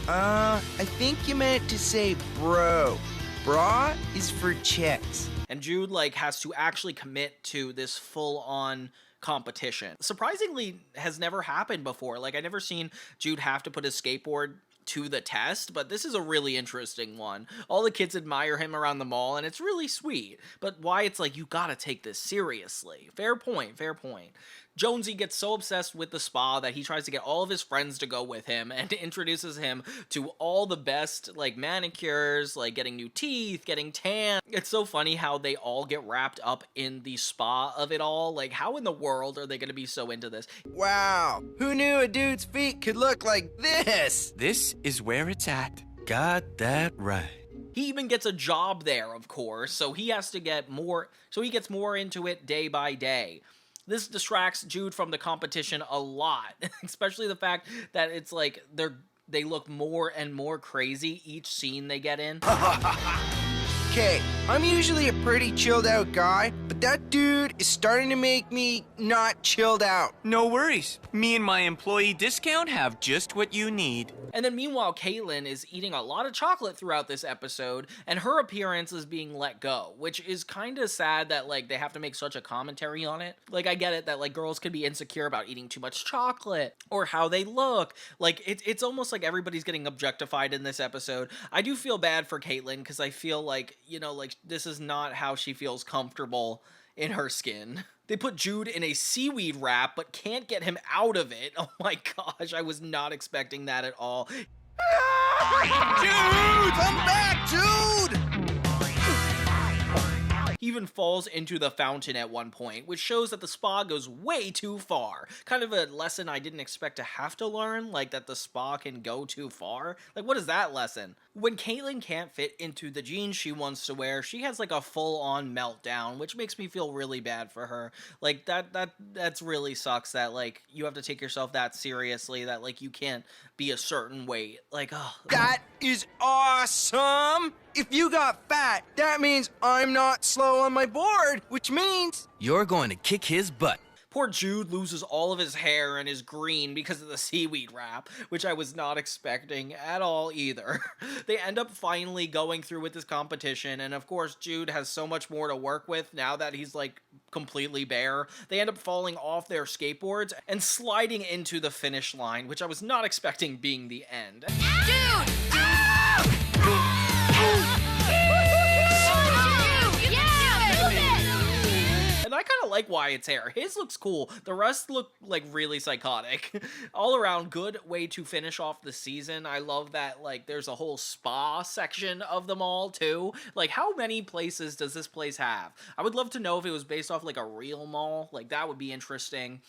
Speaker 7: I think you meant to say bro. Bra is for chicks.
Speaker 2: And Jude, like, has to actually commit to this full-on competition. Surprisingly, has never happened before. Like, I never seen Jude have to put his skateboard to the test, but this is a really interesting one. All the kids admire him around the mall, and it's really sweet. But Wyatt's like, you gotta take this seriously. Fair point, fair point. Jonesy gets so obsessed with the spa that he tries to get all of his friends to go with him and introduces him to all the best, like, manicures, like getting new teeth, getting tan. It's so funny how they all get wrapped up in the spa of it all. Like, how in the world are they going to be so into this?
Speaker 7: Wow, who knew a dude's feet could look like this?
Speaker 9: This is where it's at. Got that right.
Speaker 2: He even gets a job there, of course, so he has to get more, so he gets more into it day by day. This distracts Jude from the competition a lot, especially the fact that it's like they look more and more crazy each scene they get in.
Speaker 7: Okay, I'm usually a pretty chilled out guy, but that dude is starting to make me not chilled out.
Speaker 9: No worries. Me and my employee discount have just what you need.
Speaker 2: And then meanwhile, Caitlin is eating a lot of chocolate throughout this episode, and her appearance is being let go, which is kind of sad that, like, they have to make such a commentary on it. Like, I get it that, like, girls could be insecure about eating too much chocolate or how they look. Like, it's almost like everybody's getting objectified in this episode. I do feel bad for Caitlin because I feel like, you know, like, this is not how she feels comfortable in her skin. They put Jude in a seaweed wrap, but can't get him out of it. Oh my gosh, I was not expecting that at all.
Speaker 7: Dude, come back, Jude!
Speaker 2: He even falls into the fountain at one point, which shows that the spa goes way too far. Kind of a lesson I didn't expect to have to learn, like that the spa can go too far. Like, what is that lesson? When Caitlin can't fit into the jeans she wants to wear, she has like a full-on meltdown, which makes me feel really bad for her. Like, that's really sucks that, like, you have to take yourself that seriously, that, like, you can't be a certain weight. Like, oh.
Speaker 7: That is awesome! If you got fat, that means I'm not slow on my board, which means
Speaker 4: you're going to kick his butt.
Speaker 2: Poor Jude loses all of his hair and is green because of the seaweed wrap, which I was not expecting at all either. They end up finally going through with this competition, and of course Jude has so much more to work with now that he's like completely bare. They end up falling off their skateboards and sliding into the finish line, which I was not expecting being the end.
Speaker 19: Dude!
Speaker 2: And I kind of like Wyatt's hair. His looks cool. The rest look like really psychotic. All around, good way to finish off the season. I love that, like, there's a whole spa section of them all, too. Like, how many places does this place have? I would love to know if it was based off, like, a real mall. Like, that would be interesting.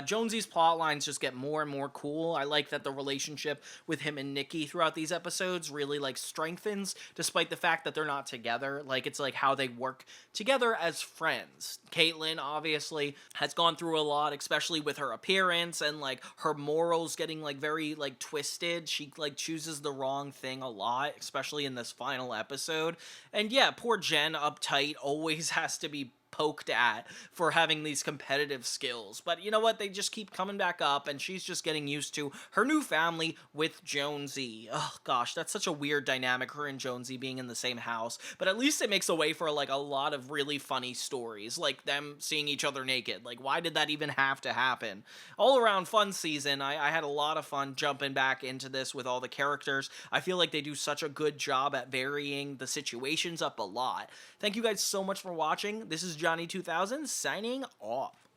Speaker 2: Jonesy's plot lines just get more and more cool. I like that the relationship with him and Nikki throughout these episodes really, like, strengthens, despite the fact that they're not together. Like, it's like how they work together as friends. Caitlin Caitlyn obviously has gone through a lot, especially with her appearance and like her morals getting like very like twisted. She like chooses the wrong thing a lot, especially in this final episode. And yeah, poor Jen, uptight, always has to be poked at for having these competitive skills. But you know what? They just keep coming back up, and she's just getting used to her new family with Jonesy. Oh gosh, that's such a weird dynamic, her and Jonesy being in the same house. But at least it makes a way for like a lot of really funny stories, like them seeing each other naked. Like, why did that even have to happen? All around fun season. I had a lot of fun jumping back into this with all the characters. I feel like they do such a good job at varying the situations up a lot. Thank you guys so much for watching. This is Johnny 2000 signing off.